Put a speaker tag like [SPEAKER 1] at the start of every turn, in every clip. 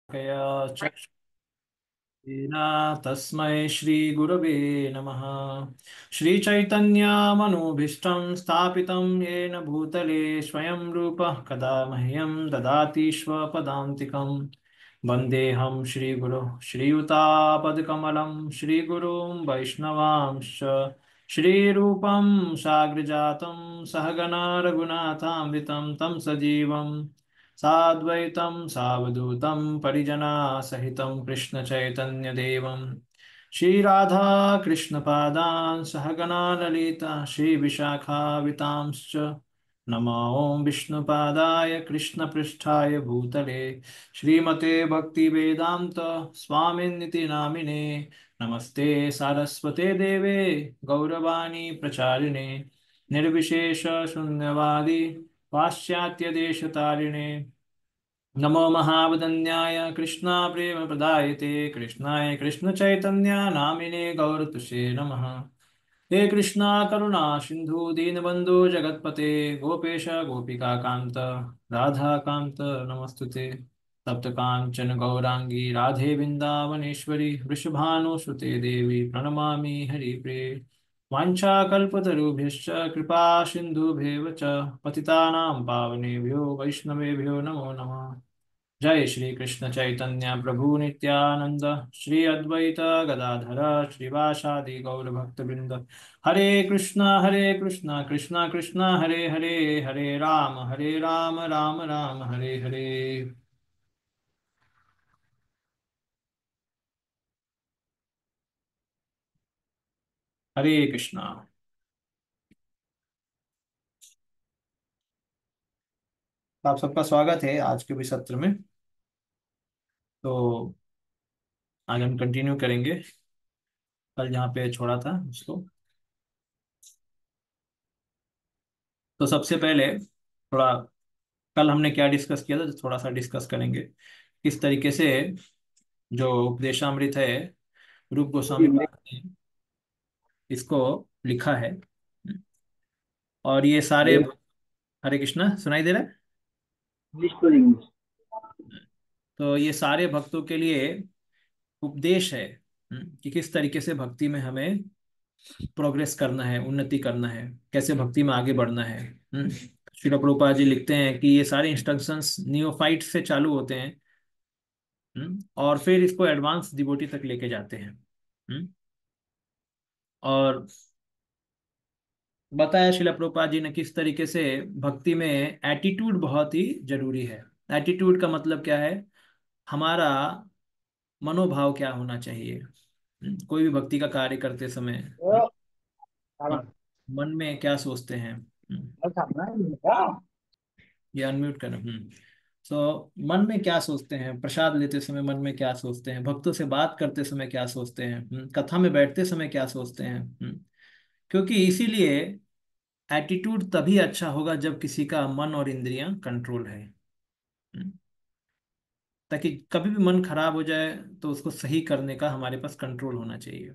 [SPEAKER 1] कया चक्षुषेण तस्मै श्रीगुरवे नमः। श्रीचैतन्यमनोभीष्टं स्थापितं येन भूतले स्वयं रूपः कदा मह्यं ददाति स्वपदान्तिकं। वन्देऽहं श्रीगुरो श्रीयुतापदकमलं श्रीगुरुं वैष्णवांश्च श्रीरूपं साग्रजातं सहगणा रघुनाथामृतं तं सजीवं साद्वैतं सावधूतं परिजनासहितं कृष्णचैतन्यदेवं श्रीराधा कृष्णपादान् सहगणा ललिता श्रीविशाखावितांश्च नमो ॐ विष्णुपादाय कृष्णपृष्ठाय भूतले श्रीमते भक्तिवेदान्त स्वामिन्निति नामिने नमस्ते सारस्वते देवे गौरवाणी प्रचारिणे निर्विशेष शून्यवादी पाश्चात्यदेशतारिणे नमो महावदन्याय कृष्णा प्रेम प्रदायते कृष्णाय कृष्णचैतन्य नामिने गौरतुषे नमः। हे कृष्णा करुणा सिंधु दीनबंधु जगतपते गोपेश गोपिका कांत राधा कांत नमस्तुते। तप्त कांचन गौरांगी राधे वृंदावनेश्वरी वृषभानुसुते देवी प्रणमामि हरिप्रिये। वाञ्छाकल्पतरुभ्यश्च कृपा सिन्धुभ्येव च पतितानां पावनेभ्यो वैष्णवेभ्यो नमो नमः। जय श्री कृष्ण चैतन्य प्रभु नित्यानंद श्री अद्वैत गदाधर श्रीवासादि गौर भक्तवृंद। हरे कृष्णा कृष्णा कृष्णा हरे हरे, हरे राम राम राम हरे हरे। हरे कृष्णा। आप सबका स्वागत है आज के भी सत्र में। तो आज हम कंटिन्यू करेंगे कल जहाँ पे छोड़ा था उसको। तो सबसे पहले थोड़ा कल हमने क्या डिस्कस किया था, तो थोड़ा सा डिस्कस करेंगे किस तरीके से जो उपदेशामृत है रूप गोस्वामी पाद ने इसको लिखा है। और ये सारे, हरे कृष्णा सुनाई दे रहा है।
[SPEAKER 2] इंग्लिश।
[SPEAKER 1] तो ये सारे भक्तों के लिए उपदेश है कि किस तरीके से भक्ति में हमें प्रोग्रेस करना है, उन्नति करना है, कैसे भक्ति में आगे बढ़ना है। श्रील प्रभुपाद जी लिखते हैं कि ये सारे इंस्ट्रक्शंस नियोफाइट से चालू होते हैं और फिर इसको एडवांस डिवोटी तक लेके जाते हैं। और बताया श्रील प्रभुपाद जी ने किस तरीके से भक्ति में एटीट्यूड बहुत ही जरूरी है। एटीट्यूड का मतलब क्या है, हमारा मनोभाव क्या होना चाहिए। कोई भी भक्ति का कार्य करते समय मन मन में क्या सोचते हैं। ये अनम्यूट करो। मन में क्या सोचते हैं, प्रसाद लेते समय मन में क्या सोचते हैं, भक्तों से बात करते समय क्या सोचते हैं, कथा में बैठते समय क्या सोचते हैं। क्योंकि इसीलिए एटीट्यूड तभी अच्छा होगा जब किसी का मन और इंद्रियां कंट्रोल है। हम्म, ताकि कभी भी मन खराब हो जाए तो उसको सही करने का हमारे पास कंट्रोल होना चाहिए।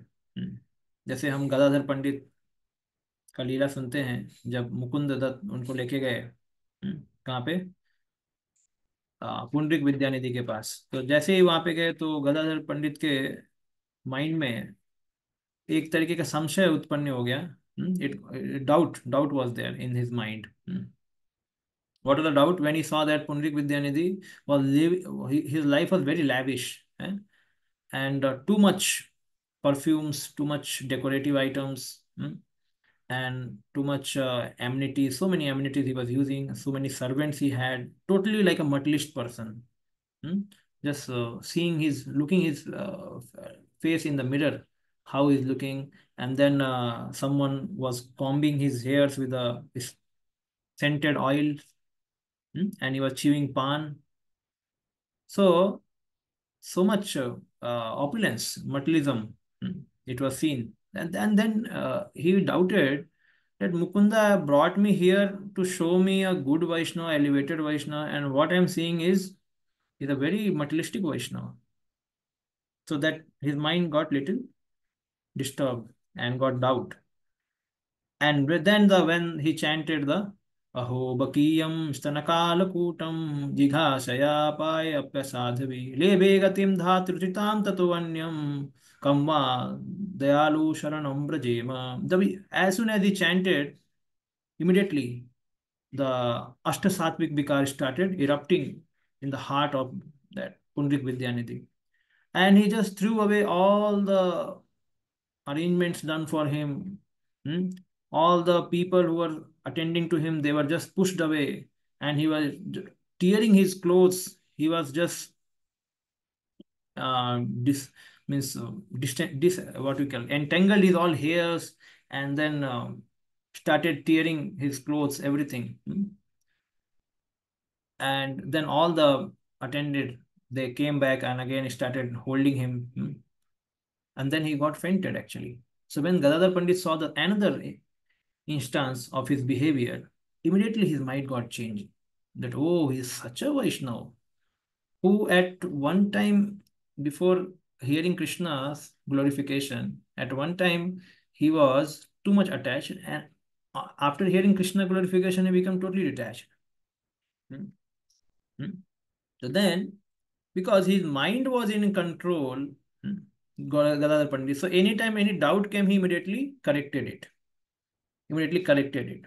[SPEAKER 1] जैसे हम गदाधर पंडित का लीला सुनते हैं, जब मुकुंद दत्त उनको लेके गए कहाँ पे, पुंडरीक विद्यानिधि के पास। तो जैसे ही वहां पे गए तो गदाधर पंडित के माइंड में एक तरीके का संशय उत्पन्न हो गया। It doubt doubt was there in his mind. What was the doubt when he saw that Pundik Vidyanidhi was his life was very lavish, and too much perfumes, too much decorative items, and too much amenities. So many amenities he was using, so many servants he had. Totally like a materialist person. Hmm? Just seeing his looking his face in the mirror, how he's looking, and then someone was combing his hairs with a scented oil, and he was chewing pan. So, so much opulence, materialism, it was seen. And then he doubted that Mukunda brought me here to show me a good Vaishnava, elevated Vaishnava, and what I'm seeing is a very materialistic Vaishnava. So that his mind got little disturbed and got doubt. And then when he chanted the अहो बकीयं स्तनकालकूटं जिघाशयापायप्यसाधवि लेभे गतिं धातृचितां ततोऽन्यं कं वा दयालु शरणं व्रजेम. As soon as he chanted, immediately the Ashtasattvic Vikar started erupting in the heart of that Pundrik Vidyanidhi. And he just threw away all the arrangements done for him. Hmm? All the people who were attending to him, they were just pushed away, and he was tearing his clothes. He was just dis means what we call entangled his all hairs, and then started tearing his clothes, everything. Hmm? And then all the attended, they came back and again started holding him. Hmm? And then he got fainted actually. So when Gadadhar Pandit saw the another instance of his behavior, immediately his mind got changed. That, oh, he is such a Vaishnava who at one time, before hearing Krishna's glorification, at one time he was too much attached, and after hearing Krishna glorification, he became totally detached. Hmm? Hmm? So then, because his mind was in control, hmm, Gadadhar Pandit, so anytime any doubt came, he immediately corrected it. Immediately corrected it.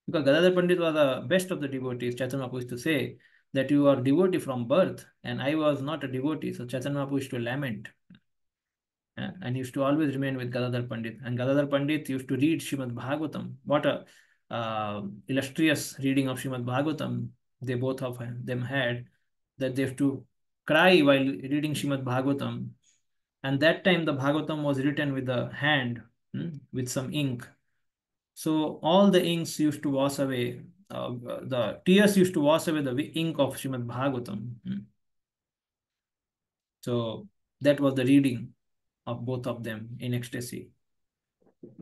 [SPEAKER 1] Because Gadadhar Pandit was the best of the devotees. Chaitanya Mahaprabhu used to say that you are devotee from birth, and I was not a devotee. So Chaitanya Mahaprabhu used to lament, and he used to always remain with Gadadhar Pandit. And Gadadhar Pandit used to read Shrimad Bhagavatam. What a illustrious reading of Shrimad Bhagavatam they both of them had, that they have to cry while reading Shrimad Bhagavatam. And that time the Bhagavatam was written with the hand, with some ink. So all the inks used to wash away, the tears used to wash away the ink of Srimad Bhagavatam. So that was the reading of both of them in ecstasy.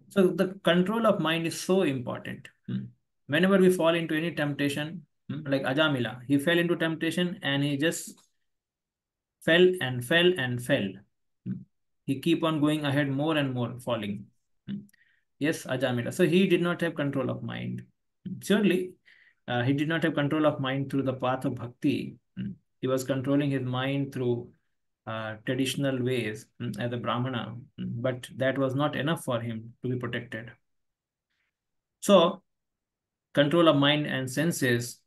[SPEAKER 1] So the control of mind is so important. Whenever we fall into any temptation, like Ajamila, he fell into temptation and he just fell and fell and fell. He keep on going ahead more and more falling. Yes, Ajamila. So he did not have control of mind. Surely, he did not have control of mind through the path of bhakti. He was controlling his mind through traditional ways as a Brahmana, but that was not enough for him to be protected. So, control of mind and senses,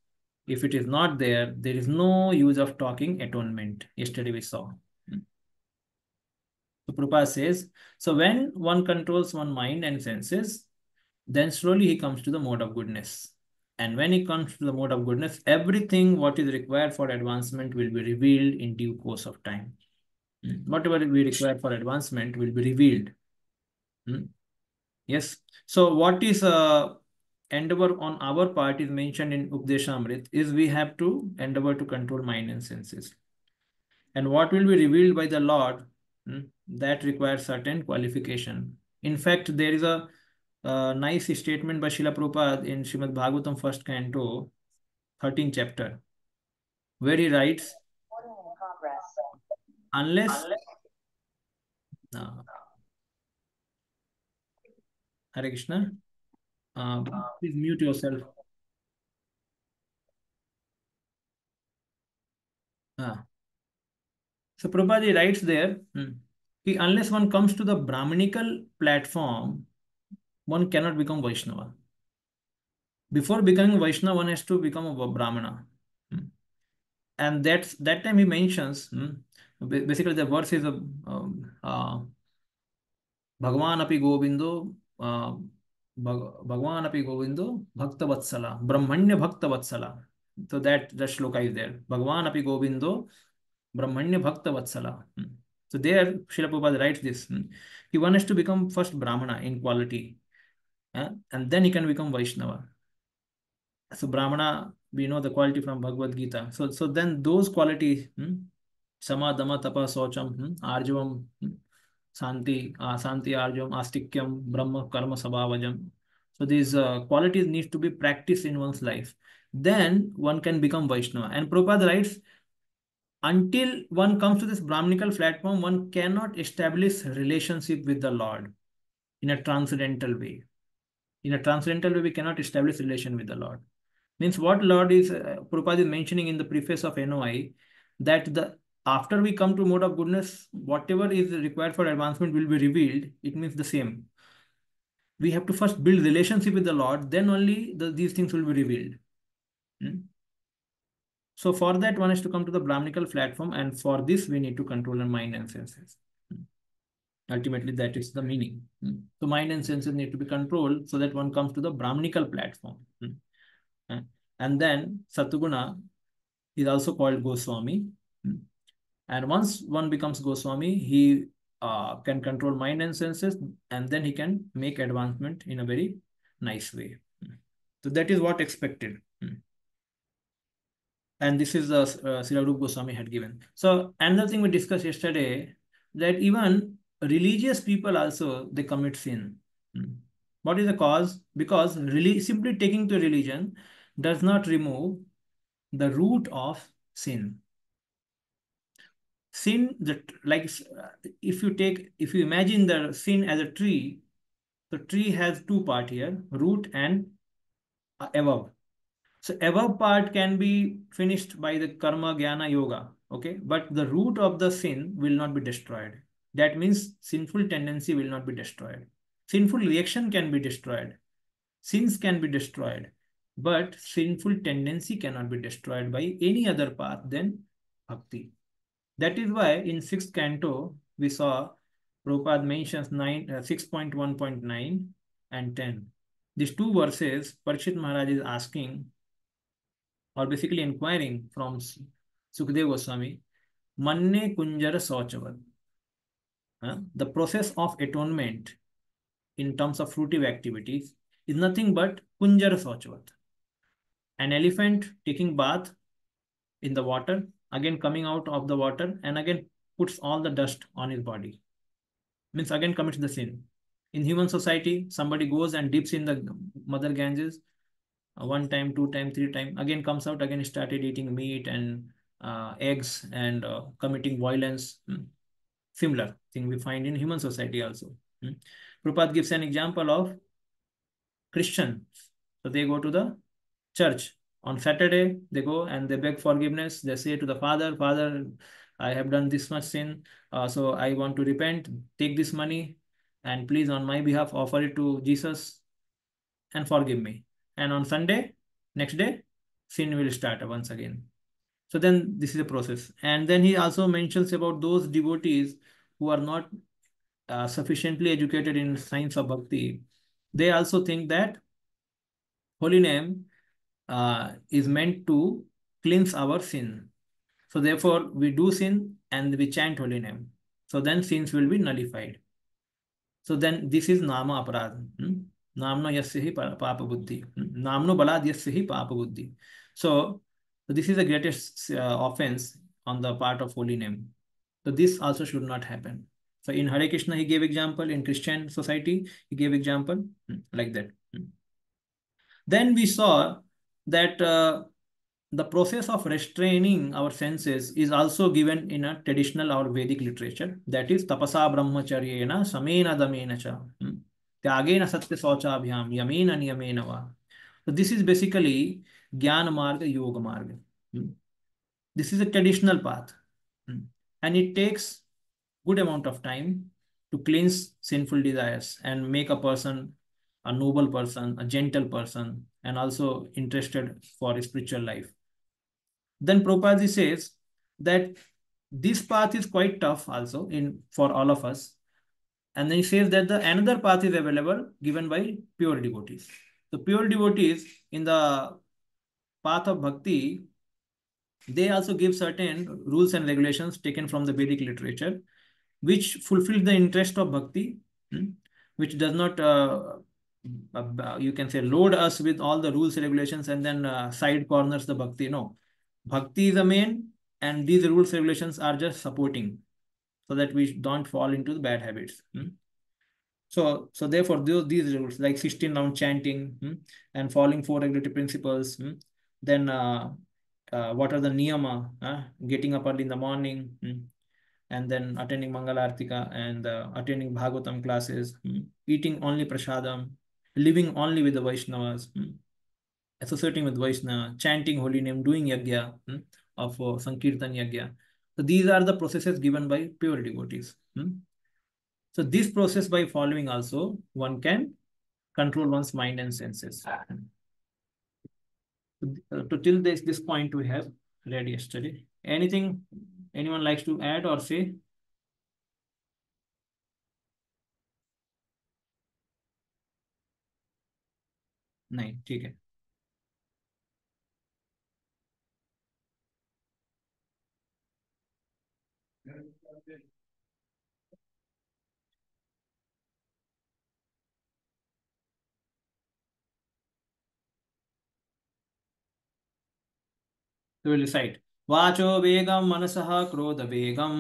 [SPEAKER 1] if it is not there, there is no use of talking atonement. Yesterday we saw. So Prabhupada says, so when one controls one mind and senses, then slowly he comes to the mode of goodness. And when he comes to the mode of goodness, everything what is required for advancement will be revealed in due course of time. Whatever we require for advancement will be revealed. Yes. So what is endeavor on our part is mentioned in Updeshamrit is we have to endeavor to control mind and senses. And what will be revealed by the Lord, that requires certain qualification. In fact, there is a nice statement by Srila Prabhupada in Srimad Bhagavatam first canto, 13th chapter, where he writes, unless, uh, Hare Krishna, please mute yourself. Uh, so Prabhupada writes there, unless one comes to the Brahmanical platform, one cannot become Vaishnava. Before becoming Vaishnava, one has to become a Brahmana. And that time he mentions, basically the verse is Bhagavan api Govindo, Bhagavan api Govindo, Bhakta Vatsala, Brahmanya Bhakta Vatsala. So that the shloka is there. Bhagavan api Govindo, Brahmanya Bhakta Vatsala. So there, Srila Prabhupada writes this. He wants to become first Brahmana in quality, and then he can become Vaishnava. So Brahmana, we know the quality from Bhagavad Gita. So then those qualities, Sama, Dama, Tapa, Socham, Arjavam, Santi, Arjavam, Astikyam, Brahma, Karma, Sabhavajam. So these qualities need to be practiced in one's life. Then one can become Vaishnava. And Prabhupada writes, until one comes to this Brahmanical platform, one cannot establish relationship with the Lord in a transcendental way. In a transcendental way, we cannot establish relation with the Lord. Means what Lord is, Prabhupada is mentioning in the preface of NOI, that the after we come to mode of goodness, whatever is required for advancement will be revealed. It means the same. We have to first build relationship with the Lord, then only these things will be revealed. Hmm? So for that, one has to come to the Brahmanical platform, and for this, we need to control our mind and senses. Hmm. Ultimately, that is the meaning. Hmm. So mind and senses need to be controlled so that one comes to the Brahmanical platform. Hmm. Uh, And then Satuguna is also called Goswami. Hmm. And once one becomes Goswami, he can control mind and senses, and then he can make advancement in a very nice way. Hmm. So that is what expected. Hmm. And this is the Srila Rupa Goswami had given. So another thing we discussed yesterday, that even religious people also they commit sin. Hmm. What is the cause? Because really simply taking to religion does not remove the root of sin. Sin that like if you imagine the sin as a tree, the tree has two part here, root and above. So above part can be finished by the karma jnana yoga, okay, but the root of the sin will not be destroyed. That means sinful tendency will not be destroyed. Sinful reaction can be destroyed. Sins can be destroyed, but sinful tendency cannot be destroyed by any other path than bhakti. That is why in sixth canto we saw Prabhupada mentions 6.1.9 and 10. These two verses, Parikshit Maharaj is asking or basically inquiring from Sukadeva Goswami, Manne Kunjara Sauchavat. The process of atonement in terms of fruitive activities is nothing but Kunjara Sauchavat. An elephant taking bath in the water, again coming out of the water, and again puts all the dust on his body. Means again commits the sin. In human society, somebody goes and dips in the Mother Ganges, one time, two time, three time, again comes out, again started eating meat and eggs and committing violence. Similar thing we find in human society also. Prabhupada gives an example of Christians. So they go to the church. On Saturday, they go and they beg forgiveness. They say to the Father, Father, I have done this much sin. So I want to repent. Take this money and please on my behalf offer it to Jesus and forgive me. And on Sunday, next day, sin will start once again. So then this is a process. And then he also mentions about those devotees who are not sufficiently educated in science of bhakti. They also think that holy name is meant to cleanse our sin. So therefore, we do sin and we chant holy name. So then sins will be nullified. So then this is nama aparad. Namno yasya hi papa buddhi. Namno balad yasya hi papa buddhi. So this is the greatest offense on the part of holy name. So this also should not happen. So in Hare Krishna, he gave example. In Christian society, he gave example like that. Then we saw that the process of restraining our senses is also given in a traditional or Vedic literature. That is tapasa brahmacharyena samena damena cha. Tyagena satya sauchabhyam yamena niyamena va. So this is basically Jnana Marga, Yoga Marga. This is a traditional path. And it takes good amount of time to cleanse sinful desires and make a person a noble person, a gentle person, and also interested for spiritual life. Then Prabhupada says that this path is quite tough also in for all of us. And then he says that the another path is available given by pure devotees. The pure devotees in the path of bhakti, they also give certain rules and regulations taken from the Vedic literature, which fulfills the interest of bhakti, which does not, you can say, load us with all the rules, regulations, and then side corners the bhakti. No, bhakti is the main, and these rules, regulations are just supporting so that we don't fall into the bad habits. So therefore, these rules like 16 round chanting and following four regulatory principles, then what are the niyama, getting up early in the morning, and then attending Mangalartika and attending Bhagavatam classes, eating only prasadam, living only with the Vaishnavas, associating with Vaishnava, chanting holy name, doing yagya, of Sankirtan yagya. So these are the processes given by pure devotees. So this process, by following also, one can control one's mind and senses. To till this point we have read yesterday. Anything anyone likes to add or say? नहीं ठीक है. So we'll recite. वाचो वेगम मनसः क्रोध वेगम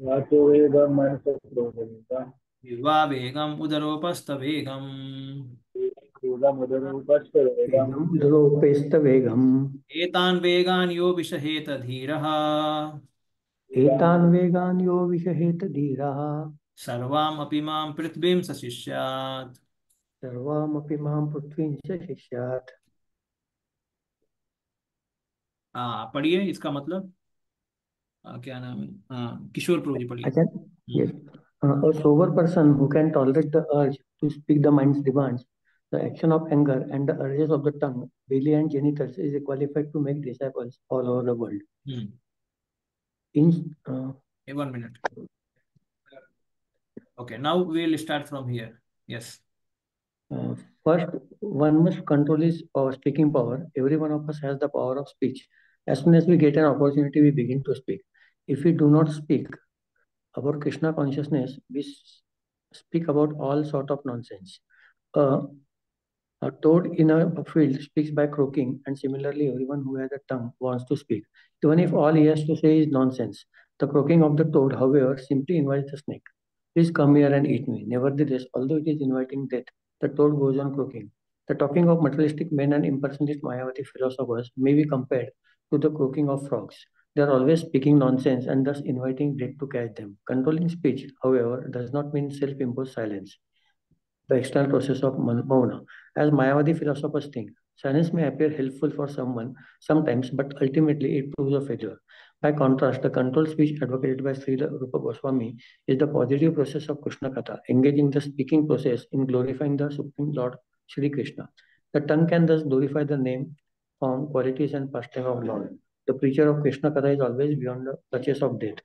[SPEAKER 2] वाचो वेगं मनसो क्रोधवेगं
[SPEAKER 1] जिह्वा वेगम उदरोपस्थ वेगम
[SPEAKER 2] क्रोधमुदरूपश्च वेगं
[SPEAKER 3] वेगं द्रोपेस्तवेगम्
[SPEAKER 1] एतान् वेगान् यो विषहेत धीरः
[SPEAKER 3] एतान् वेगान् यो विषहेत धीरः
[SPEAKER 1] सर्वामपि मां पृथ्वीं सशिष्यात्.
[SPEAKER 3] सर्वामपि मां पृथ्वीं च शिष्यात्.
[SPEAKER 1] पढ़िए इसका मतलब. क्या नाम है? किशोर प्रभु जी पढ़िए.
[SPEAKER 3] I can, yes. A sober person who can tolerate the urge to speak the mind's demands, the action of anger, and the urges of the tongue, belly, and genitals is qualified to make disciples all over the world. In
[SPEAKER 1] 1 minute. Okay, now we'll start from here. Yes.
[SPEAKER 3] First, one must control his speaking power. Every one of us has the power of speech. As soon as we get an opportunity, we begin to speak. If we do not speak about Krishna consciousness, we speak about all sort of nonsense. Uh, a toad in a field speaks by croaking, and similarly, everyone who has a tongue wants to speak, even if all he has to say is nonsense. The croaking of the toad, however, simply invites the snake. Please come here and eat me. Nevertheless, although it is inviting death, the toad goes on croaking. The talking of materialistic men and impersonalist Mayavati philosophers may be compared to the croaking of frogs. They are always speaking nonsense and thus inviting death to catch them. Controlling speech, however, does not mean self-imposed silence, the external process of Mauna. As Mayavadi philosophers think, silence may appear helpful for someone sometimes, but ultimately it proves a failure. By contrast, the controlled speech advocated by Sri Rupa Goswami is the positive process of Krishna Katha, engaging the speaking process in glorifying the Supreme Lord Sri Krishna. The tongue can thus glorify the name, form, qualities, and pastime of Lord. The preacher of Krishna Katha is always beyond the touches of death.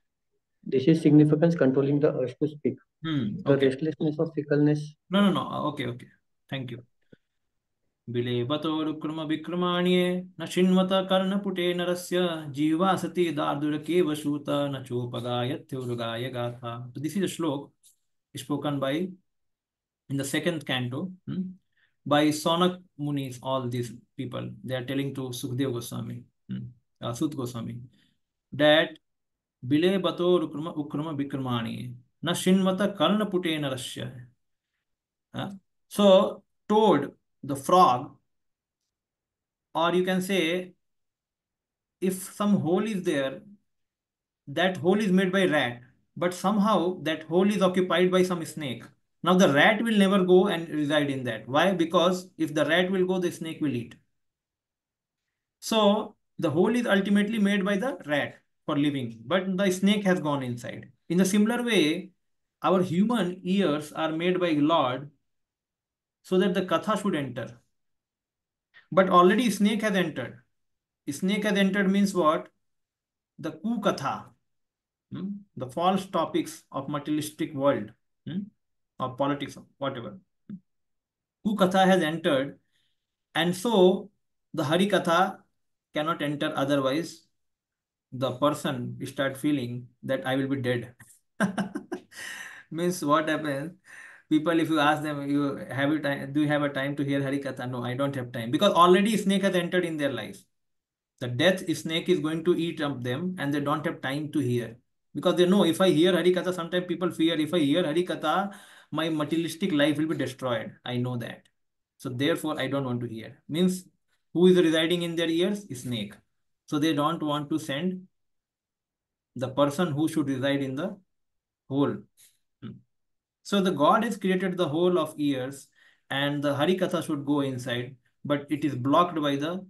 [SPEAKER 3] This is significance controlling the urge to speak. The
[SPEAKER 1] Okay.
[SPEAKER 3] restlessness of fickleness.
[SPEAKER 1] No. Okay. Thank you. बिलेबतोरुक्रम विक्रमाण्ये न शिण्वत कर्णपुटे नरस्य जीवा सती दार्दुरकेव शूत न चोपगायत्युर्गाय गाथा. So this is a slok spoken by in the second canto, by Sonak Munis. All these people, they are telling to Sukdev Goswami, Sut Goswami, that Bile Bato Ukrama Vikramani Na Shinvata Karna Pute Narasya. So toad, the frog, or you can say, if some hole is there, that hole is made by rat, but somehow that hole is occupied by some snake. Now the rat will never go and reside in that. Why? Because if the rat will go, the snake will eat. So the hole is ultimately made by the rat for living, but the snake has gone inside. In a similar way, our human ears are made by Lord so that the katha should enter. But already snake has entered. Snake has entered means what? The kukatha, the false topics of materialistic world, or politics, whatever. Kukatha has entered, and so the Hari Katha cannot enter, otherwise the person start feeling that I will be dead. Means what happens? People, if you ask them, you have you time? Do you have a time to hear Hari Katha? No, I don't have time, because already snake has entered in their lives. The death snake is going to eat up them, and they don't have time to hear, because they know if I hear Hari Katha, sometimes people fear if I hear Hari Katha, my materialistic life will be destroyed. I know that, so therefore I don't want to hear. Means who is residing in their ears? Snake. So they don't want to send the person who should reside in the hole. So the God has created the whole of ears, and the Harikatha should go inside, but it is blocked by the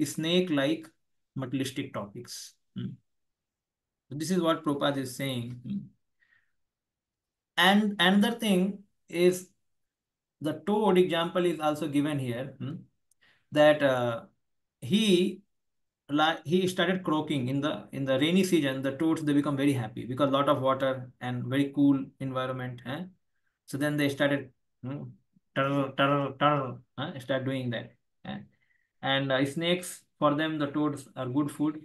[SPEAKER 1] snake-like materialistic topics. This is what Prabhupada is saying. And another thing is the toad example is also given here, that he he started croaking in the rainy season. The toads, they become very happy because lot of water and very cool environment. So then they started, tar, tar, tar, start doing that. eh. And snakes, for them, the toads are good food,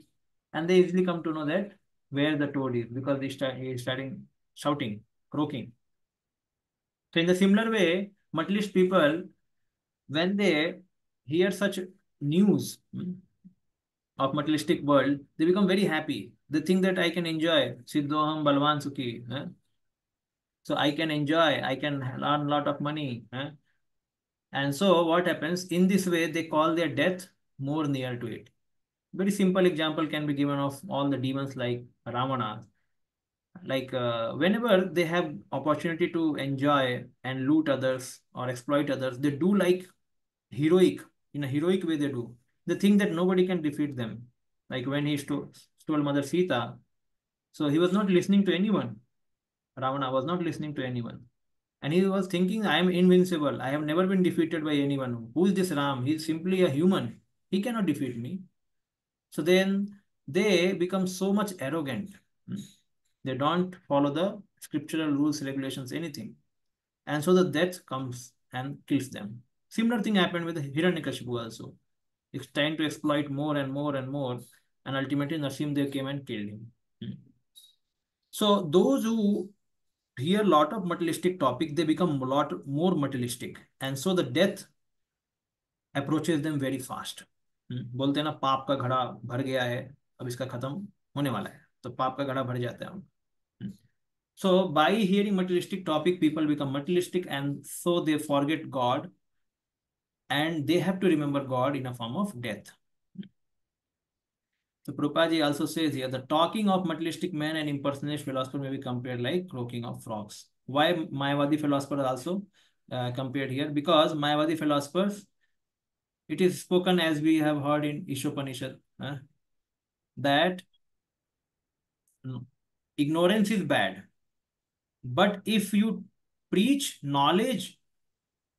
[SPEAKER 1] and they easily come to know that where the toad is, because he is starting shouting, croaking. So in the similar way, materialist people, when they hear such news, of materialistic world, they become very happy. They think that I can enjoy Siddhoham Balwan Sukhi. So I can enjoy, I can earn a lot of money. And so what happens? In this way, they call their death more near to it. Very simple example can be given of all the demons like Ravana. Like whenever they have opportunity to enjoy and loot others or exploit others, they do like heroic, in a heroic way they do. They think that nobody can defeat them. Like when he stole Mother Sita, so he was not listening to anyone. Ravana was not listening to anyone. And he was thinking, I am invincible. I have never been defeated by anyone. Who is this Ram? He is simply a human. He cannot defeat me. So then they become so much arrogant. Hmm. They don't follow the scriptural rules, regulations, anything. And so the death comes and kills them. Similar thing happened with Hiranyakashipu also. He's trying to exploit more and more and more, and ultimately Narsimhadev came and killed him. So those who hear a lot of materialistic topic, they become a lot more materialistic, and so the death approaches them very fast. बोलते हैं ना, पाप का घड़ा भर गया है, अब इसका खत्म होने वाला है, तो पाप का घड़ा भर जाता है उनका. So by hearing materialistic topic, people become materialistic, and so they forget God, and they have to remember God in a form of death. So Prabhupada also says here, the talking of materialistic men and impersonation philosopher may be compared like croaking of frogs. Why Mayavadi philosophers also compared here? Because Mayavadi philosophers, it is spoken as we have heard in Ishopanishad, that ignorance is bad. But if you preach knowledge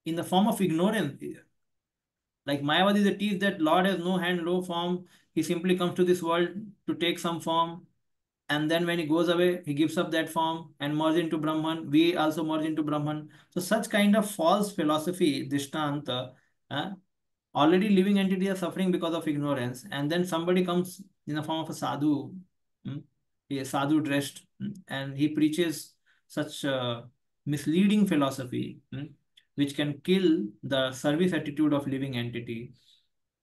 [SPEAKER 1] in the form of ignorance, like Mayavadi, they teach that Lord has no hand, no form. He simply comes to this world to take some form. And then when he goes away, he gives up that form and merge into Brahman. We also merge into Brahman. So such kind of false philosophy, Dishtanta, already living entity are suffering because of ignorance. And then somebody comes in the form of a sadhu, a sadhu dressed, and he preaches such misleading philosophy, which can kill the service attitude of living entity,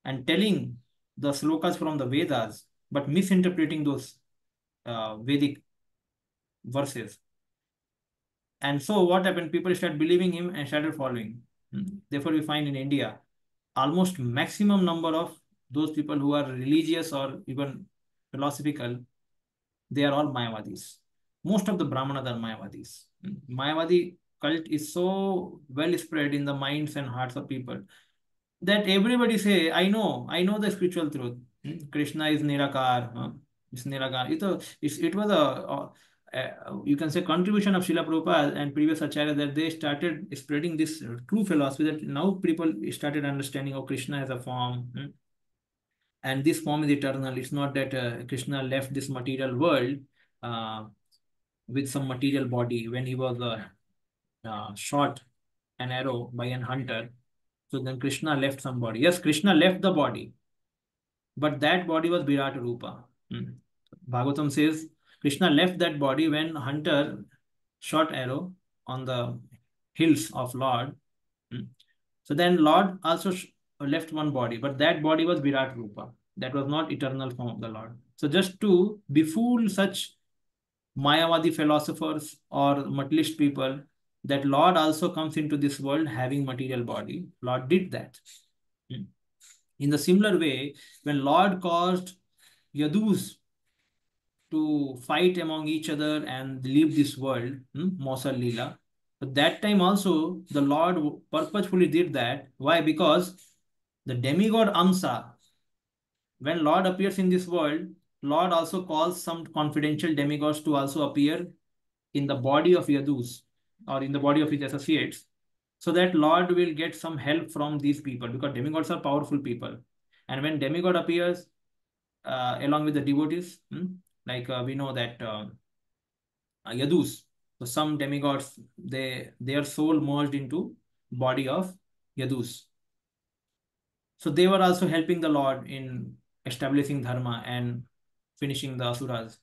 [SPEAKER 1] and telling the slokas from the Vedas, but misinterpreting those Vedic verses. And so what happened? People started believing him and started following. Therefore, we find in India almost maximum number of those people who are religious or even philosophical, they are all Mayavadis. Most of the Brahmanas are Mayavadis. Mayavadi cult is so well spread in the minds and hearts of people that everybody say, I know the spiritual truth. Krishna is Nirakar. It's Nirakar. It was you can say, contribution of Srila Prabhupada and previous acharyas, that they started spreading this true philosophy, that now people started understanding, oh, Krishna has a form. And this form is eternal. It's not that Krishna left this material world uh, with some material body when he was shot an arrow by an hunter. So then Krishna left some body. Yes, Krishna left the body, but that body was Virat Rupa. Bhagavatam says Krishna left that body when hunter shot arrow on the hills of Lord. So then Lord also left one body, but that body was Virat Rupa. That was not eternal form of the Lord. So just to befool such Mayavadi philosophers or materialist people, that Lord also comes into this world having material body. Lord did that. In the similar way, when Lord caused Yadus to fight among each other and leave this world, Mausal Leela, But that time also, the Lord purposefully did that. Why? Because the demigod Amsa, when Lord appears in this world, Lord also calls some confidential demigods to also appear in the body of Yadus or in the body of his associates, so that Lord will get some help from these people, because demigods are powerful people. And when demigod appears along with the devotees, like we know that Yadus, so some demigods, their soul merged into body of Yadus. So they were also helping the Lord in establishing dharma and finishing the asuras.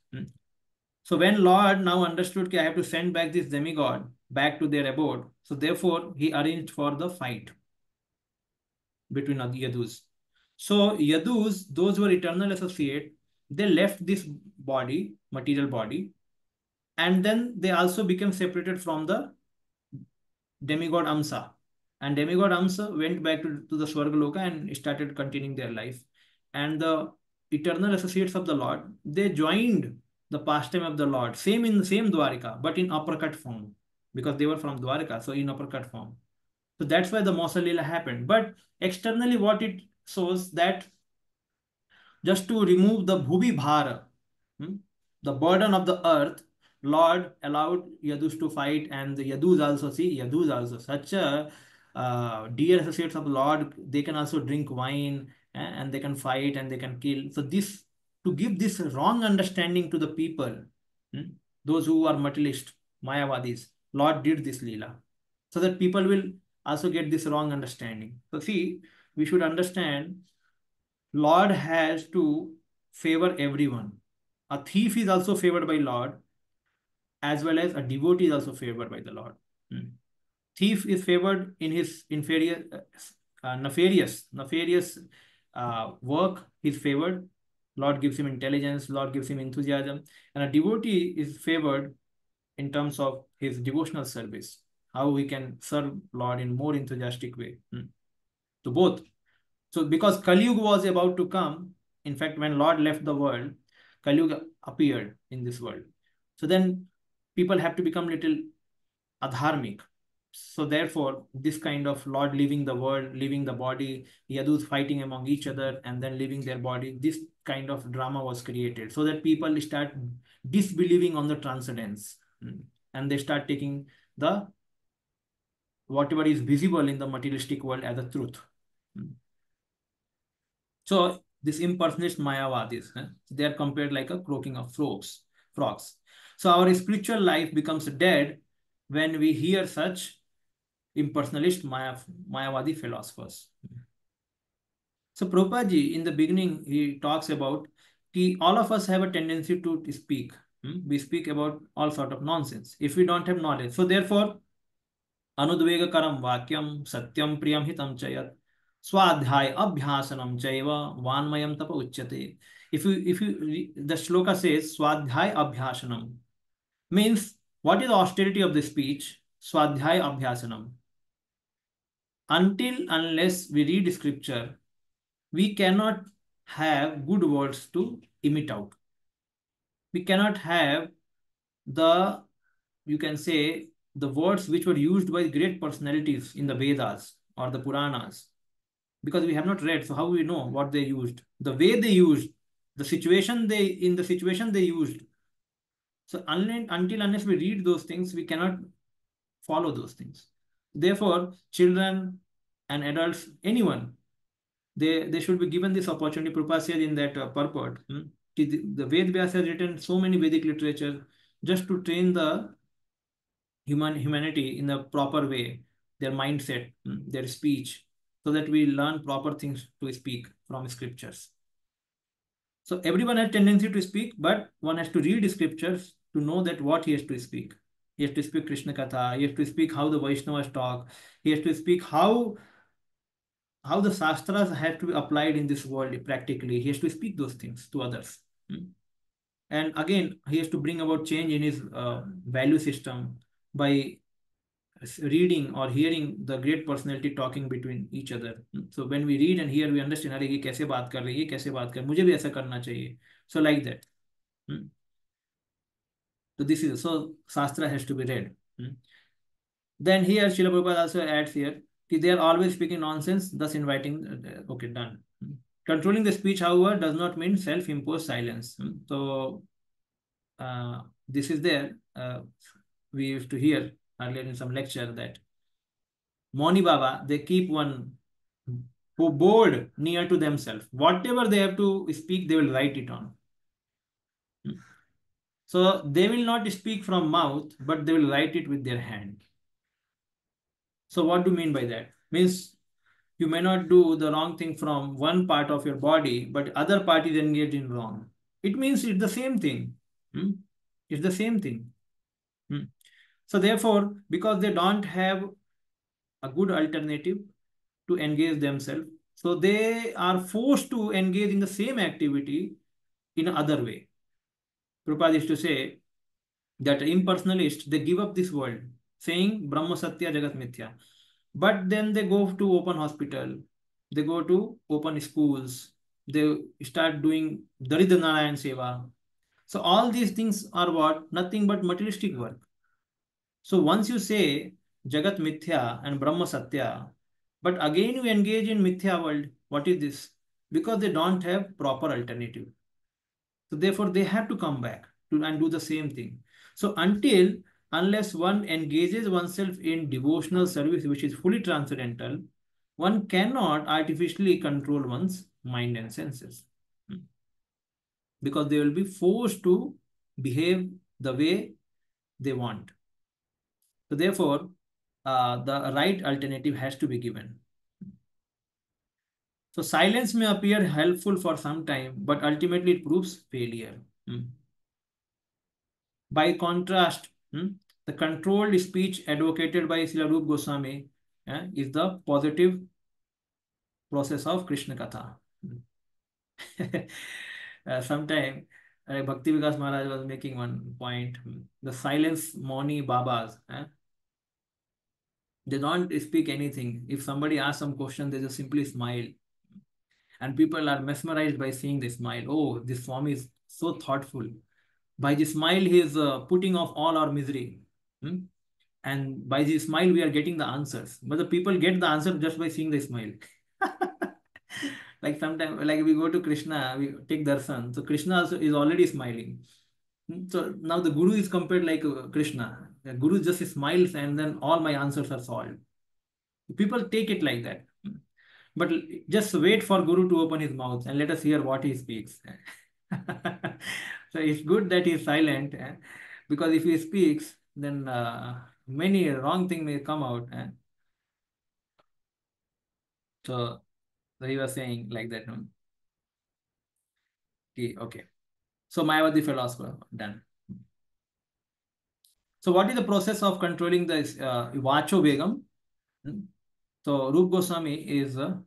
[SPEAKER 1] So when Lord now understood that I have to send back this demigod back to their abode, so therefore he arranged for the fight between the Yadus. So Yadus, those who were eternal associate, they left this body, material body, and then they also became separated from the demigod Amsa. And demigod Amsa went back to the Swargaloka and started continuing their life. And the eternal associates of the Lord, they joined the pastime of the Lord, same in the same Dwarika, but in uppercut form, because they were from Dwarika, so in uppercut form. So that's why the Mausa happened. But externally, what it shows that just to remove the Bhubi Bhara, hmm, the burden of the earth, Lord allowed Yadus to fight, and the Yadus also, see, Yadus also, such a dear associates of Lord, they can also drink wine, and they can fight and they can kill. So this, to give this wrong understanding to the people, hmm, those who are materialist, Mayavadis, Lord did this Leela, so that people will also get this wrong understanding. So see, we should understand Lord has to favor everyone. A thief is also favored by Lord, as well as a devotee is also favored by the Lord. Thief is favored in his inferior, nefarious work. He's favored. Lord gives him intelligence. Lord gives him enthusiasm, and a devotee is favored in terms of his devotional service. How we can serve Lord in more enthusiastic way. So both. So because Kali Yuga was about to come, in fact, when Lord left the world, Kali Yuga appeared in this world. So then people have to become little adharmic. So therefore, this kind of Lord leaving the world, leaving the body, Yadus fighting among each other, and then leaving their body, this kind of drama was created so that people start disbelieving on the transcendence. And they start taking the whatever is visible in the materialistic world as a truth. So this impersonalist Mayavadis, they are compared like a croaking of frogs. So our spiritual life becomes dead when we hear such impersonalist Mayavadi philosophers. So Prabhupada ji, in the beginning, he talks about all of us have a tendency to speak. We speak about all sort of nonsense if we don't have knowledge. So therefore, अनुद्वेगकरं वाक्यं सत्यं प्रियं हितं च यत् स्वाध्याय अभ्यासनं चैव वान्मयं तप उच्यते. If you the shloka says swadhyay abhyasanam, means what is the austerity of the speech? Swadhyay abhyasanam. Until unless we read scripture, we cannot have good words to emit out. We cannot have the, you can say, the words which were used by great personalities in the Vedas or the Puranas, because we have not read. So how we know what they used, the way they used, the situation they used. So until unless we read those things, we cannot follow those things. Therefore, children and adults, anyone, they should be given this opportunity. Prabhupada says in that purport, the Ved Vyas has written so many Vedic literature just to train the humanity in a proper way, their mindset, their speech, so that we learn proper things to speak from scriptures. So everyone has tendency to speak, but one has to read scriptures to know that what he has to speak. He has to speak Krishna Katha. He has to speak how the Vaishnavas talk. He has to speak how the Shastras have to be applied in this world practically. He has to speak those things to others. And again, he has to bring about change in his value system by reading or hearing the great personality talking between each other. So when we read and hear, we understand, अरे ये कैसे बात कर रही है, ये कैसे बात कर, मुझे भी ऐसा करना चाहिए. So like that. So this is, so Shastra has to be read. Then here Srila Prabhupada also adds here, they are always speaking nonsense, thus inviting. Okay, done. Controlling the speech, however, does not mean self-imposed silence. So this is there. We used to hear earlier in some lecture that Moni Baba, they keep one board near to themselves. Whatever they have to speak, they will write it on. So they will not speak from mouth, but they will write it with their hand. So what do you mean by that? Means you may not do the wrong thing from one part of your body, but other part is engaged in wrong. It means it's the same thing. Hmm? It's the same thing. Hmm. So therefore, because they don't have a good alternative to engage themselves, so they are forced to engage in the same activity in another way. Prabhupada used to say that impersonalists, they give up this world, saying Brahma Satya Jagat Mithya. But then they go to open hospital, they go to open schools, they start doing Daridra Narayan Seva. So all these things are what? Nothing but materialistic work. So once you say Jagat Mithya and Brahma Satya, but again you engage in Mithya world, what is this? Because they don't have proper alternative. So therefore they have to come back to and do the same thing. So unless one engages oneself in devotional service which is fully transcendental, one cannot artificially control one's mind and senses. Because they will be forced to behave the way they want. So therefore, the right alternative has to be given. So silence may appear helpful for some time, but ultimately it proves failure. By contrast, the controlled speech advocated by Srila Rupa Goswami is the positive process of Krishna Katha. Sometime Bhakti Vikas Maharaj was making one point. The silence Moni Babas, they don't speak anything. If somebody asks some question, they just simply smile. And people are mesmerized by seeing the smile. Oh, this Swami is so thoughtful. By the smile, he is putting off all our misery. Hmm? And by the smile, we are getting the answers. But the people get the answer just by seeing the smile. Like sometimes, like we go to Krishna, we take darshan. So Krishna also is already smiling. So now the Guru is compared like Krishna. The Guru just smiles and then all my answers are solved. People take it like that. But just wait for Guru to open his mouth and let us hear what he speaks. So it's good that he's silent, because if he speaks, then many wrong things may come out. So, so he was saying like that. No? Okay. So Mayavadi philosopher done. So what is the process of controlling the Vacho Begum? Hmm? So Rup Goswami is the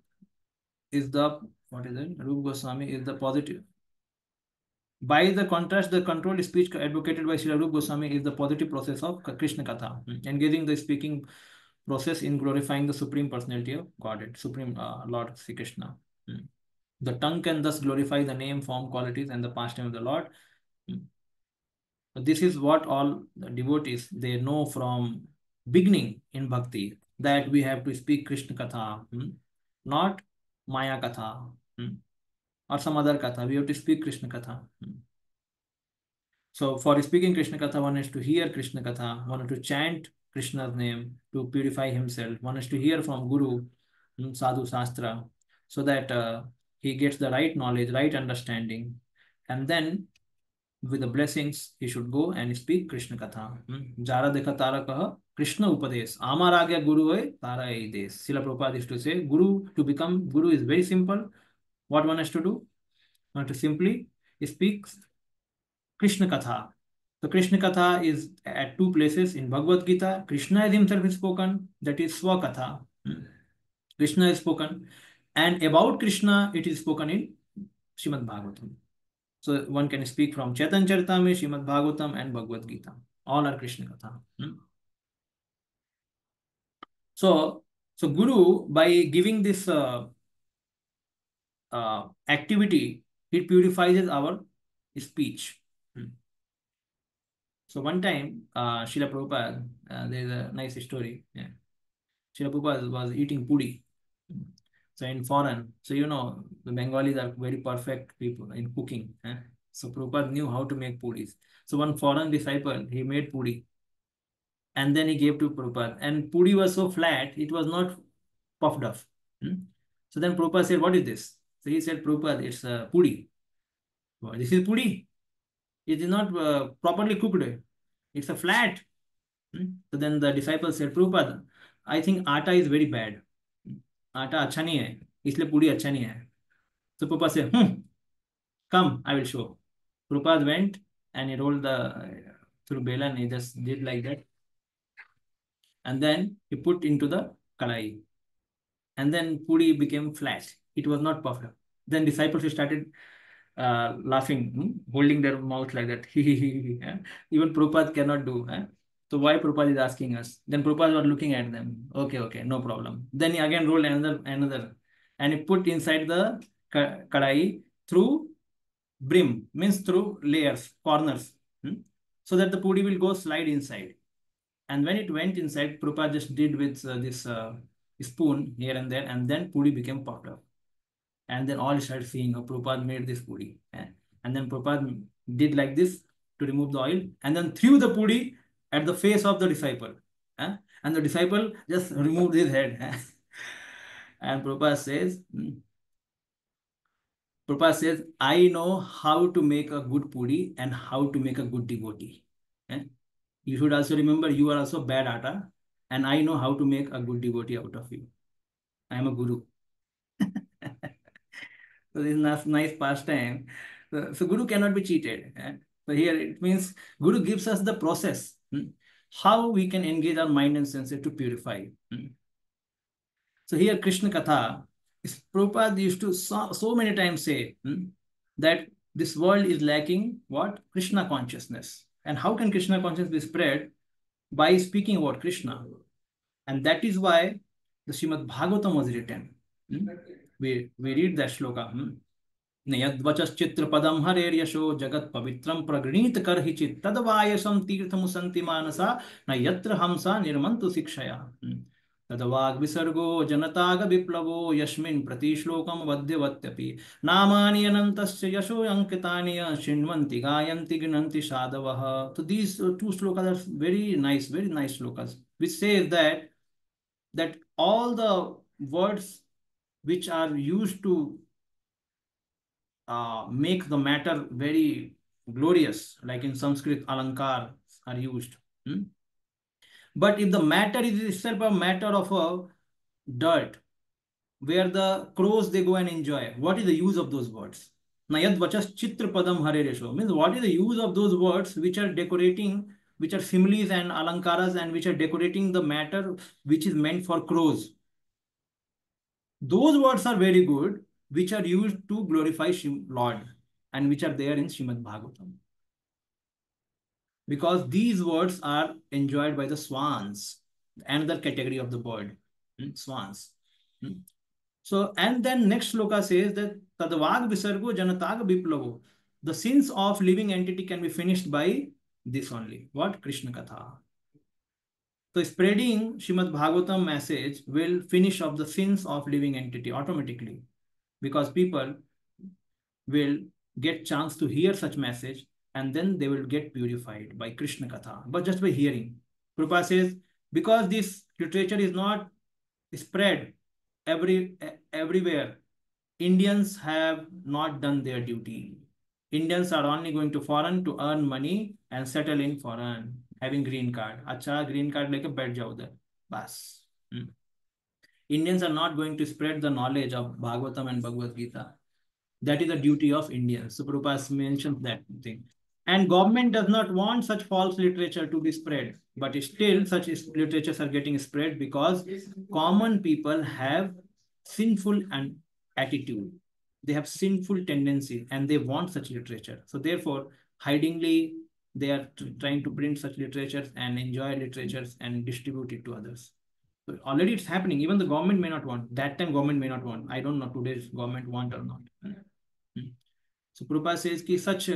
[SPEAKER 1] what is it? Rup Goswami is the positive. By the contrast, the controlled speech advocated by Srila Rupa Goswami is the positive process of Krishna Katha, engaging the speaking process in glorifying the Supreme Personality of Godhead, Supreme Lord Sri Krishna. The tongue can thus glorify the name, form, qualities, and the pastime of the Lord. This is what all the devotees they know from beginning in bhakti, that we have to speak Krishna Katha, not Maya Katha, or some other Katha. We have to speak Krishna Katha. So for speaking Krishna Katha, one has to hear Krishna Katha, one has to chant Krishna's name to purify himself, one has to hear from Guru, Sadhu Shastra, so that he gets the right knowledge, right understanding. And then with the blessings, he should go and speak Krishna Katha. Jara dekha tara kaha Krishna Upades. Amar agya Guru hai tara ei des. Srila Prabhupada used to say, to become Guru is very simple. What one has to do? One has to simply speak Krishna Katha. The Krishna Katha is at two places in Bhagavad Gita. Krishna is himself spoken, that is Swakatha. Krishna is spoken. And about Krishna, it is spoken in Srimad Bhagavatam. So one can speak from Chaitanya Charitamrita, Srimad Bhagavatam, and Bhagavad Gita. All are Krishna Katha. So, Guru, by giving this activity, it purifies our speech. So one time, Srila Prabhupada, there is a nice story. Yeah. Srila Prabhupada was eating puri. So in foreign, so the Bengalis are very perfect people in cooking. So Prabhupada knew how to make puris. So one foreign disciple, he made puri and then he gave to Prabhupada. And puri was so flat, it was not puffed up. Hmm? So then Prabhupada said, "What is this?" So he said, "Prabhupada, it's puri." "Oh, this is puri. It is not properly cooked. It's a flat." So then the disciple said, "Prabhupada, I think atta is very bad. आटा अच्छा नहीं है इसलिए पूरी अच्छा नहीं है." So Prabhupada said, "Come, I will show." Prabhupada went and he rolled the through bela and he just did like that. And then he put into the kadai. And then puri became flat. It was not puffed up. Then disciples started laughing, holding their mouth like that. Yeah. Even Prabhupada cannot do. So why Prabhupada is asking us? Then Prabhupada was looking at them. Okay, okay, no problem. Then he again rolled another, and he put inside the kadai through brim, means through layers, corners, so that the puri will go slide inside. And when it went inside, Prabhupada just did with this spoon here and there, and then puri became puffed up. And then all started seeing how Prabhupada made this puri. And then Prabhupada did like this to remove the oil, and then threw the puri at the face of the disciple. And the disciple just removed his head. And Prabhupada says, "I know how to make a good puri and how to make a good devotee." Eh? You should also remember you are also bad atta, and I know how to make a good devotee out of you. I am a guru. So this is nice pastime. So Guru cannot be cheated. So here it means Guru gives us the process, how we can engage our mind and senses to purify. So here Krishna Katha, is Prabhupada used to so many times say that this world is lacking what? Krishna consciousness. And how can Krishna consciousness be spread? By speaking about Krishna. And that is why the Srimad Bhagavatam was written. We read that shloka. नयद्वचश्चित्रपदं हरेर्यशो जगत्पवित्रं प्रगृणीत करहिचित् तद्वायसं तीर्थमुसन्ति मानसा न यत्र हंसा निर्मन्तु शिक्षया तद्वाग्विसर्गो जनताग विप्लवो यस्मिन् प्रतिश्लोकं वद्यवत्यपि नामानि अनन्तस्य यशो अंकितानि शृण्वन्ति गायन्ति गृह्णन्ति साधवः. So these two shlokas are very nice shlokas which says that all the words which are used to make the matter very glorious, like in Sanskrit, alankar are used. But if the matter is itself a matter of a dirt, where the crows they go and enjoy, what is the use of those words? Nayad vachas chitra padam hareresho means what is the use of those words which are decorating, which are similes and alankaras and which are decorating the matter which is meant for crows. Those words are very good, which are used to glorify Lord and which are there in Srimad Bhagavatam. Because these words are enjoyed by the swans, another category of the bird, swans. So, and then next sloka says that Tadvag Visargo Janatag Biplavo. The sins of living entity can be finished by this only. What? Krishna Katha. So spreading Srimad Bhagavatam message will finish off the sins of living entity automatically, because people will get chance to hear such message and then they will get purified by Krishna Katha, but just by hearing. Prabhupada says, because this literature is not spread everywhere, Indians have not done their duty. Indians are only going to foreign to earn money and settle in foreign, having green card. Acha, green card leke baith jao udhar. Bas. Indians are not going to spread the knowledge of Bhagavatam and Bhagavad Gita. That is the duty of Indians. So Prabhupada mentions that thing. And government does not want such false literature to be spread. But still such literatures are getting spread because common people have sinful attitude. They have sinful tendencies and they want such literature. So therefore, hidingly, they are trying to print such literatures and enjoy literatures and distribute it to others. So already it's happening. Even the government may not want. That time government may not want. I don't know today's government want or not. So Prabhupada says that such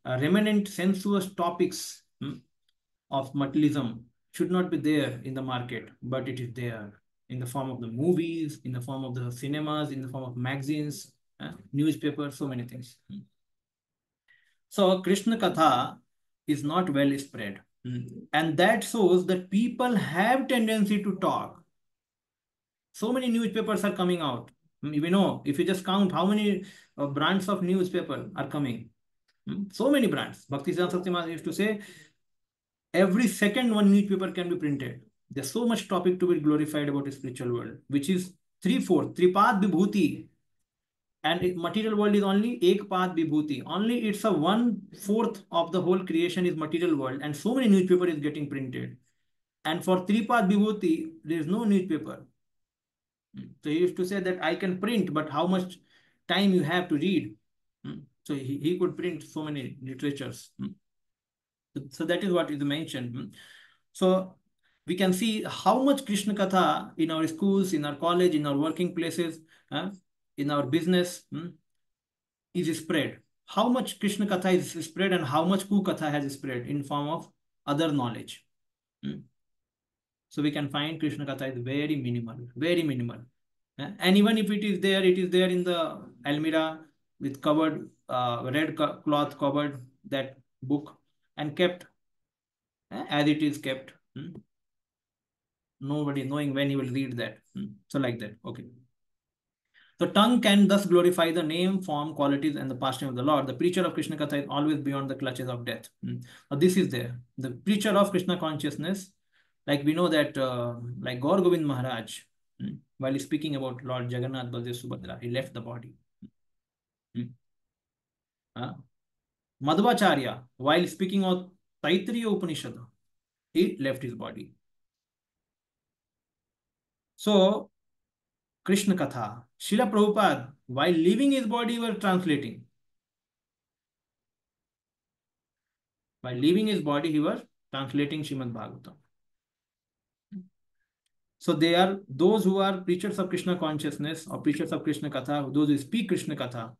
[SPEAKER 1] remanent sensuous topics of materialism should not be there in the market, but it is there in the form of the movies, in the form of the cinemas, in the form of magazines, newspapers, so many things. So Krishna Katha is not well spread. And that shows that people have tendency to talk. So many newspapers are coming out. We know, if you just count how many brands of newspaper are coming. So many brands. Bhakti Siddhanta used to say, every second one newspaper can be printed. There's so much topic to be glorified about the spiritual world, which is three-fourth, Tripad Vibhuti. And material world is only Ekpad Vibhuti. Only it's a 1/4 of the whole creation is material world, and so many newspaper is getting printed. And for Tripad Vibhuti, there is no newspaper. So he used to say that I can print, but how much time you have to read? So he could print so many literatures. So that is what is mentioned. So we can see how much Krishna Katha in our schools, in our college, in our working places, in our business is spread. How much Krishna Katha is spread and how much Kukatha has spread in form of other knowledge. So we can find Krishna Katha is very minimal, very minimal. And even if it is there in the Almira with covered, red cloth covered that book and kept as it is kept. Nobody knowing when he will read that. So like that. Okay. The tongue can thus glorify the name, form, qualities, and the pastime of the Lord. The preacher of Krishna Katha is always beyond the clutches of death. Now this is there. The preacher of Krishna consciousness, like we know that, like Gaur Govind Maharaj, while speaking about Lord Jagannath Baldev Subhadra, he left the body. Madhvacharya, while speaking of Taittiriya Upanishad, he left his body. So, Krishna Katha, Srila Prabhupada, while leaving his body, were translating. While leaving his body, he was translating Srimad Bhagavatam. So they are those who are preachers of Krishna consciousness or preachers of Krishna Katha, those who speak Krishna Katha.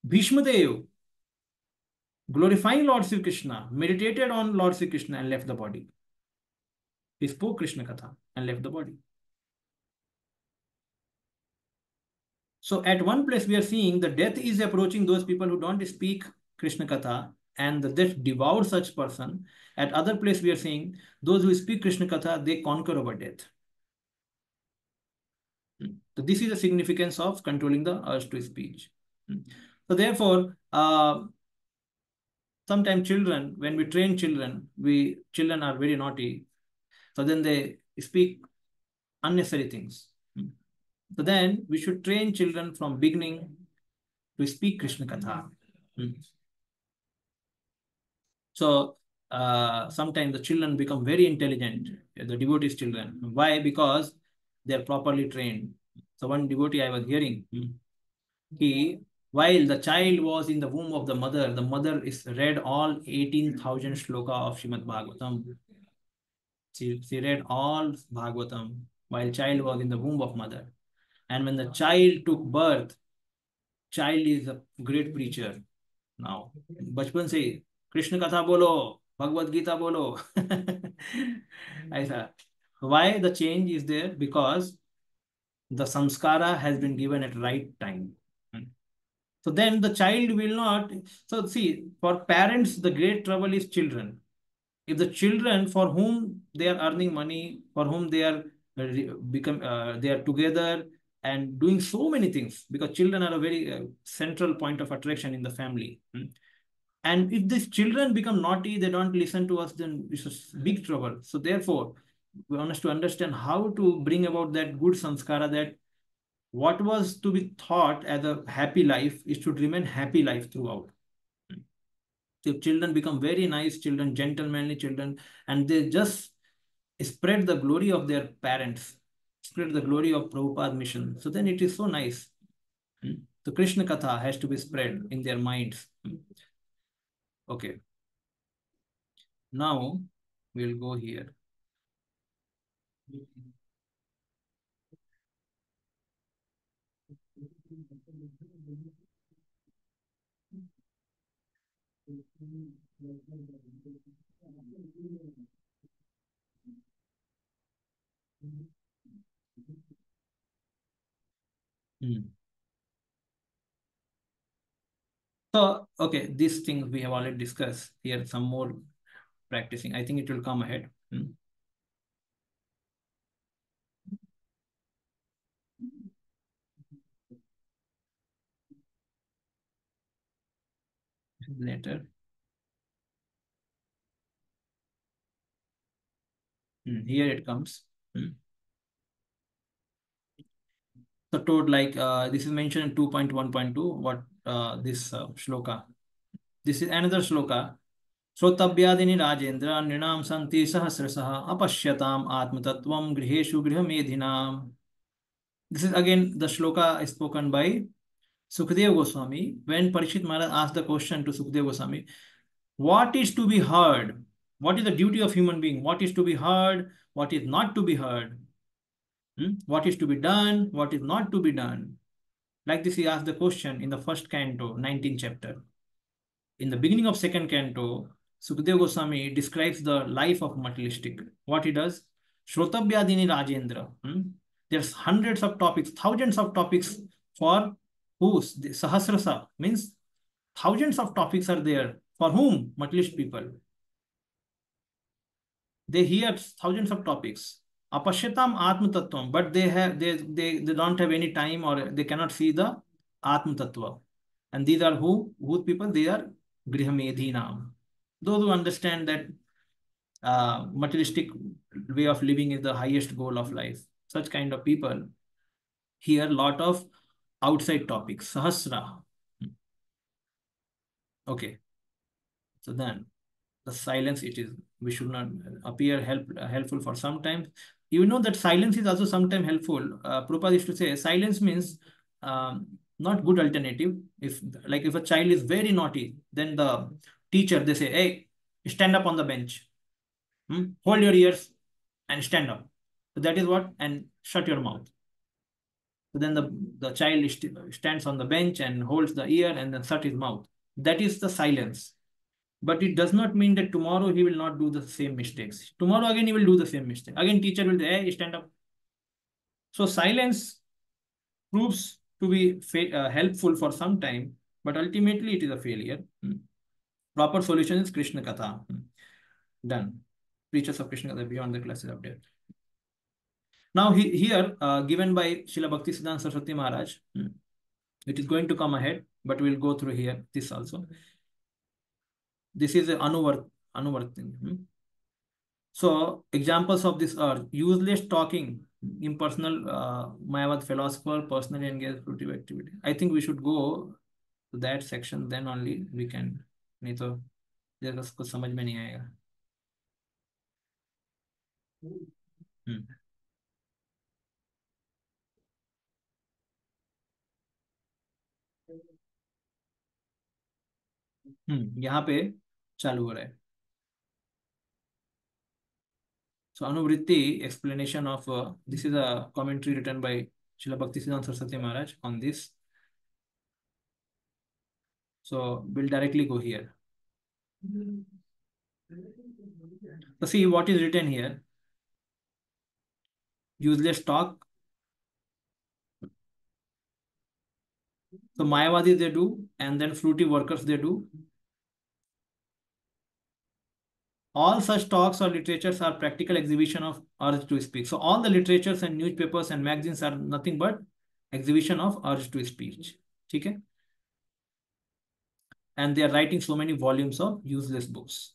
[SPEAKER 1] Bhishma Dev, glorifying Lord Sri Krishna, meditated on Lord Sri Krishna and left the body. He spoke Krishna Katha and left the body. So at one place we are seeing the death is approaching those people who don't speak Krishna Katha, and the death devours such person. At other place we are seeing those who speak Krishna Katha, they conquer over death. So this is the significance of controlling the urge to speech. So therefore, sometimes children, when we train children, children are very naughty. So then they speak unnecessary things. So then we should train children from beginning to speak Krishna Katha. So sometimes the children become very intelligent, the devotees' children. Why? Because they are properly trained. So one devotee I was hearing, while the child was in the womb of the mother is read all 18,000 shloka of Srimad Bhagavatam. She read all Bhagavatam while child was in the womb of mother. And when the child took birth, child is a great preacher now. बचपन से कृष्ण कथा बोलो, भगवत गीता बोलो. ऐसा. Why the change is there? Because the samskara has been given at right time. So then the child will not. So see, for parents, the great trouble is children. If the children for whom they are earning money, for whom they are they are together and doing so many things, because children are a very central point of attraction in the family. And if these children become naughty, they don't listen to us, then it's a big trouble. So therefore, we want us to understand how to bring about that good samskara, that what was to be thought as a happy life, it should remain happy life throughout. If children become very nice children, gentlemanly children, and they just spread the glory of their parents, spread the glory of Prabhupada mission, so then it is so nice. The Krishna Katha has to be spread in their minds. Okay. Now we'll go here. Okay, these things we have already discussed. Here some more practicing. I think it will come ahead. Later. Here it comes. So told like this is mentioned in 2.1.2. What this shloka. This is another shloka. श्रोतव्यादिनी Rajendra नृणाम सन्ति सहस्रशः अपश्यताम आत्मतत्त्वं गृहेषु गृहमेधिनाम. This is again the shloka spoken by Sukadeva Goswami when Parikshit Maharaj asked the question to Sukadeva Goswami, what is to be heard? What is the duty of human being? What is to be heard? What is not to be heard? What is to be done? What is not to be done? Like this, he asked the question in the first canto, 19th chapter. In the beginning of second canto, Sukadeva Goswami describes the life of materialistic. What he does? Shrotavyadini Rajendra. There's hundreds of topics, thousands of topics for whose? The Sahasrasa means thousands of topics are there. For whom? Materialist people. They hear thousands of topics. Apashyatam Atma Tattvam, but they don't have any time or they cannot see the Atma Tattva. And these are whose people? They are Grihamedhinam. Those who understand that materialistic way of living is the highest goal of life. Such kind of people hear a lot of outside topics. Sahasra. Okay. So then the silence it is. We should not appear helpful for some time. You know that silence is also sometimes helpful. Prabhupada used to say silence means not good alternative. If a child is very naughty, then the teacher they say, hey, stand up on the bench. Hold your ears and stand up. So that is what, and shut your mouth. So then the child stands on the bench and holds the ear and then shut his mouth. That is the silence. But it does not mean that tomorrow he will not do the same mistakes. Tomorrow again he will do the same mistake. Again teacher will say, hey, stand up. So silence proves to be helpful for some time, but ultimately it is a failure. Proper solution is Krishna Katha. Done. Preachers of Krishna Katha beyond the classes of death. Now here, given by Srila Bhakti Siddhanta Saraswati Maharaj, it is going to come ahead, but we'll go through here, this also. This is an anuvartin. So examples of this are useless talking, impersonal, Mayavad philosopher, personally engaged fruitive activity. I think we should go to that section, then only we can. नहीं तो जरा उसको समझ में नहीं आएगा. यहाँ पे चालू हो रहा है. So Anuvritti explanation of this is a commentary written by Srila Bhakti Siddhanta Saraswati Maharaj on this. So we'll directly go here. So see what is written here. Useless talk. So Mayavadis they do, and then fruity workers they do. All such talks or literatures are practical exhibition of urge to speak. So all the literatures and newspapers and magazines are nothing but exhibition of urge to speech. Okay? And they are writing so many volumes of useless books.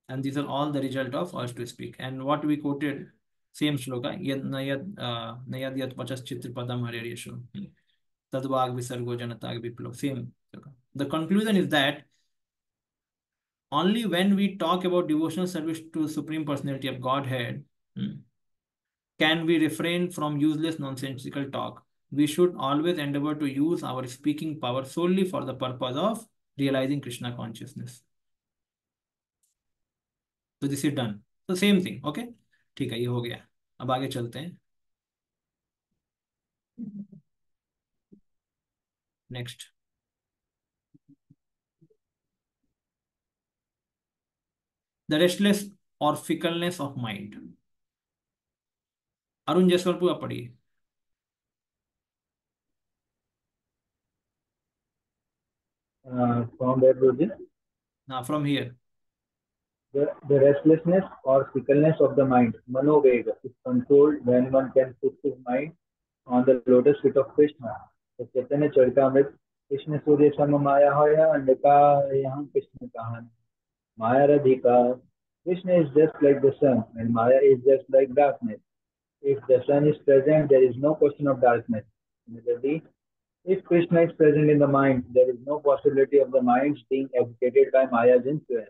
[SPEAKER 1] And these are all the result of urge to speak. And what we quoted, same shloka, yad nayad yat pachas chitra padam hareryashu. Tadvag visargo janatag viplo. Same shloka. The conclusion is that only when we talk about devotional service to Supreme Personality of Godhead can we refrain from useless nonsensical talk. We should always endeavor to use our speaking power solely for the purpose of realizing Krishna consciousness. So this is done. So same thing, okay? ठीक है, ये हो गया. अब आगे चलते हैं. Next. The restless or fickleness of mind. Arun Jaswal पूरा पढ़िए.
[SPEAKER 2] From where, Guruji?
[SPEAKER 1] Now from here.
[SPEAKER 2] The restlessness or fickleness of the mind, manovega, is controlled when one can put his mind on the lotus feet of Krishna. तो चैतन्य चरितमृत कृष्ण सूर्य सम माया होया अंडका यहाँ कृष्ण कहान माया radhika. Krishna is just like the sun and Maya is just like darkness. If the sun is present, there is no question of darkness. Similarly, if Krishna is present in the mind, there is no possibility of the minds being agitated by Maya's influence.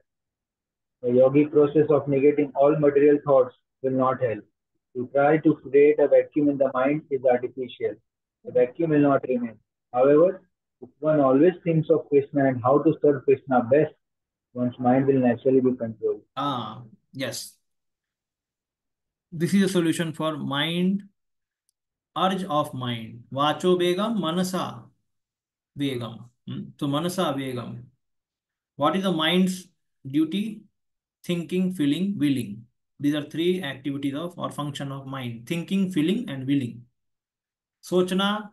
[SPEAKER 2] The yogic process of negating all material thoughts will not help. To try to create a vacuum in the mind is artificial. The vacuum will not remain. However, if one always thinks of Krishna and how to serve Krishna best, one's mind will naturally be controlled.
[SPEAKER 1] Yes. This is a solution for mind, urge of mind. Vacho begam, manasa begam. So manasa begam. What is the mind's duty? Thinking, feeling, willing. These are three activities of or function of mind. Thinking, feeling and willing. सोचना,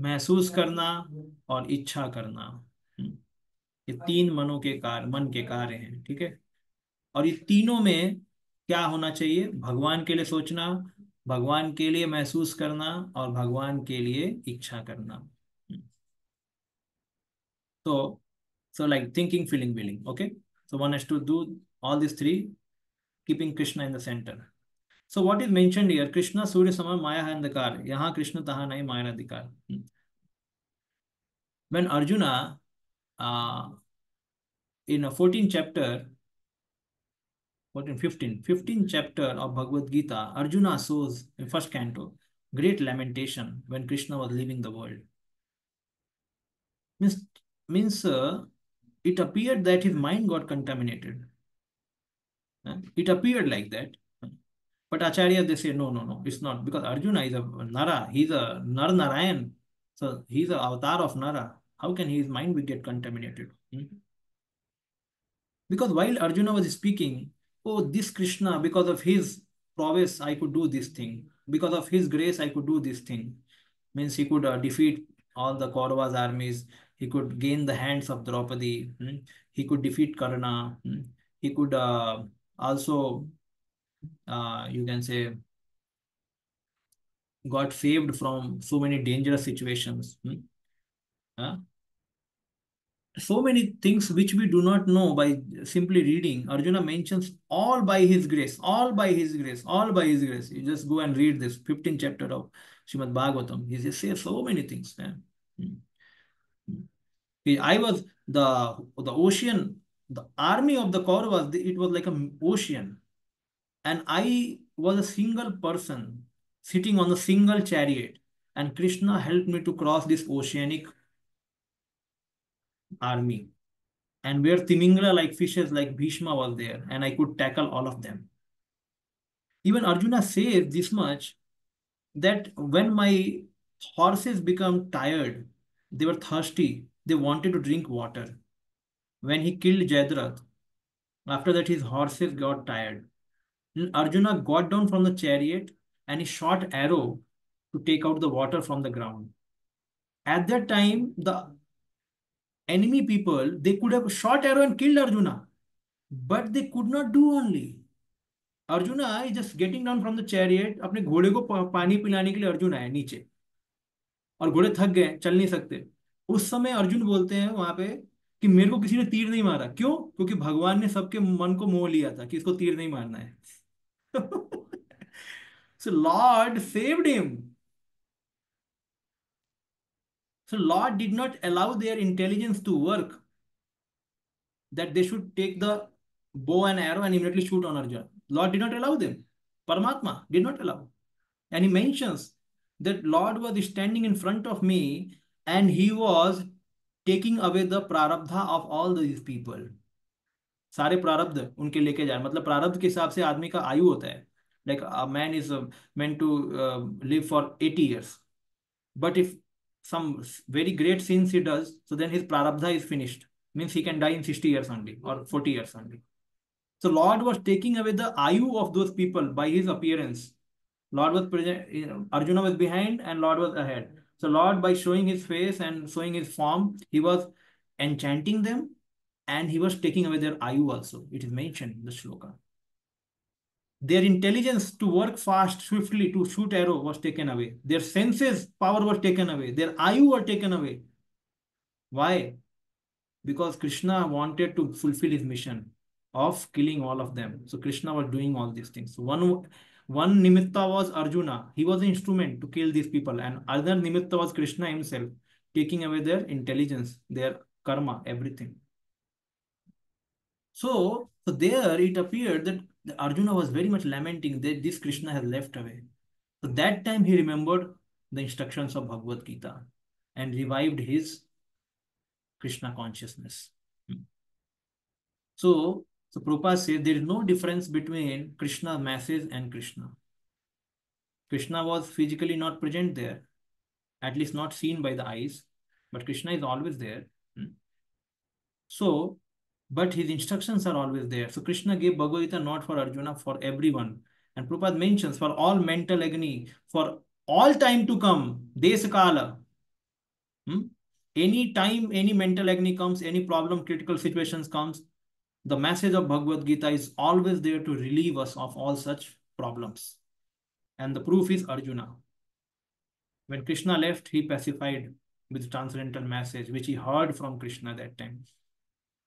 [SPEAKER 1] महसूस करना और इच्छा करना। ये तीन मन के कार्य हैं, ठीक है। और ये तीनों में क्या होना चाहिए? भगवान के लिए सोचना, भगवान के लिए महसूस करना और भगवान के लिए इच्छा करना। तो like thinking, feeling, willing. Okay. So one has to do all these three, keeping Krishna in the center. So what is mentioned here? Krishna Surya Sama Maya Andhakar. Yahan Krishna taha nahi Maya Adhikar. When Arjuna, in a 14th chapter, 15th chapter of Bhagavad Gita, Arjuna shows in first canto great lamentation when Krishna was leaving the world. Means it appeared that his mind got contaminated. It appeared like that. But Acharya, they say, no, it's not. Because Arjuna is a Nara. He's a Nar Narayan. So he's the avatar of Nara. How can his mind be get contaminated? Because while Arjuna was speaking, oh, this Krishna, because of his prowess, I could do this thing. Because of his grace, I could do this thing. Means he could defeat all the Kauravas armies. He could gain the hands of Draupadi. He could defeat Karna. He could also, you can say, got saved from so many dangerous situations. Uh, so many things which we do not know by simply reading. Arjuna mentions all by his grace, all by his grace, all by his grace. You just go and read this 15th chapter of Srimad Bhagavatam. He just says so many things. Hmm. I was the ocean, the army of the Kauravas, it was like an ocean. And I was a single person sitting on a single chariot. And Krishna helped me to cross this oceanic army. And where Timingla like fishes like Bhishma was there, and I could tackle all of them. Even Arjuna says this much that when my horses become tired, they were thirsty, they wanted to drink water. When he killed Jayadratha, after that his horses got tired. Arjuna got down from the chariot and he shot arrow to take out the water from the ground. At that time, the enemy people, they could have shot arrow and killed Arjuna, but they could not do only. Arjuna is just getting down from the chariot. अपने घोड़े को पानी पिलाने के लिए अर्जुन आया नीचे और घोड़े थक गए, चल नहीं सकते। उस समय अर्जुन बोलते हैं वहां पे कि मेरे को किसी ने तीर नहीं मारा। क्यों? क्योंकि भगवान ने सबके मन को मोह लिया था कि इसको तीर नहीं मारना है। So Lord saved him. So Lord did not allow their intelligence to work, that they should take the bow and arrow and immediately shoot on Arjuna. Lord did not allow them. Paramatma did not allow. And he mentions that Lord was standing in front of me and he was taking away the prarabdha of all these people. सारे प्रारब्ध उनके लेके जाए, मतलब प्रारब्ध के हिसाब से आदमी का आयु होता है. Like a man is meant to live for 80 years. But if some very great sins he does, so then his prarabdha is finished. Means he can die in 60 years only or 40 years only. So Lord was taking away the ayu of those people by his appearance. Lord was present, Arjuna was behind and Lord was ahead. So Lord, by showing his face and showing his form, he was enchanting them, and he was taking away their ayu also. It is mentioned in the shloka. Their intelligence to work fast, swiftly, to shoot arrow was taken away. Their senses, power was taken away. Their ayu were taken away. Why? Because Krishna wanted to fulfill his mission of killing all of them. So Krishna was doing all these things. So one nimitta was Arjuna. He was the instrument to kill these people, and other nimitta was Krishna himself, taking away their intelligence, their karma, everything. So there it appeared that Arjuna was very much lamenting that this Krishna has left away. So that time he remembered the instructions of Bhagavad Gita and revived his Krishna consciousness. So Prabhupada says there is no difference between Krishna message and Krishna. Krishna was physically not present there, at least not seen by the eyes, but Krishna is always there. So, but his instructions are always there. So Krishna gave Bhagavad Gita not for Arjuna, for everyone. And Prabhupada mentions for all mental agony, for all time to come, Desakala. Any time, any mental agony comes, any problem, critical situations comes, the message of Bhagavad Gita is always there to relieve us of all such problems. And the proof is Arjuna. When Krishna left, he pacified with transcendental message, which he heard from Krishna that time.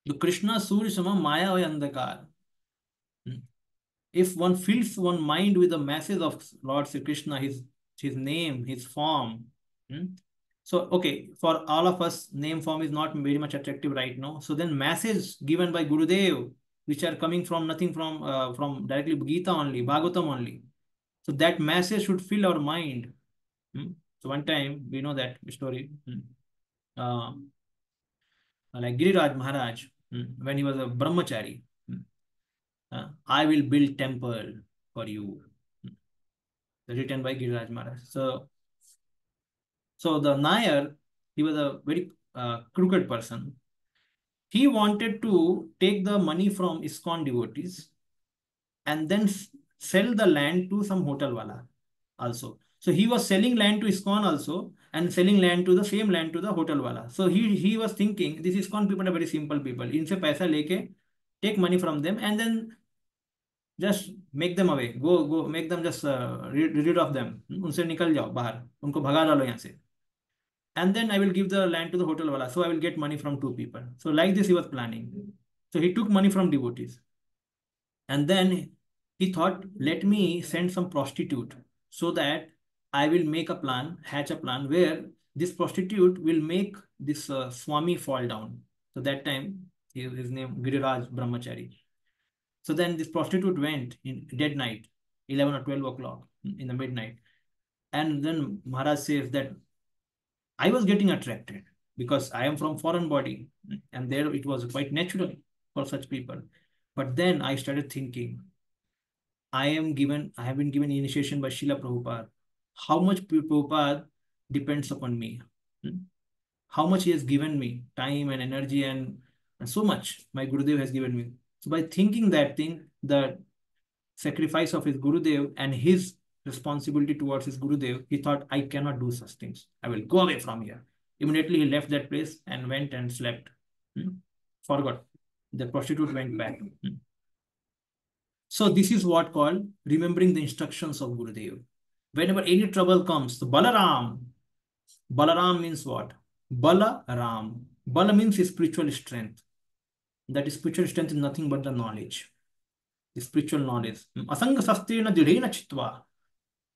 [SPEAKER 1] The Krishna Surya Sama Maya Vai Andhakar. If one fills one mind with the message of Lord Sri Krishna, his name, his form. So, okay, for all of us, name form is not very much attractive right now. So then message given by Gurudev, which are coming from nothing from directly Gita only, Bhagavatam only. So that message should fill our mind. So one time, we know that story. Like Giriraj Maharaj, when he was a brahmachari, I will build temple for you. Written by Giriraj Maharaj. So the Nair, he was a very crooked person. He wanted to take the money from ISKCON devotees and then sell the land to some hotel wala also. So he was selling land to ISKCON also and selling land to the same land to the hotel wala. So he was thinking, these ISKCON people are very simple people. इनसे पैसा लेके take money from them and then just make them away. Go, make them just rid of them. उनसे निकल जाओ बाहर. उनको भगा डालो यहाँ से. And then I will give the land to the hotel wala. So I will get money from two people. So like this he was planning. So he took money from devotees. And then he thought, let me send some prostitute so that I will make a plan, hatch a plan where this prostitute will make this Swami fall down. So that time, his name Giriraj Brahmachari. So then this prostitute went in dead night, 11 or 12 o'clock in the midnight. And then Maharaj says that I was getting attracted because I am from foreign body and there it was quite natural for such people. But then I started thinking, I have been given initiation by Srila Prabhupada. How much Prabhupada depends upon me? How much he has given me, time and energy and so much my Gurudev has given me. So by thinking that thing, the sacrifice of his Gurudev and his responsibility towards his Gurudev, he thought, I cannot do such things. I will go away from here. Immediately he left that place and went and slept. Forgot. The prostitute went back. So this is what called remembering the instructions of Gurudev. Whenever any trouble comes, so Balaram means what? Balaram. Bala means spiritual strength. That is spiritual strength is nothing but the knowledge. The spiritual knowledge. Asanga sastrena didena chitva.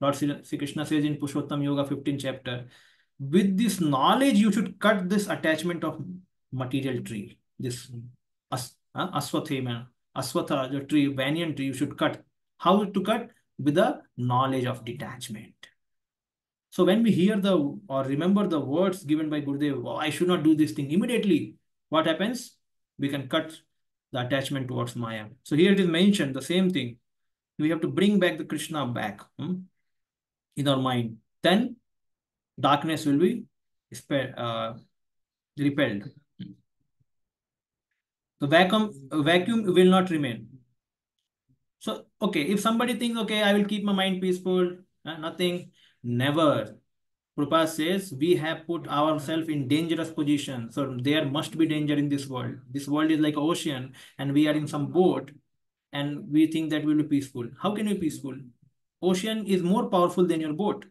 [SPEAKER 1] Lord Sri Krishna says in Purushottam Yoga 15th chapter, with this knowledge you should cut this attachment of material tree. This aswathema. Aswatha, the tree, banyan tree, you should cut. How to cut? With the knowledge of detachment. So when we hear or remember the words given by Gurudev, oh, I should not do this thing, immediately, what happens? We can cut the attachment towards Maya. So here it is mentioned, the same thing. We have to bring back the Krishna back in our mind. Then darkness will be repelled. The vacuum will not remain. So, okay, if somebody thinks, okay, I will keep my mind peaceful, nothing, never. Prabhupada says we have put ourselves in dangerous position. So there must be danger in this world. This world is like an ocean, and we are in some boat, and we think that we will be peaceful. How can we be peaceful? Ocean is more powerful than your boat.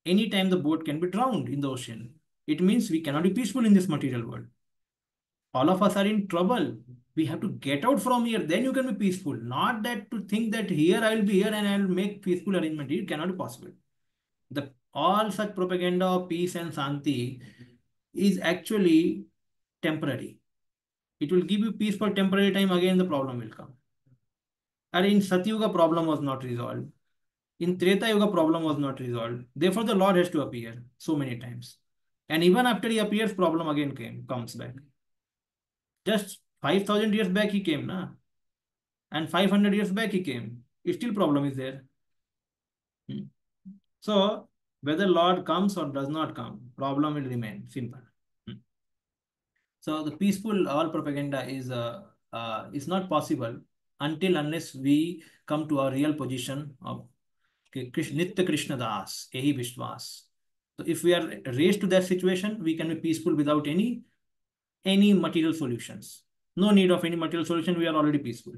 [SPEAKER 1] Anytime the boat can be drowned in the ocean. It means we cannot be peaceful in this material world. All of us are in trouble. We have to get out from here. Then you can be peaceful. Not that to think that here I will be here and I will make peaceful arrangement. It cannot be possible. The all such propaganda of peace and santi is actually temporary. It will give you peace for temporary time. Again, the problem will come. And in Satyuga, problem was not resolved. In Treta Yuga, problem was not resolved. Therefore, the Lord has to appear so many times. And even after he appears, problem again comes back. Just 5,000 years back he came, na? And 500 years back he came. Still problem is there. Hmm. So, whether Lord comes or does not come, problem will remain simple. Hmm. So, the peaceful all propaganda is not possible until unless we come to our real position of Nitya Krishna Das, Ehi Vishwas. So, if we are raised to that situation, we can be peaceful without any material solutions. No need of any material solution. We are already peaceful.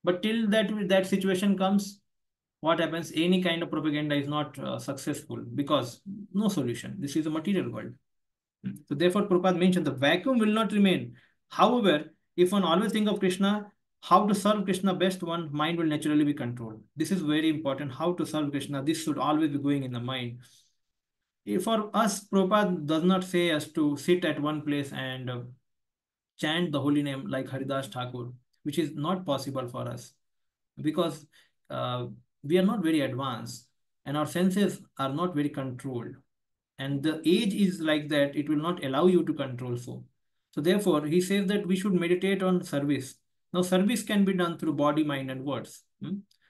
[SPEAKER 1] But till that situation comes, what happens? Any kind of propaganda is not successful because no solution. This is a material world. So therefore, Prabhupada mentioned the vacuum will not remain. However, if one always think of Krishna, how to serve Krishna best, one mind will naturally be controlled. This is very important. How to serve Krishna. This should always be going in the mind. If for us, Prabhupada does not say us to sit at one place and chant the holy name like Haridas Thakur, which is not possible for us because uh, we are not very advanced and our senses are not very controlled. And the age is like that, it will not allow you to control so therefore he says that we should meditate on service. Now service can be done through body, mind and words.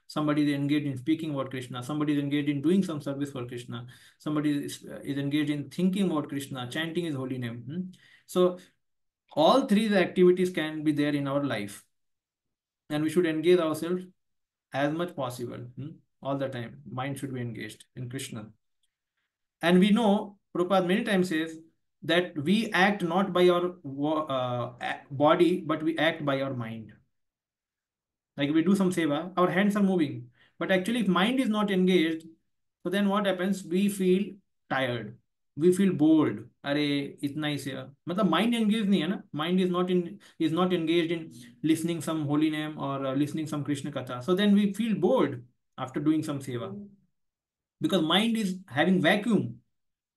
[SPEAKER 1] Somebody is engaged in speaking about Krishna, somebody is engaged in doing some service for Krishna, somebody is engaged in thinking about Krishna, chanting his holy name. So all three activities can be there in our life, and we should engage ourselves as much possible. All the time mind should be engaged in Krishna. And we know, Prabhupada many times says that we act not by our body, but we act by our mind. Like we do some seva, our hands are moving. But actually, if mind is not engaged, so then what happens? We feel tired. We feel bored. अरे इतना ही सेवा मतलब mind engaged नहीं है ना, mind is not engaged in listening some holy name or listening some Krishna katha. So then we feel bored after doing some seva because mind is having vacuum.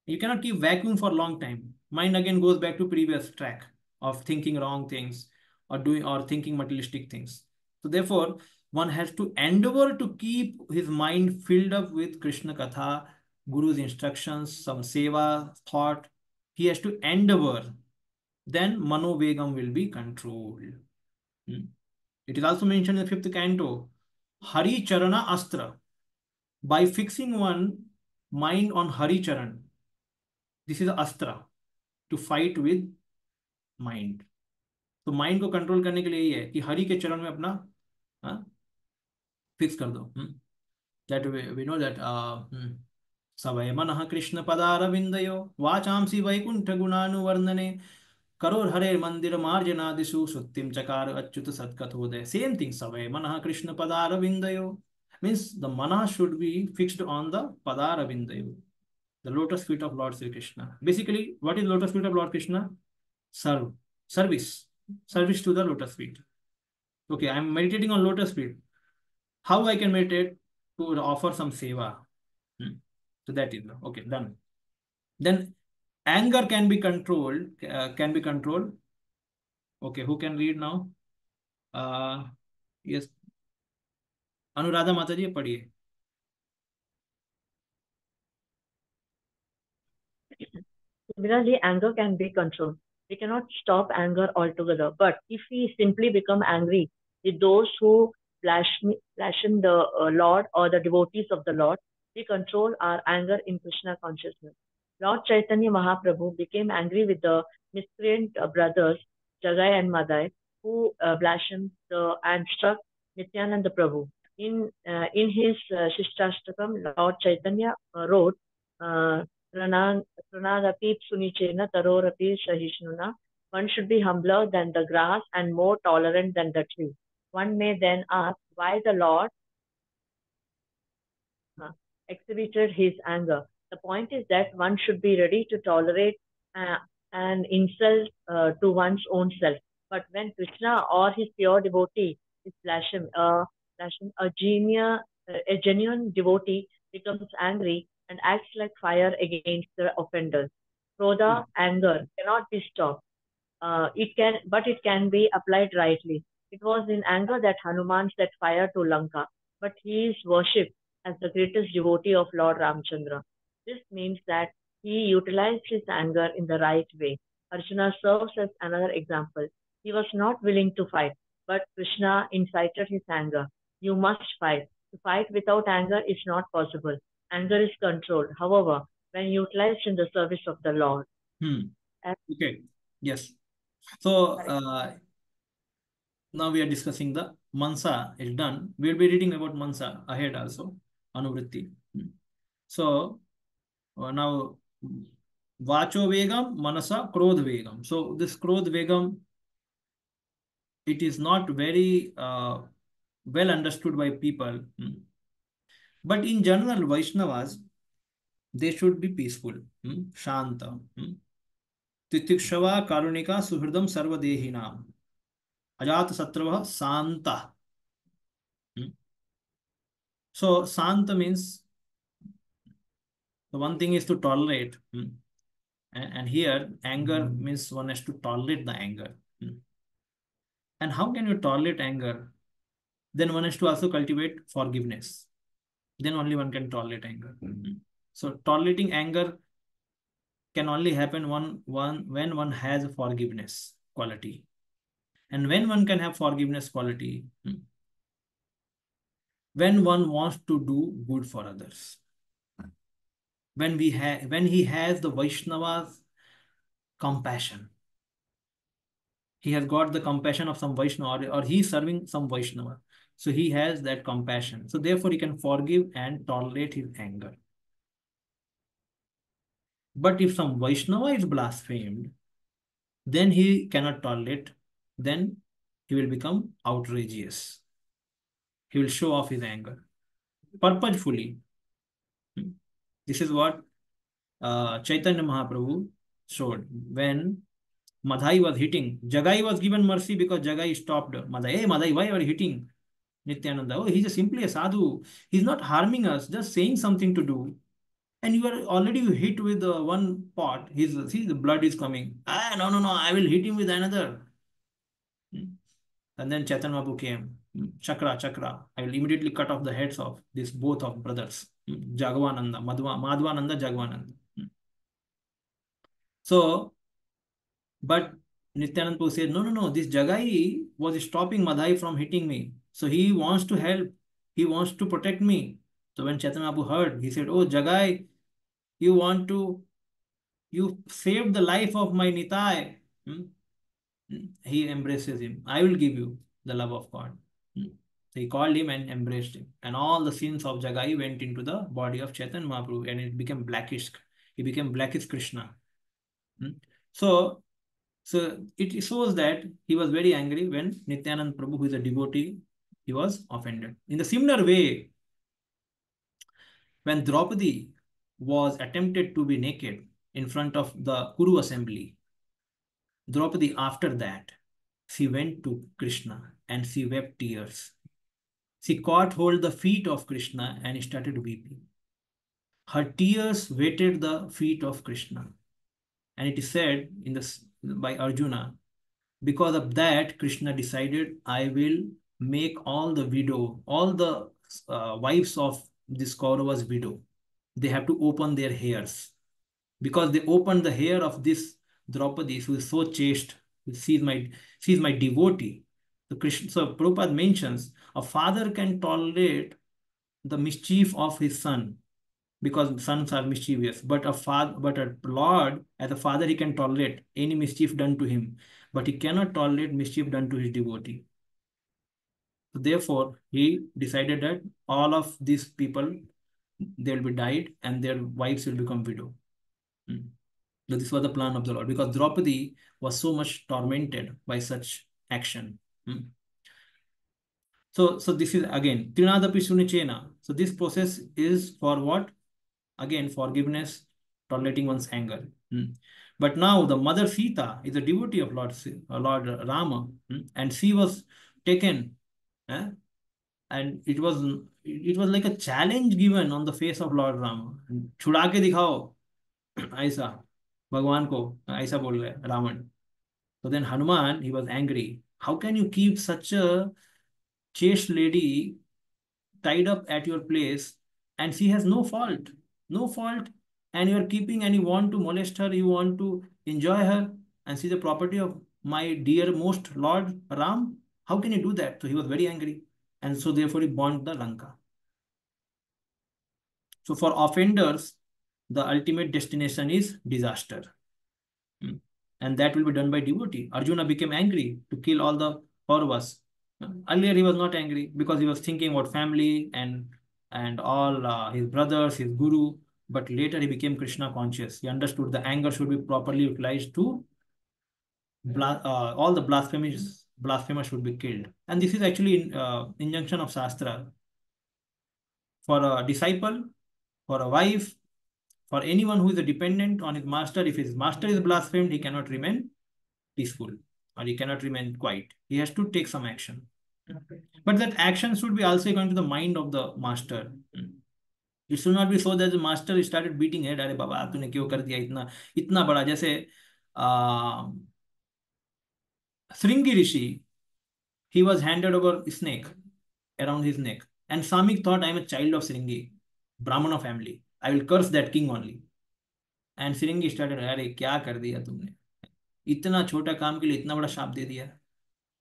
[SPEAKER 1] You cannot keep vacuum for a long time. Mind again goes back to previous track of thinking wrong things or doing or thinking materialistic things. So therefore, one has to endeavor to keep his mind filled up with Krishna Katha, Guru's instructions, some seva, thought. He has to endeavor. Then Manovegam will be controlled. It is also mentioned in the 5th canto, Hari Charana Astra. By fixing one mind on Hari Charan, this is astra to fight with mind. तो mind को control करने के लिए ये है कि हरि के चरण में अपना फिक्स कर दो. That we know that सवय मनः कृष्ण पदारविंदयो वाचांसि वैकुंठ गुणानुवर्णने करोर हरे मंदिर मार्जनादिषु श्रुतिम चकार अच्युत सत्कथोदय. Same thing. सवय मनः Krishna पदारविंदयो means the mana should be fixed on the padaravindayo, the lotus feet of Lord Sri Krishna. Basically, what is lotus feet of Lord Krishna? Service to the lotus feet. Okay, I am meditating on lotus feet. How I can meditate? To offer some seva. So that is okay, done. Then anger can be controlled. Okay, who can read now? Yes, Anuradha Mataji, पढ़िए.
[SPEAKER 4] Similarly, anger can be controlled. We cannot stop anger altogether, but if we simply become angry with those who blaspheme the Lord or the devotees of the Lord, we control our anger in Krishna consciousness. Lord Chaitanya Mahaprabhu became angry with the miscreant brothers Jagai and Madai who blasphemed and struck Nityananda Prabhu. In his Shishtastakam, Lord Chaitanya wrote Tranadapi sunichena tarorapi sahishnuna. One should be humbler than the grass and more tolerant than the tree. One may then ask why the Lord exhibited his anger. The point is that one should be ready to tolerate uh, an insult to one's own self. But when Krishna or his pure devotee is a genuine devotee becomes angry and acts like fire against the offenders. Krodha, anger, cannot be stopped. But it can be applied rightly. It was in anger that Hanuman set fire to Lanka, but he is worshipped as the greatest devotee of Lord Ramchandra. This means that he utilized his anger in the right way. Arjuna serves as another example. He was not willing to fight, but Krishna incited his anger. You must fight. To fight without anger is not possible. Anger is controlled, however, when utilized in the service of the Lord.
[SPEAKER 1] Okay. Yes. So
[SPEAKER 4] Correct.
[SPEAKER 1] now we are discussing the Mansa is done. We'll be reading about Mansa ahead also. Anuvritti. So now Vacho Vegam, Manasa, Krodh Vegam. So this Krodh Vegam, it is not very well understood by people. But in general, Vaishnavas, they should be peaceful, Shanta. Titikshava Karunika Suhridam Sarvadehinam. Ajat Satrava Santa. So Santa means the one thing is to tolerate. And here anger means one has to tolerate the anger. And how can you tolerate anger? Then one has to also cultivate forgiveness. Then only one can tolerate anger. So tolerating anger can only happen when one has a forgiveness quality. And when one can have forgiveness quality, when one wants to do good for others. When he has the Vaishnava's compassion. He has got the compassion of some Vaishnava or he is serving some Vaishnava. So he has that compassion. So therefore he can forgive and tolerate his anger. But if some Vaishnava is blasphemed, then he cannot tolerate. Then he will become outrageous. He will show off his anger purposefully. This is what Chaitanya Mahaprabhu showed when Madhai was hitting. Jagai was given mercy because Jagai stopped Madhai. Hey Madhai, why are you hitting Nityananda? Oh, he's simply a sadhu. He's not harming us, just saying something to do. And you are already hit with one pot. See, the blood is coming. Ah, no, no, no, I will hit him with another. And then Chaitanya Mahaprabhu came. Chakra, chakra. I will immediately cut off the heads of these both of brothers. Jagvananda, Madhvananda, Jagvananda. So, but Nityanand Prabhu said, no, no, no, this Jagai was stopping Madhai from hitting me. So he wants to help. He wants to protect me. So when Chaitanya Mahaprabhu heard, he said, oh, Jagai, you saved the life of my Nitai. He embraces him. I will give you the love of God. So he called him and embraced him. And all the sins of Jagai went into the body of Chaitanya Mahaprabhu and it became blackish. He became blackish Krishna. So it shows that he was very angry when Nityanand Prabhu, who is a devotee, he was offended. In the similar way, when Draupadi was attempted to be naked in front of the Kuru assembly, Draupadi, after that, she went to Krishna and she wept tears. She caught hold the feet of Krishna and started weeping. Her tears wetted the feet of Krishna. And it is said by Arjuna, because of that, Krishna decided, I will make all the wives of this Kaurava's widow. They have to open their hairs. Because they opened the hair of this Draupadi, who is so chaste. She is my devotee. So Prabhupada mentions a father can tolerate the mischief of his son because sons are mischievous. But a Lord, as a father, he can tolerate any mischief done to him, but he cannot tolerate mischief done to his devotee. So therefore, he decided that all of these people, they will be died and their wives will become widow. Hmm. So this was the plan of the Lord, because Draupadi was so much tormented by such action. Hmm. So this is again Trinadapi Sunichena. So this process is for what? Again, forgiveness, tolerating one's anger. Hmm. But now the mother Sita is a devotee of Lord Rama, and she was taken, eh, and it was like a challenge given on the face of Lord Rama. छुड़ा के दिखाओ ऐसा भगवान को, ऐसा बोल रहे Ravan. So then Hanuman, he was angry. How can you keep such a chaste lady tied up at your place, and she has no fault, and you are keeping, and you want to molest her, you want to enjoy her, and she's the property of my dear most Lord Ram? How can you do that? So he was very angry, and so therefore he burned the Lanka. So for offenders, the ultimate destination is disaster. Hmm. And that will be done by devotee. Arjuna became angry to kill all the Kauravas. Earlier he was not angry because he was thinking about family and all his brothers, his guru. But later he became Krishna conscious. He understood the anger should be properly utilized to all the blasphemers should be killed. And this is actually injunction of Shastra for a disciple, for a wife, for anyone who is a dependent on his master. If his master is blasphemed, he cannot remain peaceful, or he cannot remain quiet. He has to take some action. But that action should be also going to the mind of the master. It should not be so that the master started beating head. अरे बाबा तूने क्यों कर दिया इतना इतना बड़ा, जैसे Sringi Rishi, he was handed over a snake around his neck, and Samik thought, I am a child of Sringi, Brahmana family, I will curse that king only. And Sringi started, अरे क्या कर दिया तुमने, इतना छोटा काम के लिए इतना बड़ा शाप दे दिया.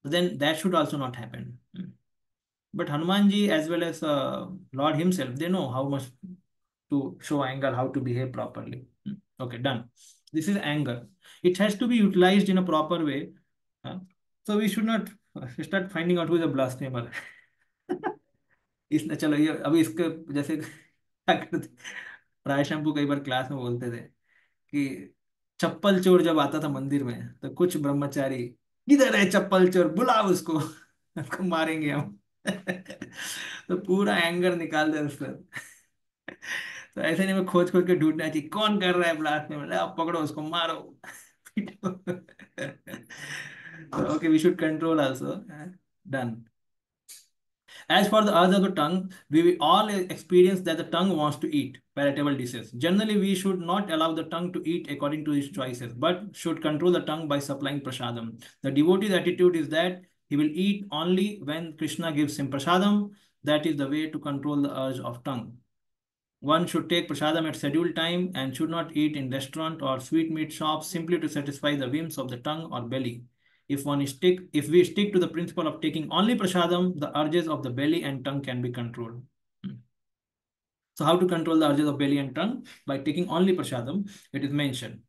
[SPEAKER 1] Then that should also not happen. But Hanumanji, as well as Lord himself, they know how much to show anger, how to behave properly. Okay, done. This is anger. It has to be utilized in a proper way. So we should not start finding out who is a blasphemer. इसने चलो ये अभी इसके जैसे क्या करते, राय शंभू कई बार class में बोलते थे कि चप्पल चोर जब आता था मंदिर में तो कुछ ब्रह्मचारी, किधर है चप्पल चोर, बुलाओ उसको, उसको मारेंगे हम. तो पूरा एंगर निकाल दे उस पर. तो ऐसे नहीं, में खोज खोज के ढूंढना चाहिए कौन कर रहा है ब्लास्ट में, मतलब आप पकड़ो उसको मारो. Okay, we should control also. Done. As for the urge of the tongue, we will all experience that the tongue wants to eat palatable dishes. Generally, we should not allow the tongue to eat according to its choices, but should control the tongue by supplying prasadam. The devotee's attitude is that he will eat only when Krishna gives him prasadam. That is the way to control the urge of tongue. One should take prasadam at scheduled time and should not eat in restaurant or sweetmeat shops simply to satisfy the whims of the tongue or belly. If we stick to the principle of taking only prasadam, the urges of the belly and tongue can be controlled. So how to control the urges of belly and tongue? By taking only prasadam, it is mentioned.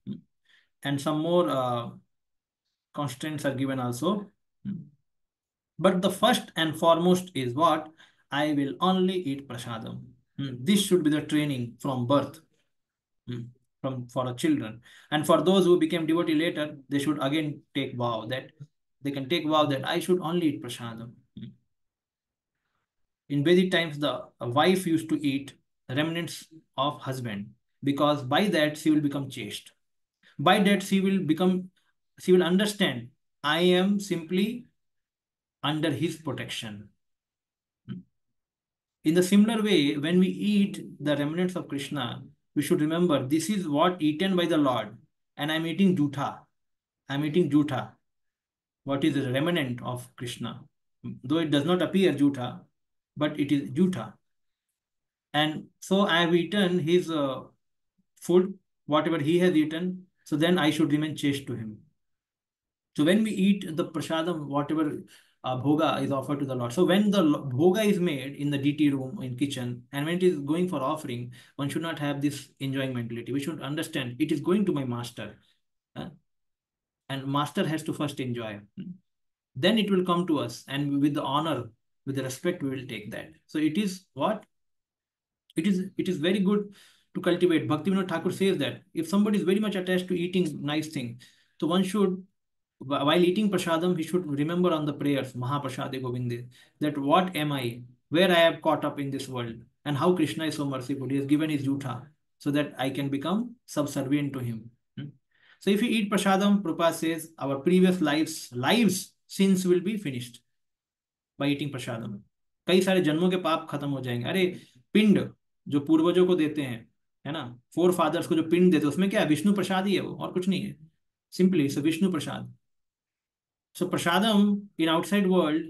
[SPEAKER 1] And some more constraints are given also. But the first and foremost is what? I will only eat prasadam. This should be the training from birth. For the children, and for those who became devotee later, they should again take vow that they can take vow that I should only eat prasadam. In Vedic times, the wife used to eat remnants of husband, because by that she will become chaste. By that she will understand I am simply under his protection. In the similar way, when we eat the remnants of Krishna, we should remember this is what eaten by the Lord, and I'm eating jutha. I'm eating jutha. What is the remnant of Krishna? Though it does not appear jutha, but it is jutha. And so I have eaten his food, whatever he has eaten, so then I should remain chaste to him. So when we eat the prasadam, whatever bhoga is offered to the Lord. So when the bhoga is made in the DT room, in kitchen, and when it is going for offering, one should not have this enjoying mentality. We should understand it is going to my master. And master has to first enjoy. Then it will come to us, and with the honor, with the respect, we will take that. So it is what? It is very good to cultivate. Bhaktivinoda Thakur says that if somebody is very much attached to eating nice things, so one should, while eating prasadam, he should remember on the prayers, Mahaprasade Govinde, that what am I, where I have caught up in this world, and how Krishna is so merciful. He has given his jutha so that I can become subservient to him. So if you eat prasadam, Prabhupada says our previous lives sins will be finished by eating prasadam. कई सारे जन्मों के पाप खत्म हो जाएंगे. अरे पिंड जो पूर्वजों को देते हैं, है ना, फोर फादर्स को जो पिंड देते हैं, उसमें क्या है, विष्णु प्रसाद ही है वो, और कुछ नहीं है. Simply it's a Vishnu prasad. So prasadam in outside world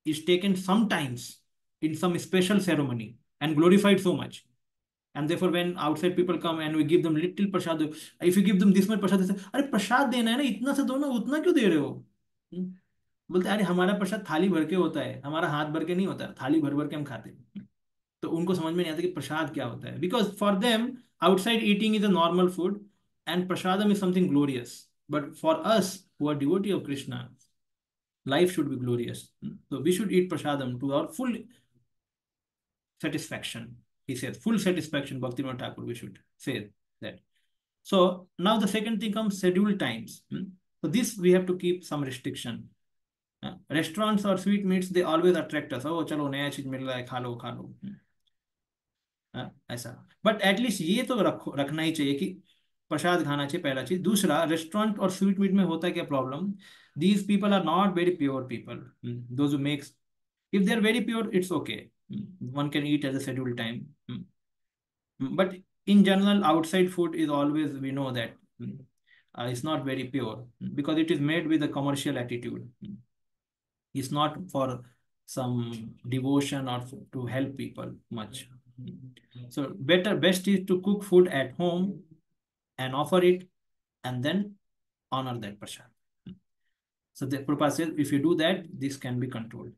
[SPEAKER 1] is taken sometimes in some special ceremony and glorified so much. And therefore when outside people come and we give them little prasad, if you give them this much prasad, they say, अरे प्रसाद देना है ना, इतना से दो ना, उतना क्यों दे रहे हो? बोलते अरे हमारा प्रसाद थाली भर के होता है, हमारा हाथ भर के नहीं होता, थाली भर भर के हम खाते हैं. तो उनको समझ में नहीं आता कि प्रसाद क्या होता है. Because for them outside eating is a normal food and prasadam is something glorious. But for us who are devotee of Krishna, life should be glorious. So we should eat prasadam to our full satisfaction. He says full satisfaction. Bhaktivinoda Thakur, we should say that. So now the second thing comes scheduled times. So this we have to keep some restriction. Restaurants or sweet meats, they always attract us. Oh chalo नया चीज मिल रहा है, खा लो खा लो, ऐसा. But at least ये तो रखना ही चाहिए कि प्रसाद खाना चाहिए, पहला चीज. दूसरा, रेस्टोरेंट और स्वीट मीट में होता है क्या problem, these people are not very pure people. Those who makes, if they are very pure, it's okay. One can eat at a scheduled time. But in general, outside food is always, we know that it's not very pure because it is made with a commercial attitude. It's not for some devotion or to help people much. So best is to cook food at home and offer it and then honor that prasad. So the Prabhupada says, if you do that, this can be controlled.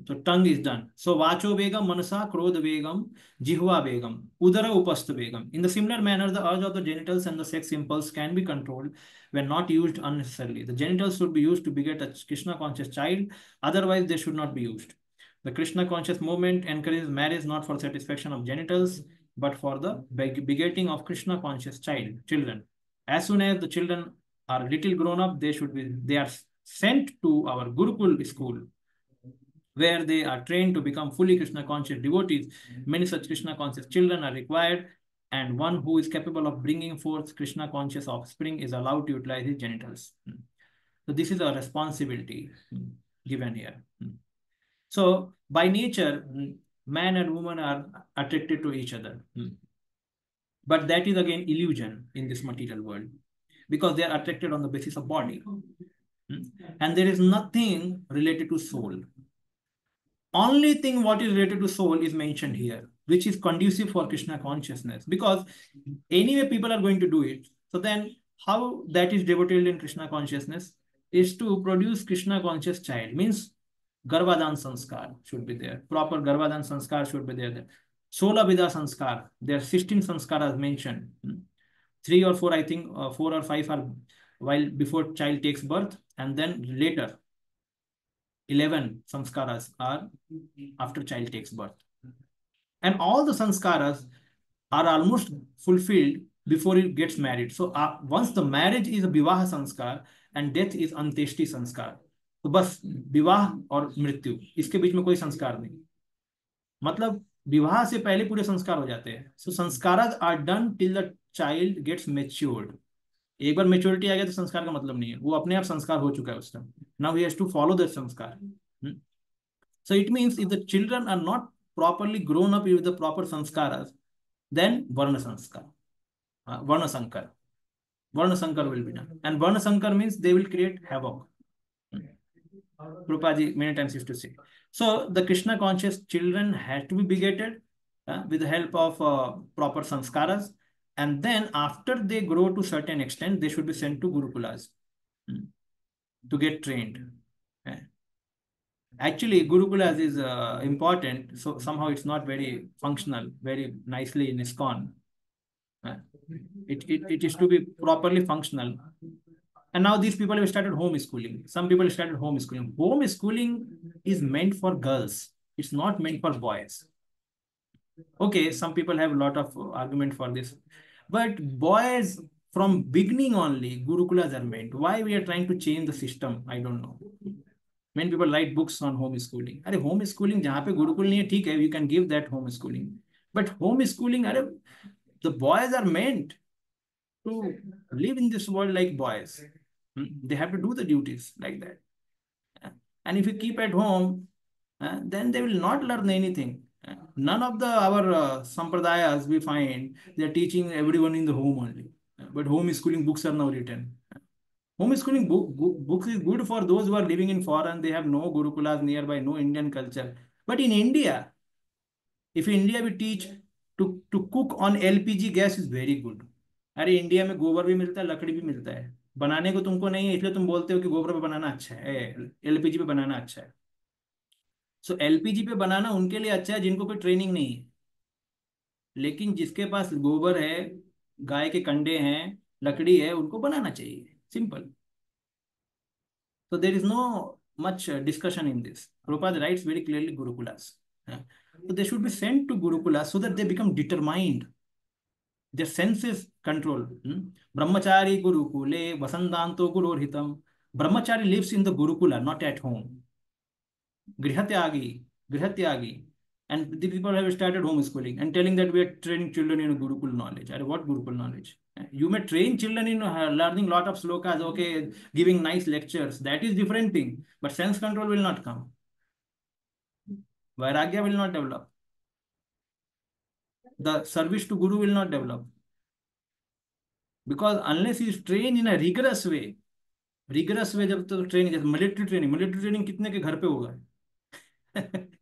[SPEAKER 1] So tongue is done. So vacho vegam, manasa, krodha vegam, jihva vegam, udara upastha vegam. In the similar manner, the urge of the genitals and the sex impulse can be controlled when not used unnecessarily. The genitals should be used to beget a Krishna conscious child. Otherwise, they should not be used. The Krishna conscious movement encourages marriage not for satisfaction of genitals, but for the begetting of Krishna conscious children. As soon as the children are little grown up, they are sent to our Gurukul school, where they are trained to become fully Krishna conscious devotees. Many such Krishna conscious children are required, and one who is capable of bringing forth Krishna conscious offspring is allowed to utilize his genitals. So this is a responsibility given here. So by nature, man and woman are attracted to each other. But that is again illusion in this material world, because they are attracted on the basis of body. And there is nothing related to soul. Only thing what is related to soul is mentioned here, which is conducive for Krishna consciousness. Because anyway people are going to do it. So then how that is devoted in Krishna consciousness is to produce Krishna conscious child. Means Garvadan Sanskar should be there. Proper Garvadan Sanskar should be there. Sola Vida Sanskar. There are 16 Sanskaras mentioned. 3 or 4, I think, 4 or 5 are while before child takes birth, and then later 11 sanskaras are after child takes birth. And all the sanskaras are almost fulfilled before it gets married. So once the marriage is a vivaha sanskar and death is anteshti sanskar, तो बस विवाह और मृत्यु, इसके बीच में कोई संस्कार नहीं. मतलब विवाह से पहले पूरे संस्कार हो जाते हैं. So sanskaras are done till the child gets matured. एक बार मेच्योरिटी आ गया तो संस्कार का मतलब नहीं है, वो अपने आप संस्कार हो चुका है उस time. Now he has to follow that sanskar. So it means if the children are not properly grown up with the proper sanskaras, then varna sanskar, varna sankar will be done. And varna sankar means they will create havoc. Prabhupada many times used to say. So the Krishna conscious children had to be begetted with the help of proper sanskaras. And then after they grow to certain extent, they should be sent to Gurukulas to get trained. Actually, Gurukulas is important. So somehow it's not very functional, very nicely in ISKCON. It is to be properly functional. And now these people have started homeschooling. Some people started homeschooling. Homeschooling is meant for girls. It's not meant for boys. Okay, some people have a lot of argument for this, but boys from beginning only Gurukulas are meant. Why we are trying to change the system? I don't know. Many people write books on homeschooling. अरे homeschooling जहाँ पे गुरुकुल नहीं है ठीक है, we can give that homeschooling. But homeschooling, अरे the boys are meant to live in this world like boys. They have to do the duties like that. And if you keep at home, then they will not learn anything. None of the our sampradayas we find they are teaching everyone in the home only. But homeschooling books are now written. Homeschooling books is good for those who are living in foreign. They have no gurukulas nearby, no Indian culture. But in India, if India we teach to cook on LPG gas is very good. अरे India में गोबर भी मिलता है, लकड़ी भी मिलता है, बनाने को तुमको नहीं है इसलिए तुम बोलते हो कि गोबर पे बनाना अच्छा है, एलपीजी पे बनाना अच्छा है. सो एलपीजी पे बनाना उनके लिए अच्छा है जिनको कोई ट्रेनिंग नहीं है, लेकिन जिसके पास गोबर है, गाय के कंडे हैं, लकड़ी है, उनको बनाना चाहिए. Simple. So there is no much discussion in this. Prabhupada writes very clearly Gurukulas. So they should be sent to Gurukulas so that they become determined. Their senses control. Brahmachari Gurukule, Vasandanto Gururhitam. Brahmachari lives in the Gurukula, not at home. Grihatyagi, Grihatyagi. And the people have started homeschooling and telling that we are training children in Gurukul knowledge. What Gurukul knowledge? You may train children in learning lot of slokas, okay, giving nice lectures. That is different thing. But sense control will not come. Vairagya will not develop. The service to Guru will not develop. Because unless he is trained in a rigorous way जब तक training, जैसे military training कितने के घर पे होगा?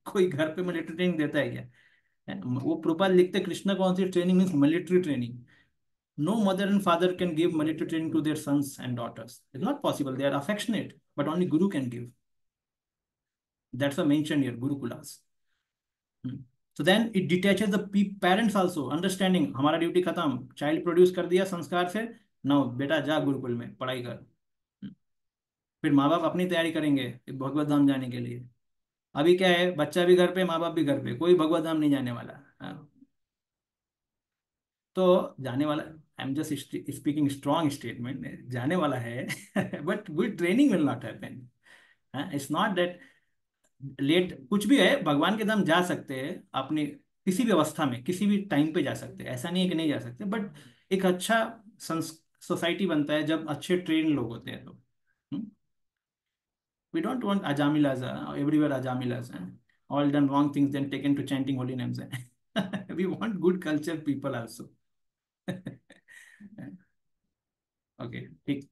[SPEAKER 1] कोई घर पे मिलिट्री ट्रेनिंग देता है क्या? वो प्रभुपाद लिखते कृष्णा कौन सी training means military training. No mother and father can give military training to their sons and daughters. It's not possible. They are affectionate, but only Guru can give. That's a mention here, Gurukulas. So then it detaches the parents also, understanding हमारा duty खत्म, child produce कर दिया संस्कार से, now बेटा जा गुरुकुल में पढ़ाई कर. फिर माँ बाप अपनी तैयारी करेंगे भगवत धाम जाने के लिए. अभी क्या है, बच्चा भी घर पे, माँ बाप भी घर पे, कोई भगवत धाम नहीं जाने वाला. तो जाने वाला, I am just speaking strong statement, जाने वाला है but good training will not happen. It's not that late, कुछ भी है, भगवान के धाम जा सकते हैं अपनी किसी भी अवस्था में, किसी भी टाइम पे जा सकते हैं, ऐसा नहीं है कि नहीं जा सकते. बट एक अच्छा सोसाइटी बनता है जब अच्छे ट्रेन लोग होते हैं. तो we don't want ajamilas, everywhere ajamilas, all done wrong things then taken to chanting holy names. We want good culture people also. Okay, ठीक.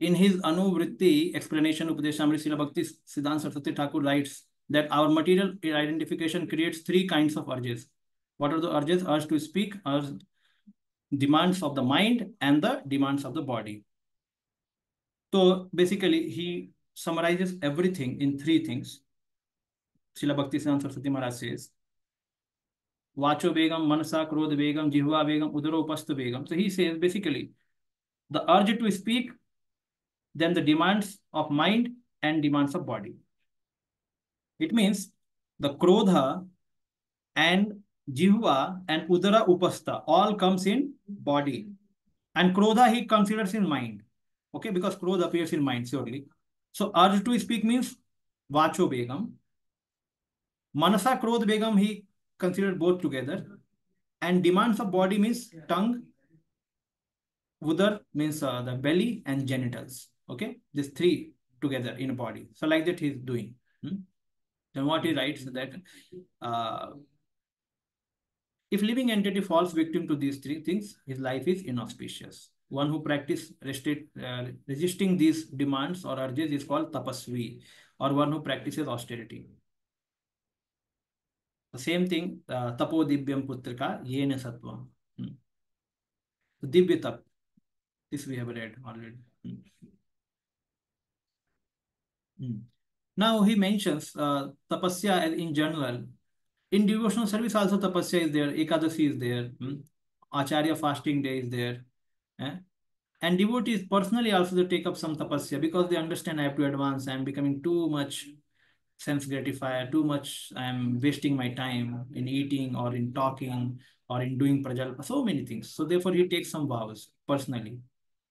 [SPEAKER 1] In his Anuvritti explanation, Upadeshamrita, Srila Bhakti Siddhanta Saraswati Thakur writes that our material identification creates three kinds of urges. What are the urges? Urge to speak, urge demands of the mind, and the demands of the body. So basically, he summarizes everything in three things. Srila Bhakti Siddhanta Saraswati Maharaj says, Vacho Begam, Manasa, Krodha Begam, Jihva Begam, Udaro Upastu Begam. So he says basically, the urge to speak, then the demands of mind and demands of body. It means the Krodha and Jihva and Udara Upasta all comes in body. And Krodha he considers in mind. Okay, because Krodha appears in mind surely. So urge to speak means Vacho Begam. Manasa Krodha Begam he considered both together. And demands of body means tongue, Udar means the belly and genitals. Okay, these three together in a body. So like that he's doing. Then what he writes that if living entity falls victim to these three things, his life is inauspicious. One who practice resisting these demands or urges is called tapasvi, or one who practices austerity. The same thing, tapo divyam putrika yena sattvam. Divya tap. This we have read already. Now he mentions tapasya in general. In devotional service also tapasya is there, Ekadasi is there, Acharya fasting day is there. And devotees personally also they take up some tapasya because they understand I have to advance, I am becoming too much sense gratifier, too much I'm wasting my time in eating or in talking or in doing prajalpa, so many things. So therefore he takes some vows personally.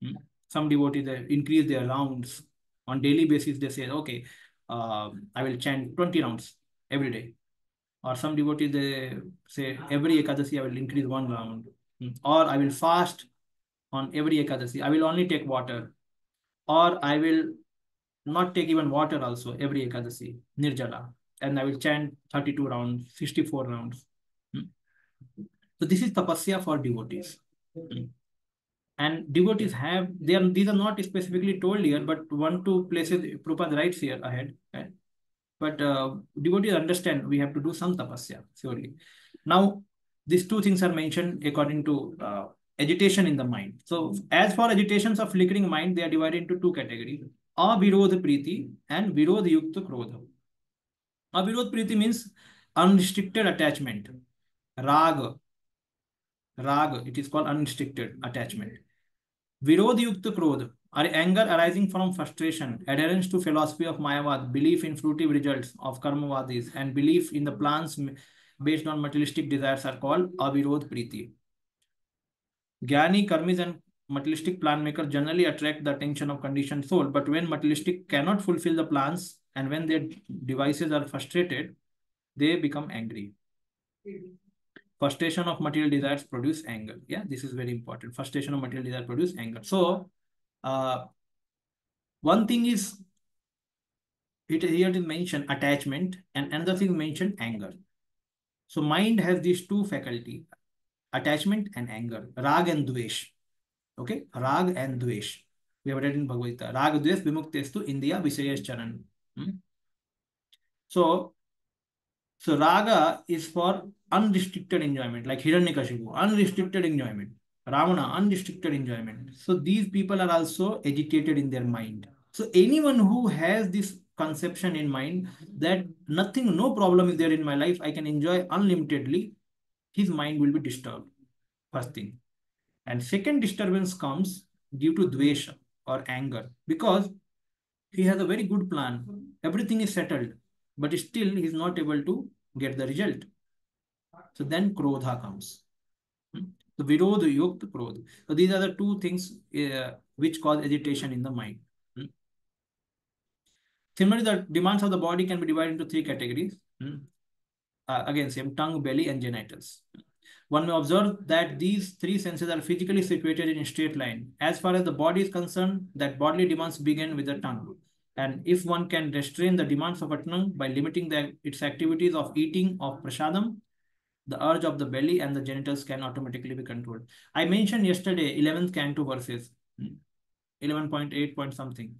[SPEAKER 1] Hmm. Some devotees, they increase their rounds on daily basis. They say, okay, I will chant 20 rounds every day. Or some devotees, they say every Ekadasi I will increase 1 round. Or I will fast on every Ekadasi. I will only take water. Or I will not take even water also every Ekadasi, Nirjala. And I will chant 32 rounds, 64 rounds. Hmm. So this is tapasya for devotees. Hmm. And devotees have, these are not specifically told here, but one, two places Prabhupada writes here ahead. Right? But devotees understand we have to do some tapasya, surely. Now, these two things are mentioned according to agitation in the mind. So, as for agitations of flickering mind, they are divided into two categories: avirodha priti and virodha yukta krodha. Avirodha priti means unrestricted attachment. Raga, it is called unrestricted attachment. Virodha yukta krodha are anger arising from frustration, adherence to philosophy of Mayavad, belief in fruitive results of Karmavadis, and belief in the plans based on materialistic desires are called avirodh priti. Jnani, karmis, and materialistic plan maker generally attract the attention of conditioned soul, but when materialistic cannot fulfill the plans and when their devices are frustrated, they become angry. Frustration of material desires produce anger. Yeah, this is very important. Frustration of material desire produce anger. So, one thing is, here it is mentioned attachment, and another thing mentioned anger. So mind has these two faculty, attachment and anger, rag and dvesh. Okay, rag and dvesh. We have read in Bhagavad Gita, rag dvesh vimuktestu India Visayas Charan. So raga is for unrestricted enjoyment, like Hiranyakashipu, unrestricted enjoyment. Ravana, unrestricted enjoyment. So these people are also agitated in their mind. So anyone who has this conception in mind that nothing, no problem is there in my life, I can enjoy unlimitedly, his mind will be disturbed. First thing. And second disturbance comes due to dvesha or anger, because he has a very good plan. Everything is settled, but still he is not able to get the result. So then krodha comes. So virodha yukta krodha. So these are the two things which cause agitation in the mind. Similarly, the demands of the body can be divided into three categories. Again, same: tongue, belly, and genitals. One may observe that these three senses are physically situated in a straight line. As far as the body is concerned, that bodily demands begin with the tongue. And if one can restrain the demands of a tongue by limiting its activities of eating, of prasadam, the urge of the belly and the genitals can automatically be controlled. I mentioned yesterday 11th canto verses, 11.8 point something,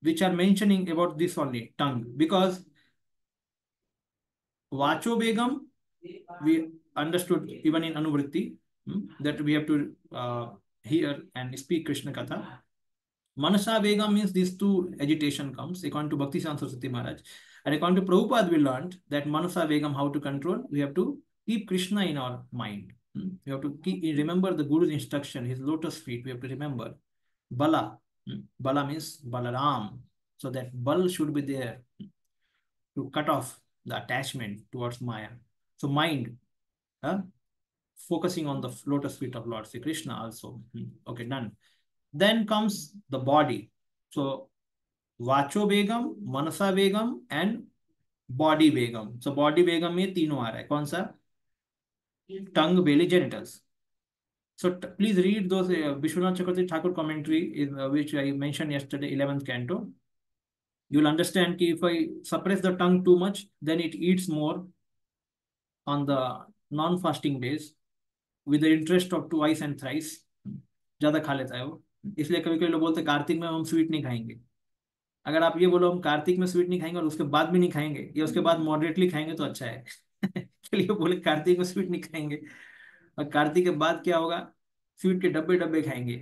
[SPEAKER 1] which are mentioning about this only, tongue. Because Vacho Begam, we understood even in Anuvritti, that we have to hear and speak Krishna Katha. Manasa Begam means these two agitation comes, according to Bhakti Saraswati Maharaj. And according to Prabhupada, we learned that Manasa Begam, how to control, we have to keep Krishna in our mind. We have to remember the Guru's instruction, his lotus feet, we have to remember. Bala, Bala means Balaram. So that Bal should be there to cut off the attachment towards Maya. So mind, focusing on the lotus feet of Lord Sri Krishna also. Okay, done. Then comes the body. So Vacho Begam, Manasa Begam, and Body Begam. So Body Begam में तीनों आ रहा है. कौन सा? Tongue, belly, genitals. So please read those Vishwanath Chakravarti Thakur commentary, which I mentioned yesterday, 11th canto. You'll understand that if I suppress the tongue too much, then it eats more on the non-fasting days with the interest of twice and thrice. ज्यादा खा लेता है वो. इसलिए कभी कभी लोग बोलते हैं कार्तिक में हम स्वीट नहीं खाएंगे. अगर आप ये बोलो हम कार्तिक में स्वीट नहीं खाएंगे और उसके बाद भी नहीं खाएंगे, या उसके बाद मॉडरेटली खाएंगे, तो अच्छा है. चलिए बोले कार्तिक में स्वीट नहीं खाएंगे और कार्तिक के बाद क्या होगा, स्वीट के डब्बे डब्बे खाएंगे,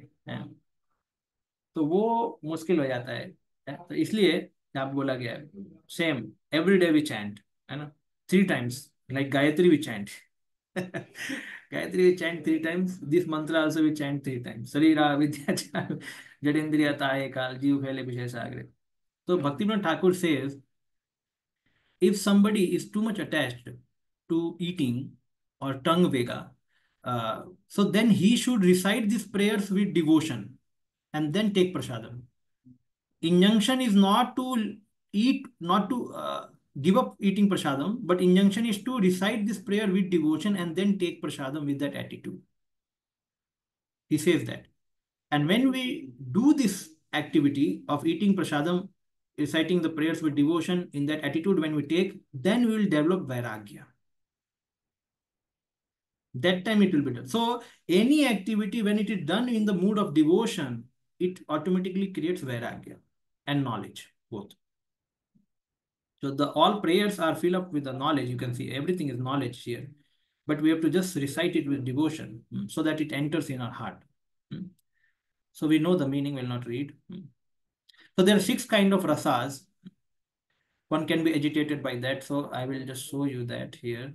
[SPEAKER 1] तो वो मुश्किल हो जाता है. तो इसलिए आप बोला गया है same every day we chant, है ना, 3 times, like Gayatri we chant. Gayatri we chant 3 times. This mantra also we chant 3 times. शरीरा विद्या जडेन्द्रिय ताये काल जीव फैले विशेष आग्रह. So Bhaktivinoda Thakur says, if somebody is too much attached to eating or tongue vega, so then he should recite these prayers with devotion and then take prasadam. Injunction is not to eat, not to give up eating prasadam, but injunction is to recite this prayer with devotion and then take prasadam with that attitude. He says that. And when we do this activity of eating prasadam, reciting the prayers with devotion in that attitude when we take, then we will develop vairagya. That time it will be done. So any activity, when it is done in the mood of devotion, it automatically creates vairagya and knowledge, both. So the all prayers are filled up with the knowledge. You can see everything is knowledge here. But we have to just recite it with devotion so that it enters in our heart. So we know the meaning, will not read. So there are 6 kind of rasas. One can be agitated by that. So I will just show you that here.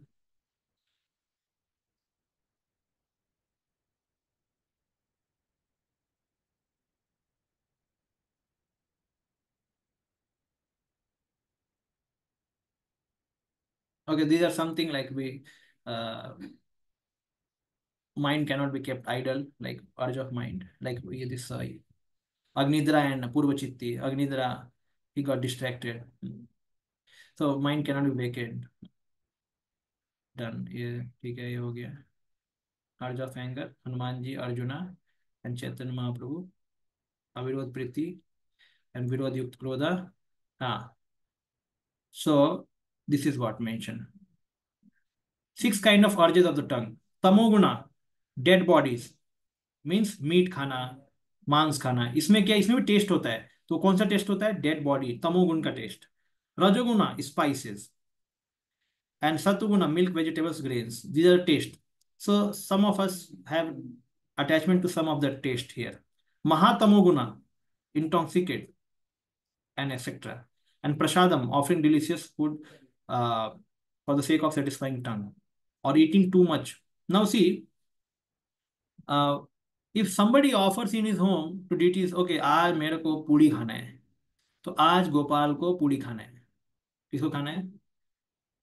[SPEAKER 1] Okay, these are something like mind cannot be kept idle, like urge of mind, like this Agnidra and Purvachitti. Agnidra, he got distracted. So mind cannot be vacant. Done. ये ठीक है, ये हो गया. Urge of anger, Hanuman ji, Arjuna, and Chaitanya Mahaprabhu. Avirodh Priti and Virodh Yukt Krodha. So this is what mentioned. 6 kind of urges of the tongue. Tamoguna, dead bodies, means meat खाना, मांस खाना. इसमें क्या, इसमें भी test होता है. तो कौन सा टेस्ट होता है? डेड बॉडी, तमोगुण का टेस्ट. रजोगुना, spices. And satoguna, milk, vegetables, grains. These are taste. So some of us have attachment to some of the taste here. Mahatamoguna, intoxicate, and etc. And prasadam, offering delicious food for the sake of satisfying tongue, or eating too much. Now see, if somebody offers in his home to deities, okay, आज मेरे को पूड़ी खाना है, तो आज गोपाल को पूड़ी खाना है. किसको खाना है?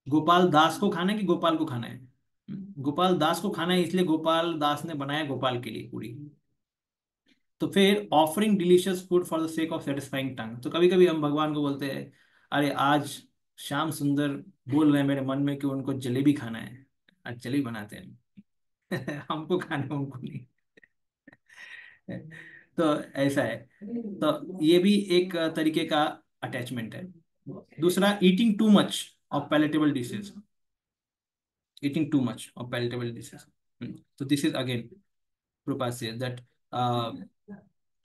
[SPEAKER 1] गोपाल दास को खाना है कि गोपाल को खाना है? गोपाल दास को खाना है, इसलिए गोपाल दास ने बनाया गोपाल के लिए पूड़ी. तो फिर offering delicious food for the sake of satisfying tongue. तो कभी कभी हम भगवान को बोलते हैं, अरे आज श्याम सुंदर बोल रहे हैं मेरे मन में कि उनको जलेबी खाना है, आज जलेबी बनाते हैं. हमको खाना है, उनको नहीं. तो ऐसा है. तो ये भी एक तरीके का अटैचमेंट है. दूसरा, eating too much of palatable dishes. Eating too much of palatable dishes. So this is again, Prabhupada says that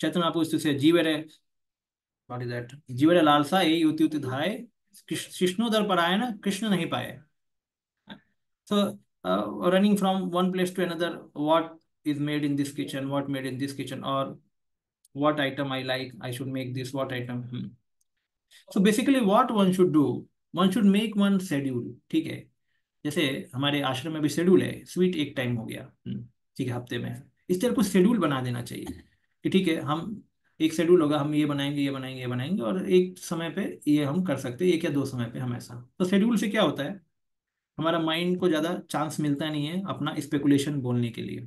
[SPEAKER 1] Chaitanya Mahaprabhu used to say, Jivere, what is that? Jivere lalsa ye uti uti dhaye, Krishno dar paraye na, Krishna nahi paye. So running from one place to another, what is made in this kitchen, what made in this kitchen, or what item I like, I should make this, what item. So basically what one should do, one should make one schedule. ठीक है, जैसे हमारे आश्रम में भी schedule है. Sweet एक time हो गया, ठीक है, हफ्ते में. इस तरह कुछ शेड्यूल बना देना चाहिए कि ठीक है, हम एक शेड्यूल होगा, हम ये बनाएंगे, ये बनाएंगे, ये बनाएंगे, और एक समय पे ये हम कर सकते हैं, 1 या 2 समय पे हम ऐसा. तो शेड्यूल से क्या होता है, हमारा माइंड को ज़्यादा चांस मिलता नहीं है अपना स्पेकुलेशन बोलने के लिए.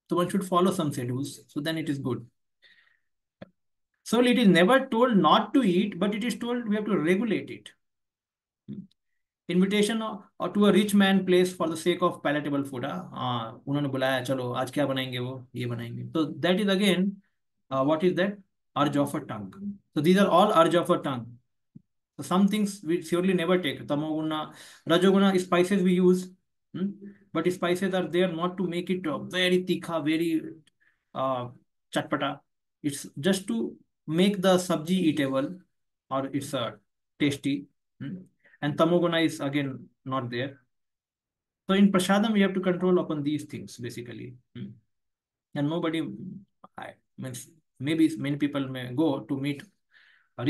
[SPEAKER 1] तो one should follow some schedules, so then it is good. So it is never told not to eat, but it is told we have to regulate it. Invitation or to a rich man place for the sake of palatable food. उन्होंने बुलाया, चलो आज क्या बनाएंगे, वो ये बनाएंगे. So that is again, what is that? Urge of a tongue. So these are all urge of a tongue. So some things we surely never take. Tamoguna, Rajoguna, spices we use, but spices are there not to make it very tikha, very chatpata. It's just to make the sabji eatable, or it's tasty. And tamoguna is again not there. So in prasadam we have to control upon these things basically. And nobody, means maybe many people may go to meet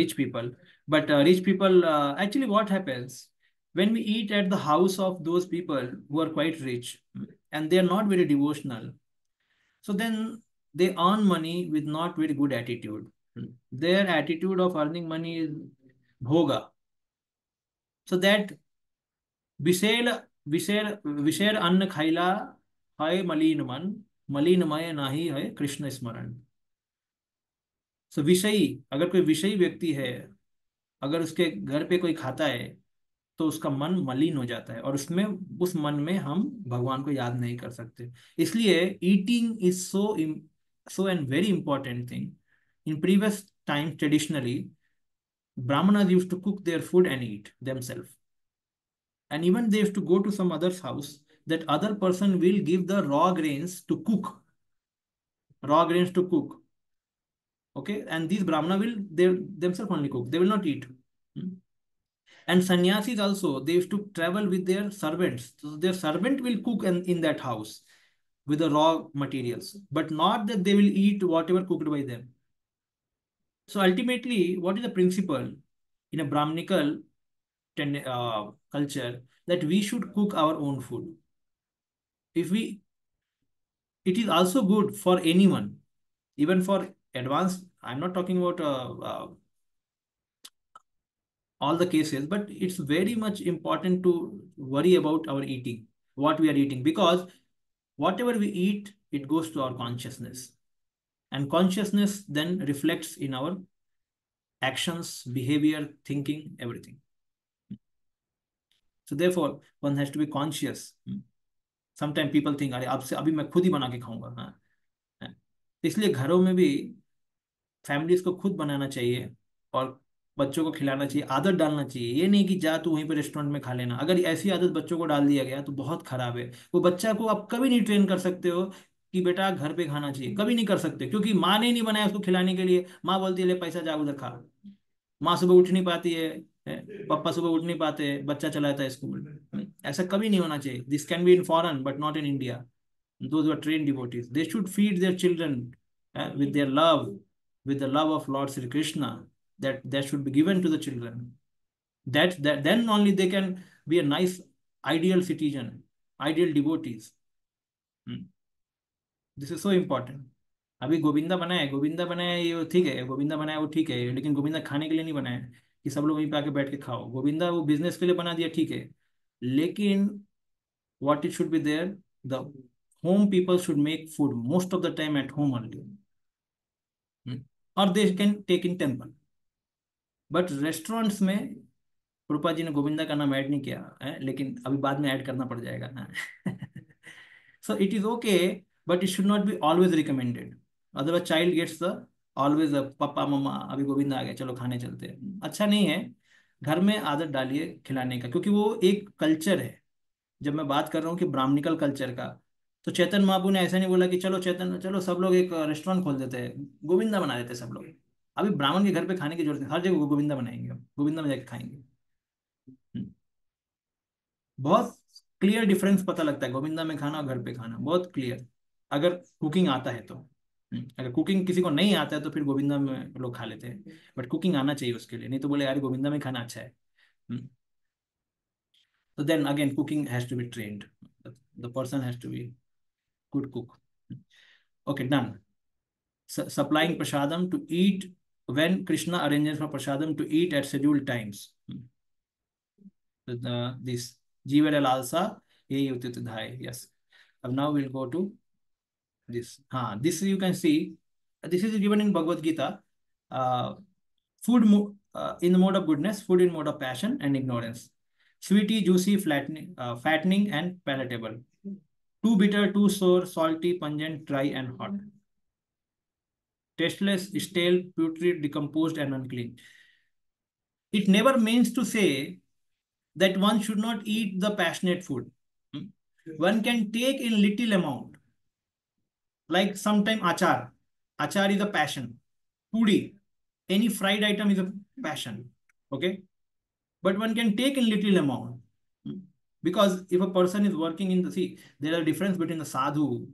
[SPEAKER 1] rich people, but rich people, actually what happens when we eat at the house of those people who are quite rich and they are not very devotional, so then they earn money with not very good attitude. Their attitude of earning money is bhoga. So that विषेल विषेर विषेर अन्न खाइला है मलिन मन, मलिनमय नाही है कृष्ण स्मरण। सो विषयी, अगर कोई विषयी व्यक्ति है, अगर उसके घर पे कोई खाता है तो उसका मन मलिन हो जाता है, और उसमें उस मन में हम भगवान को याद नहीं कर सकते। इसलिए eating is so an very important thing. In previous time traditionally brahmanas used to cook their food and eat themselves, and even they used to go to some other's house, that other person will give the raw grains to cook, okay, and these brahmana will they themselves only cook, they will not eat. Hmm. And sannyasis also, they used to travel with their servants, so their servant will cook in that house with the raw materials, but not that they will eat whatever cooked by them. So ultimately, what is the principle in a brahminical culture, that we should cook our own food? If we, it is also good for anyone, even for advanced. I'm not talking about all the cases, but it's very much important to worry about our eating, what we are eating, because whatever we eat, it goes to our consciousness, and consciousness then reflects in our actions, behavior, thinking, everything. So therefore, one has to be conscious. Sometimes people think, अरे अब से अभी मैं खुद ही बना के खाऊंगा। हाँ, इसलिए घरों में भी फैमिलीज को खुद बनाना चाहिए, और बच्चों को खिलाना चाहिए, आदत डालना चाहिए। ये नहीं कि जा तू वहीं पे रेस्टोरेंट में खा लेना। अगर ऐसी आदत बच्चों को डाल दिया गया तो बहुत खराब है। वो बच्चा को आप कभी नहीं ट्रेन कर सकते हो कि बेटा घर पे खाना चाहिए, कभी नहीं कर सकते, क्योंकि माँ ने नहीं बनाया उसको खिलाने के लिए। माँ बोलती है ले पैसा जा उधर खा। माँ सुबह उठ नहीं पाती है, पापा सुबह उठ नहीं पाते, बच्चा चला जाता है स्कूल। ऐसा कभी नहीं होना चाहिए। This can be in foreign but not in India. Those who are trained devotees, they should feed their children with their love, with the love of Lord Sri Krishna, that should be given to the children. That then only they can be a nice ideal citizen, ideal devotees. Hmm. This is so important. अभी गोविंदा बनाया ये ठीक है, गोविंदा बनाया वो ठीक है, लेकिन गोविंदा खाने के लिए नहीं बनाया कि सब लोग वहीं पे आके बैठ के खाओ। गोविंदा वो बिजनेस के लिए बना दिया, ठीक है, लेकिन what it should be there, the home people should make food most of the time at home only. Or they can take in temple, but restaurants में रूपा जी ने गोविंदा का नाम ऐड नहीं किया है, लेकिन अभी बाद में ऐड करना पड़ जाएगा ना। So it is okay, but it should not be always recommended. Otherwise child gets the always papa mamma अभी गोविंदा आ गया चलो खाने चलते हैं, अच्छा नहीं है। घर में आदत डालिए खिलाने का, क्योंकि वो एक कल्चर है। जब मैं बात कर रहा हूँ कि ब्राह्मणिकल कल्चर का, तो चेतन महाप्रभु ने ऐसा नहीं बोला कि चलो चेतन चलो सब लोग एक रेस्टोरेंट खोल देते हैं, गोविंदा बना देते हैं सब लोग। अभी ब्राह्मण के घर पे खाने की जरूरत है, हर जगह गोविंदा बनाएंगे, हम गोविंदा में जाके खाएंगे। हम्म। बहुत क्लियर डिफरेंस पता लगता है गोविंदा में खाना और घर पे खाना, बहुत क्लियर, अगर कुकिंग आता है तो। अगर कुकिंग किसी को नहीं आता है तो फिर गोविंदा में लोग खा लेते हैं, बट कुकिंग आना चाहिए उसके लिए, नहीं तो बोले यार गोविंदा में खाना अच्छा है। So then again, cooking has to be trained. The person has to be good cook. Okay, done. Supplying prasadam to eat when Krishna arranges for prasadam to eat at scheduled times. This Jiva Lalsa, Ye Utitadhai. Yes. And now we'll go to this. This you can see. This is given in Bhagavad Gita. In the mode of goodness, food in mode of passion and ignorance. Sweety, juicy, fattening, and palatable. Too bitter, too sour, salty, pungent, dry, and hot. Tasteless, stale, putrid, decomposed, and unclean. It never means to say that one should not eat the passionate food. One can take in little amount. Like sometime achar. Achar is a passion. Puri, any fried item is a passion. Okay? But one can take in little amount. Because if a person is working in the sea, there is a difference between the sadhu,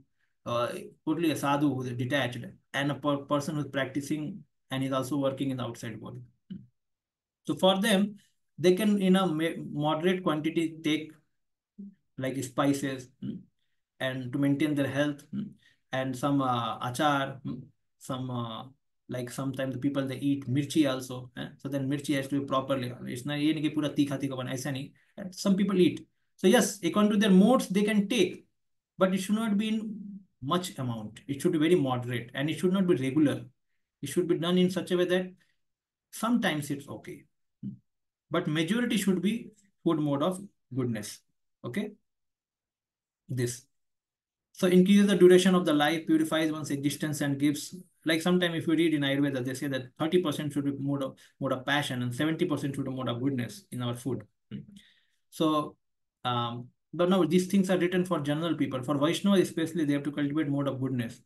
[SPEAKER 1] totally a sadhu who is detached, and a person who is practicing and is also working in the outside world. So for them, they can in a moderate quantity take like spices and to maintain their health, and some achar, some Like sometimes the people they eat mirchi also, so then mirchi has to be properly. It's not ये नहीं कि पूरा तीखा तीखा बना, ऐसा नहीं. Some people eat. So yes, according to their modes they can take, but it should not be in much amount. It should be very moderate and it should not be regular. It should be done in such a way that sometimes it's okay, but majority should be food mode of goodness. Okay, this. So increases the duration of the life, purifies one's existence, and gives, like sometimes if you read in Ayurveda, they say that 30% should be mode of passion and 70% should be mode of goodness in our food. So, but now these things are written for general people. For Vaishnavas especially, they have to cultivate mode of goodness.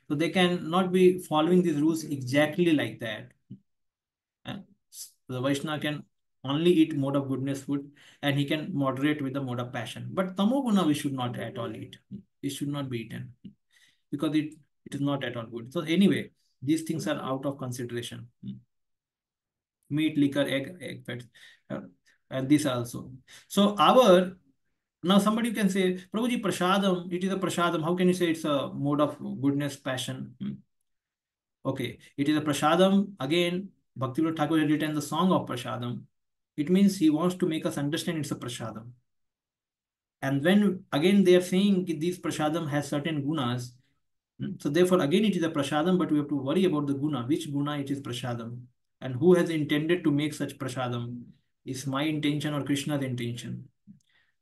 [SPEAKER 1] So they can not be following these rules exactly like that. The Vaishnava can only eat mode of goodness food and he can moderate with the mode of passion. But tamoguna we should not at all eat. It should not be eaten because it is not at all good. So anyway, these things are out of consideration. Meat, liquor, egg fats, and this also. So now somebody can say, Prabhuji, prasadam, it is a prasadam. How can you say it's a mode of goodness, passion? Okay, it is a prasadam. Again, Bhakti Thakur had written the song of prasadam. It means he wants to make us understand it's a prasadam. And when again they are saying this prasadam has certain gunas, so therefore again it is a prasadam, but we have to worry about the guna, which guna it is prasadam, and who has intended to make such prasadam. Is my intention or Krishna's intention?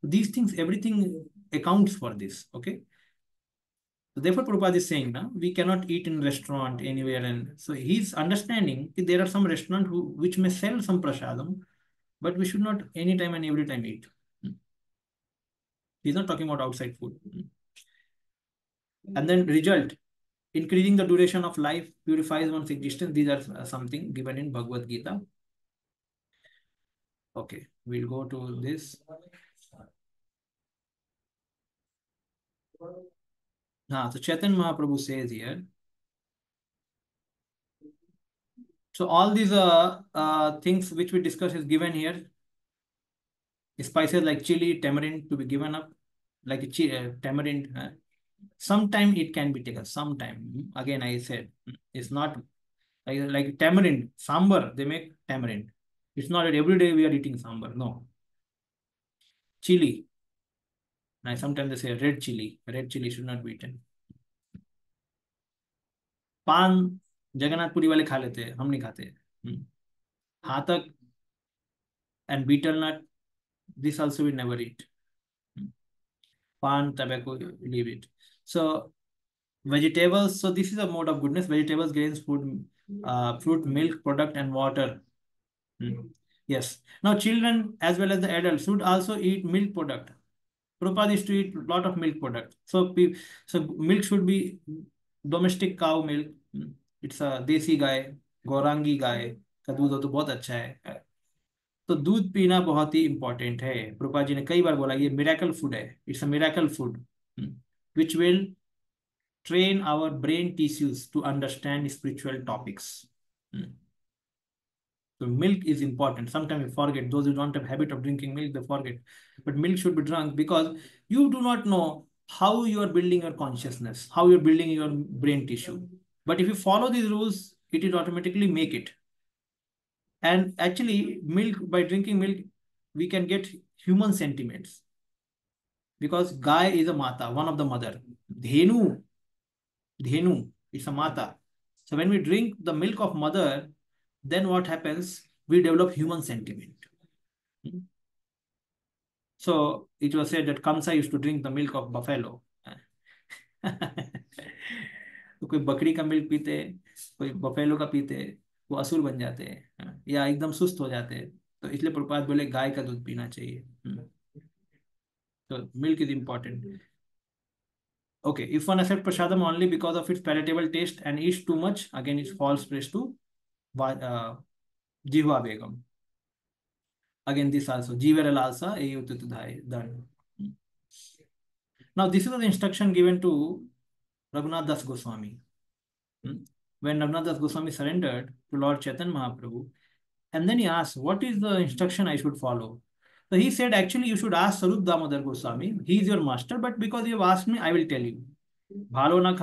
[SPEAKER 1] These things, everything accounts for this. Okay. So therefore, Prabhupada is saying, now we cannot eat in restaurant anywhere, and so he's understanding that there are some restaurant which may sell some prasadam, but we should not anytime and every time eat. He's not talking about outside food. And then result, increasing the duration of life, purifies one's existence. These are something given in Bhagavad Gita. Okay, we'll go to this. So Chaitanya Mahaprabhu says here. So all these things which we discussed is given here. Spices like chili, tamarind to be given up, like tamarind. Sometime it can be taken. Sometime. Again, I said it's not like tamarind sambar. They make tamarind. It's not that every day we are eating sambar. No. Chili. Now sometimes they say red chili. Red chili should not be eaten. पान जगन्नाथपुरी वाले खा लेते हैं, हम नहीं खाते. हाथक and betel nut, this also we never eat. Pan, tobacco, leave it. So vegetables, so this is a mode of goodness. Vegetables, grains, food, fruit, milk, product, and water. Yes. Now children as well as the adults should also eat milk product. Prabhupada is to eat a lot of milk product. So milk should be domestic cow milk. It's a desi गाय, गौरांगी गाय का दूध हो तो बहुत अच्छा है. तो दूध पीना बहुत ही इंपॉर्टेंट है. प्रभुपाद जी ने कई बार बोला ये मिरेकल फूड है. It's a miracle food which will train our brain tissues to understand spiritual topics. So milk is important. Sometimes we forget. Those who don't have habit of drinking milk, they forget. But milk should be drunk because you do not know how you are building your consciousness, how you're building your brain tissue. But if you follow these rules, it will automatically make it. And actually, milk, by drinking milk, we can get human sentiments. Because Gai is a Mata, one of the mother. Dhenu, is a Mata. So when we drink the milk of mother, then what happens? We develop human sentiment. So it was said that Kamsa used to drink the milk of buffalo. तो कोई बकरी का milk पीते, कोई buffalo का पीते, वो असुर बन जाते हैं या एकदम सुस्त हो जाते हैं. तो इसलिए प्रभुपाद बोले गाय का दूध पीना चाहिए. So milk is important. Okay, if one accepts prasadam only because of its palatable taste and eats too much, again it's false praise to Jihva Begum. Again this also, Jivaral also, done. Now this is the instruction given to Raghunath Das Goswami. When Raghunath Das Goswami surrendered to Lord Chaitanya Mahaprabhu, and then he asked, what is the instruction I should follow? So he said, actually, you should ask Sarup Damodar Goswami. He is your master, but because you have asked me, I will tell you. Bhalo na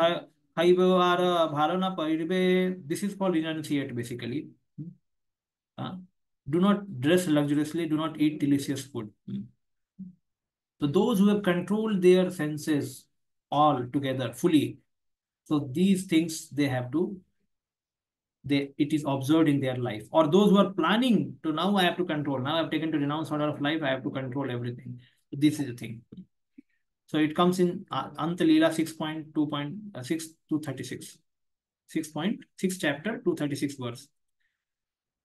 [SPEAKER 1] খাইবে আর ভালো না পাইবে, this is for renunciate basically. Uh, do not dress luxuriously, do not eat delicious food. So those who have controlled their senses all together fully, so these things they have to, they it is observed in their life. Or those who are planning to, now I have to control, now I've taken to renounce order of life, I have to control everything. So this is the thing. So it comes in Antalila 6.2.6 to 36. 6.6 chapter 236 verse.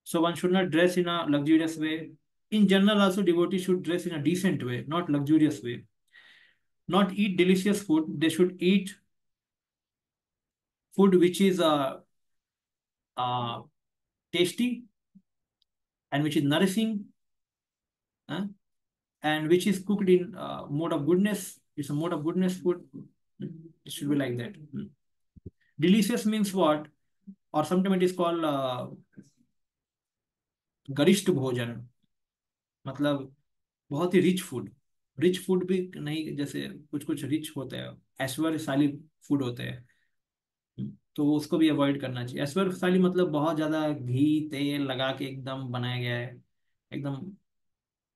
[SPEAKER 1] So one should not dress in a luxurious way. In general, also devotees should dress in a decent way, not luxurious way. Not eat delicious food. They should eat food which is uh, tasty and which is nourishing, uh, and which is cooked in mode of goodness. It's a mode of goodness food. It should be like that. Delicious means what? Or sometimes it is called गरिष्ठ भोजन, मतलब बहुत ही rich food. Rich food भी नहीं, जैसे कुछ कुछ rich होते हैं, ऐश्वर्यशाली फूड होते हैं, तो उसको भी अवॉइड करना चाहिए. ऐश्वर्यशाली मतलब बहुत ज्यादा घी तेल लगा के एकदम बनाया गया है, एकदम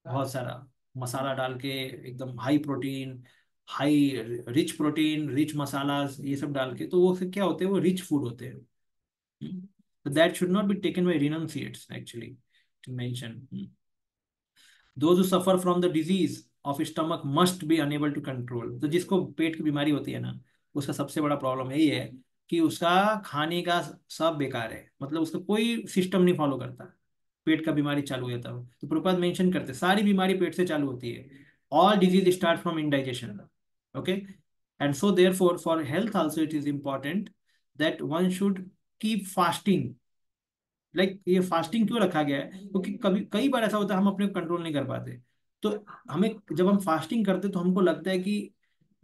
[SPEAKER 1] बहुत सारा मसाला डाल के, एकदम high protein, high rich protein, rich masala, ये सब डाल के, तो वो फिर क्या होते हैं, वो रिच फूड होते हैं. तो that should not be taken by renunciates actually to mention. Those who suffer from the disease of stomach must be unable to control. तो जिसको पेट की बीमारी होती है ना, उसका सबसे बड़ा प्रॉब्लम यही है कि उसका खाने का सब बेकार है, मतलब उसका कोई सिस्टम नहीं फॉलो करता. पेट का बीमारी चालू हुई तब तो प्रभुपाद मेंशन करते सारी बीमारी पेट से चालू होती है. All disease start from indigestion. Okay. And so therefore for health also it is important that one should keep fasting. ये फास्टिंग क्यों रखा गया है, क्योंकि कभी कई बार ऐसा होता है हम अपने कंट्रोल नहीं कर पाते. तो हमें जब हम फास्टिंग करते तो हमको लगता है कि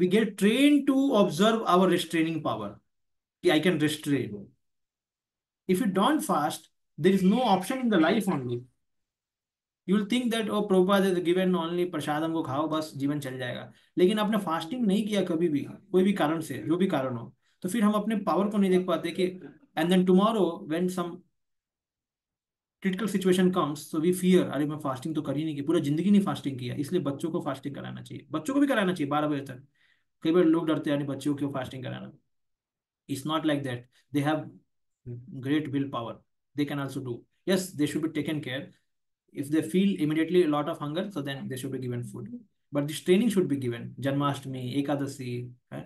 [SPEAKER 1] we get train to observe our restraining power, कि I can restrain. If you don't fast there is no option in the life only. You will think that O Prabhupada is given only, प्रसादम को खाओ बस जीवन चल जाएगा. लेकिन आपने फास्टिंग नहीं किया कभी भी, कोई भी कारण से, जो भी कारण हो, तो फिर हम अपने पावर को नहीं देख पाते कि, and then tomorrow when some critical situation comes so we fear, अरे मैं फास्टिंग तो कर ही नहीं की, पूरा जिंदगी नहीं फास्टिंग किया. इसलिए बच्चों को फास्टिंग कराना चाहिए, बच्चों को भी कराना चाहिए 12 बजे तक. कई बार लोग डरते हैं, बच्चों को क्यों फास्टिंग कराना. It's not like that. They have great will power, they can also do. Yes, they should be taken care. If they feel immediately a lot of hunger, so then they should be given food. But this training should be given. Janmashtami, Ekadashi है,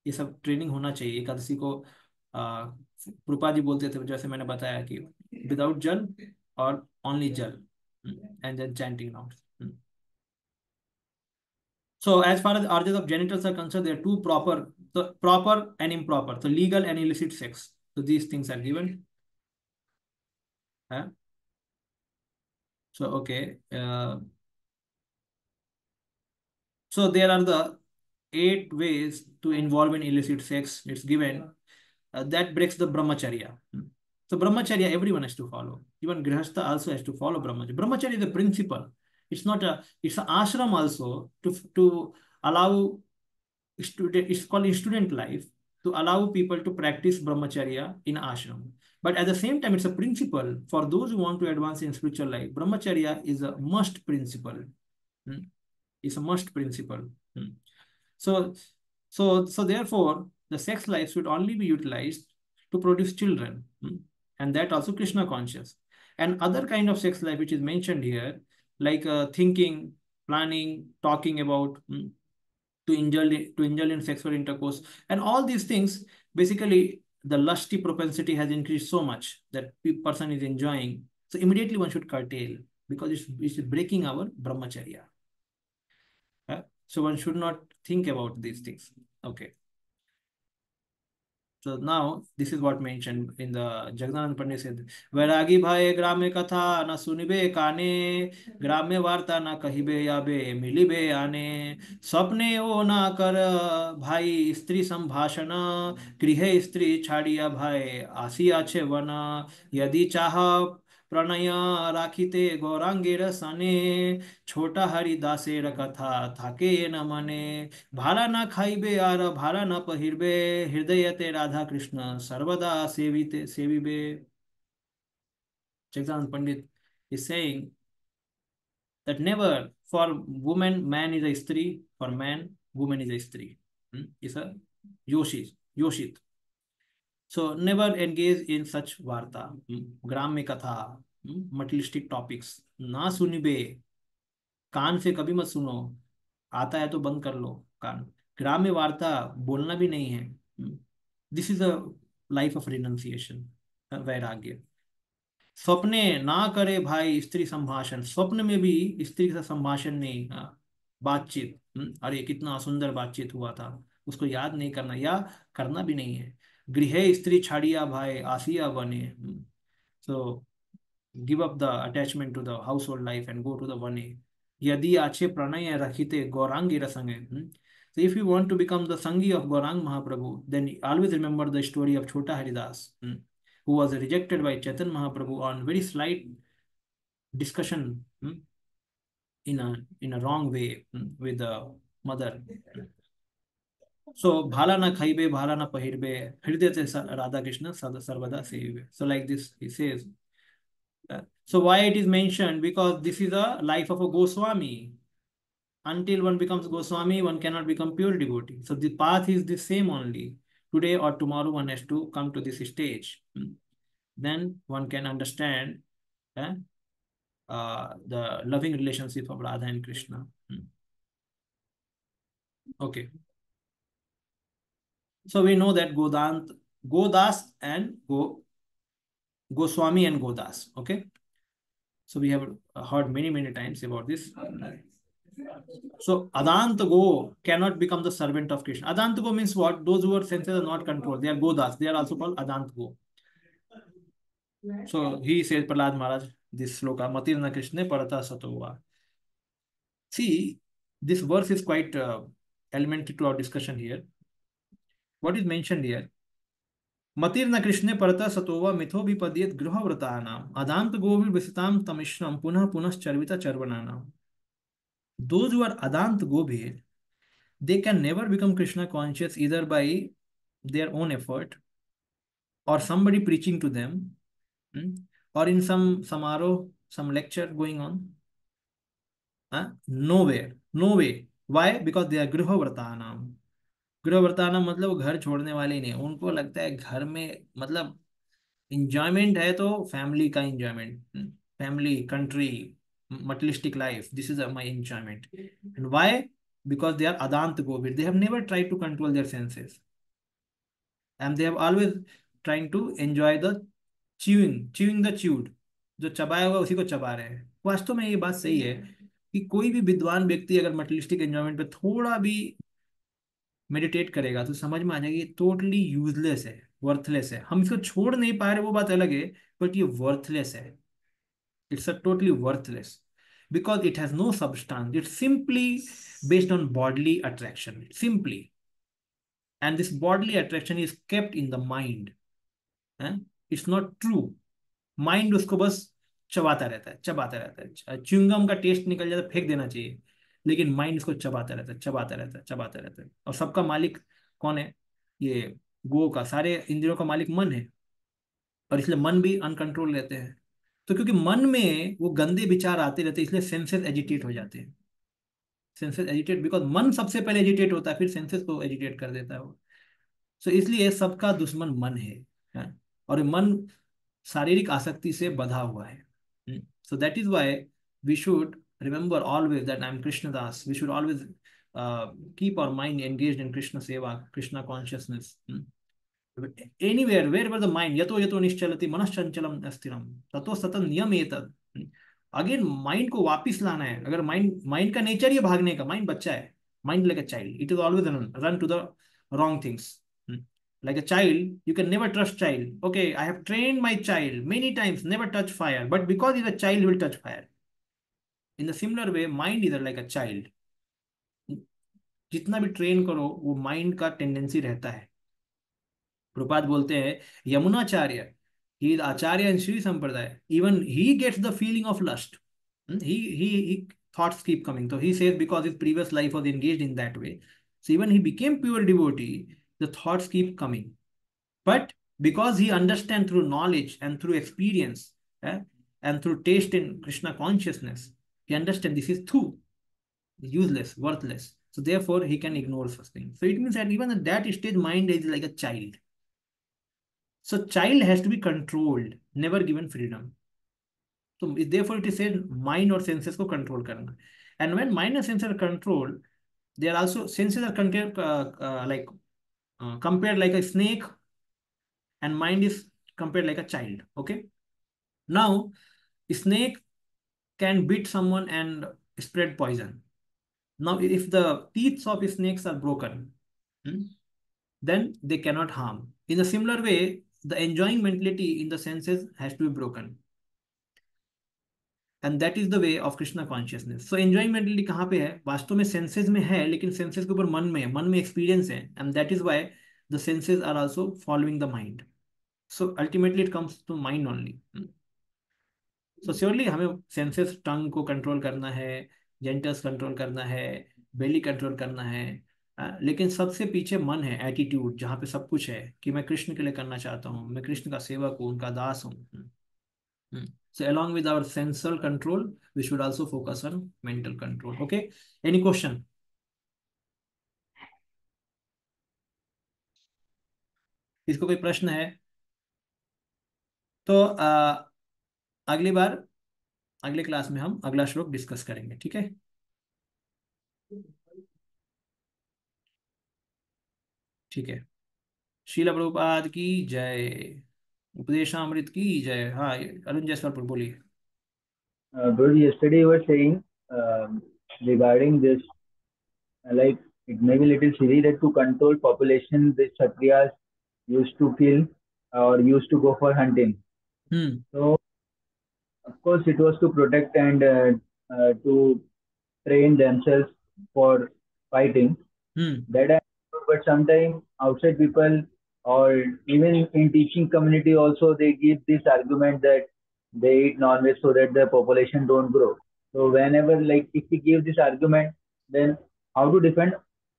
[SPEAKER 1] ये सब training होना चाहिए. एकादशी को रूपा जी बोलते थे, जैसे मैंने बताया, कि विदाउट जल और only jal, and then chanting nouns. So as far as urges of genitals are concerned, there are two proper, so proper and improper, so legal and illicit sex. So these things are given. So okay, so there are the 8 ways to involve in illicit sex. It's given. That breaks the brahmacharya. So brahmacharya everyone has to follow. Even grihastha also has to follow brahmacharya. Brahmacharya is a principle. It's not a. It's an ashram also to allow student. It's called student life, to allow people to practice brahmacharya in ashram. But at the same time, it's a principle for those who want to advance in spiritual life. Brahmacharya is a must principle. It's a must principle. So, so therefore, the sex life should only be utilized to produce children, and that also Krishna conscious. And other kind of sex life which is mentioned here, like thinking, planning, talking about, to indulge in sexual intercourse, and all these things, basically the lusty propensity has increased so much that person is enjoying. So immediately one should curtail, because it's breaking our brahmacharya. So one should not think about these things. Okay. So now this is what mentioned in the Jagdanand Pandit said, Vairagi bhaye grame katha na sunibe kane, grame varta na kahibe yabe milibe ane, swapne o na kar bhai stri sambhashana, grihe stri chhadiya bhai asi ache vana, yadi chaha प्रणय राखिते गौरांगेर सने छोटा हरिदासेर कथा थाके न मने भाला न खाइबे आर भाला न पहिरबे हृदयते राधा कृष्ण सर्वदा सेविते सेविबे. Jagdanand Pandit is saying that never for woman man is a stri, for man woman is a stri. Is a yoshit. So never engage in such varta, ग्राम्य कथा, materialistic topics. ना सुनिबे, कान से कभी मत सुनो, आता है तो बंद कर लो कान. ग्राम्य वार्ता बोलना भी नहीं है. This is a life of renunciation, वैराग्य. स्वप्ने ना करे भाई स्त्री संभाषण, स्वप्न में भी स्त्री के साथ संभाषण नहीं, बातचीत. अरे कितना सुंदर बातचीत हुआ था, उसको याद नहीं करना या करना भी नहीं है. गृह स्त्री छाड़िया भाई आसिया बने. So give up the attachment to the household life and go to the वने. यदि आछे Pranay रखिते Gaurangi रसंगे. So if you want to become the Sangi of Gaurang Mahaprabhu, then always remember the story of Chota Haridas, who was rejected by Chaitanya Mahaprabhu on very slight discussion, in a wrong way, with the mother. So bhala na khaibe, bhala na pahirbe, hridayate Radha Krishna sarvada sevibe. So like this he says. So why it is mentioned? Because this is a life of a Goswami. Until one becomes Goswami, one cannot become pure devotee. So the path is the same only. Today or tomorrow one has to come to this stage. Then one can understand the loving relationship of Radha and Krishna. Okay. So we know that Godas and Goswami and Godas. Okay. So we have heard many times about this. So Adant Go cannot become the servant of Krishna. Adant Go means what? Those who are senses are not controlled. They are Godas. They are also called Adant Go. So he says, Prahlad Maharaj, this sloka, Matirna Krishna Parata Satova. See, this verse is quite elementary to our discussion here. What is mentioned here? Matirna Krishna Parata Satova Mitho Vipadyet Gruhavratanam Adant Govir Visitam Tamishram Punah Punas Charvita Charvananam. Those who are Adant Gobir, they can never become Krishna conscious either by their own effort or somebody preaching to them, or in some samaro, some lecture going on. Nowhere, no way. Why? Because they are Grihavartanam. Grihavartanam मतलब वो घर छोड़ने वाले ही नहीं. उनको लगता है घर में मतलब enjoyment है तो family का enjoyment, family, country, materialistic life. This is my enjoyment. And why? Because they are Adant Govir. They have never tried to control their senses. And they have always trying to enjoy the chewing the chewed. जो चबाया हुआ उसी को चबा रहे हैं. वास्तव में ये बात सही है कि कोई भी विद्वान व्यक्ति अगर मटेरियलिस्टिक एंजॉयमेंट पे थोड़ा भी मेडिटेट करेगा तो समझ में आ जाएगा ये टोटली यूजलेस है, वर्थलेस है. हम इसको छोड़ नहीं पा रहे वो बात अलग है, बट ये वर्थलेस है. It's a totally worthless because it has no substance. It's simply based on bodily attraction. Simply. And this bodily attraction is kept in the mind. It's not true. Mind उसको बस चबाता रहता है. Chewing gum का test निकल जाता है फेंक देना चाहिए, लेकिन माइंड उसको चबाता रहता है. और सबका मालिक कौन है? ये गो का, सारे इंद्रियों का मालिक मन है. और इसलिए मन भी अनकंट्रोल रहते हैं. तो क्योंकि मन में वो गंदे विचार आते रहते हैं, इसलिए सेंसेस एजिटेट हो जाते हैं. सेंसेस एजिटेट बिकॉज मन सबसे पहले एजिटेट होता है, फिर सेंसेस को एजिटेट कर देता है वो. सो इसलिए सबका दुश्मन मन है. और मन शारीरिक आसक्ति से बधा हुआ है. So that is why we should remember always that I am Krishnadas. We should always keep our mind engaged in Krishna seva, Krishna consciousness. Anywhere, wherever the mind, yato yato nischalati manaschanchalam asthiram tato satan niyametad. Again mind को वापिस लाना है. अगर mind का nature ही भागने का, mind बच्चा है, mind like a child, it is always run to the wrong things. Like a child, you can never trust child. Okay, I have trained my child many times, never touch fire. But because he's a child, he will touch fire. In the similar way, mind is like a child. जितना भी train करो वो mind का tendency रहता है. प्रभुपाद बोलते हैं Yamunacharya He is Acharya in Sri Sampradaya. Even he gets the feeling of lust. He thoughts keep coming. So he says because his previous life was engaged in that way. So even he became pure devotee, the thoughts keep coming. But because he understands through knowledge and through experience, eh, and through taste in Krishna consciousness, he understands this is true, useless, worthless. So therefore, he can ignore such things. So it means that even at that stage, mind is like a child. So child has to be controlled, never given freedom. So therefore, it is said mind or senses को control करना. And when mind and senses are controlled, they are also senses are compared like a snake, and mind is compared like a child. Okay. Now, a snake can bite someone and spread poison. Now, if the teeth of snakes are broken, hmm, then they cannot harm. In a similar way, the enjoying mentality in the senses has to be broken. And that is the way of Krishna consciousness. So enjoying mentality कहाँ पे है? वास्तव में senses में है, लेकिन senses के ऊपर मन में है, मन में एक्सपीरियंस है, and that is why the senses are also following the mind. So ultimately it comes to mind only. So surely हमें सेंसेस, टंग को कंट्रोल करना है, जेंटल्स कंट्रोल करना है, बेली कंट्रोल करना है, लेकिन सबसे पीछे मन है, एटीट्यूड, जहाँ पे सब कुछ है कि मैं कृष्ण के लिए करना चाहता हूँ, मैं कृष्ण का सेवक हूँ, उनका दास हूँ. So along with our sensual control, we should also focus on mental control. Okay. Any question? इसको कोई प्रश्न है तो अगली बार, अगले क्लास में हम अगला श्लोक डिस्कस करेंगे. ठीक है. ठीक है. शीला प्रभुपाद की जय. उपदेशामृत की जय. हाँ, अरुण जयसवाल बोलिए.
[SPEAKER 2] Bro, yesterday you were saying regarding this, like it may be little silly that to control population, the Kshatriyas used to kill or used to go for hunting. So of course it was to protect and to train themselves for fighting. That I understood, but sometimes outside people or even in teaching community also they give this argument that they eat non-veg so that the population don't grow. So whenever like if we give this argument, then how to defend?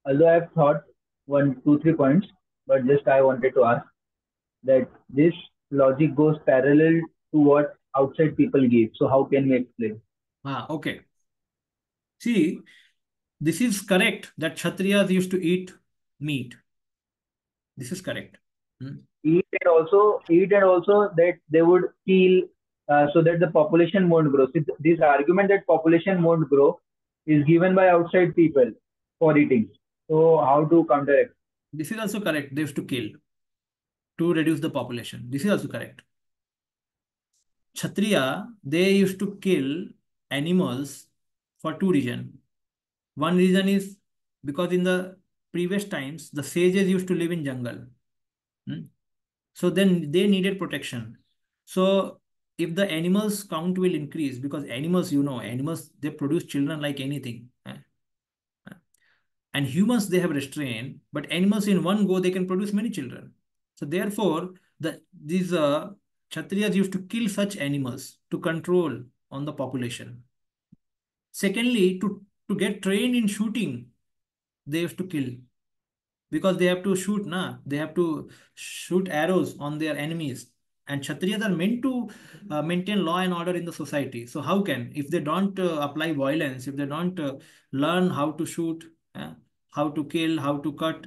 [SPEAKER 2] Although I have thought one, two, 3 points, but just I wanted to ask that this logic goes parallel to what outside people give. So how can we explain?
[SPEAKER 1] Okay. See, this is correct that Kshatriyas used to eat meat. This is correct.
[SPEAKER 2] Eat and also that they would kill so that the population won't grow. So this argument that population won't grow is given by outside people for eating. So how to counteract?
[SPEAKER 1] This is also correct. They used to kill to reduce the population. This is also correct. Kshatriya, they used to kill animals for two reasons. One reason is because in the previous times, the sages used to live in jungle. So then they needed protection. So if the animals count will increase, because animals, animals, they produce children like anything. And humans, they have restraint, but animals in one go, they can produce many children. So therefore, these Kshatriyas used to kill such animals to control on the population. Secondly, to get trained in shooting, they used to kill because they have to shoot, they have to shoot arrows on their enemies. And Kshatriyas are meant to maintain law and order in the society. So how can, if they don't apply violence, if they don't learn how to shoot, how to kill, how to cut,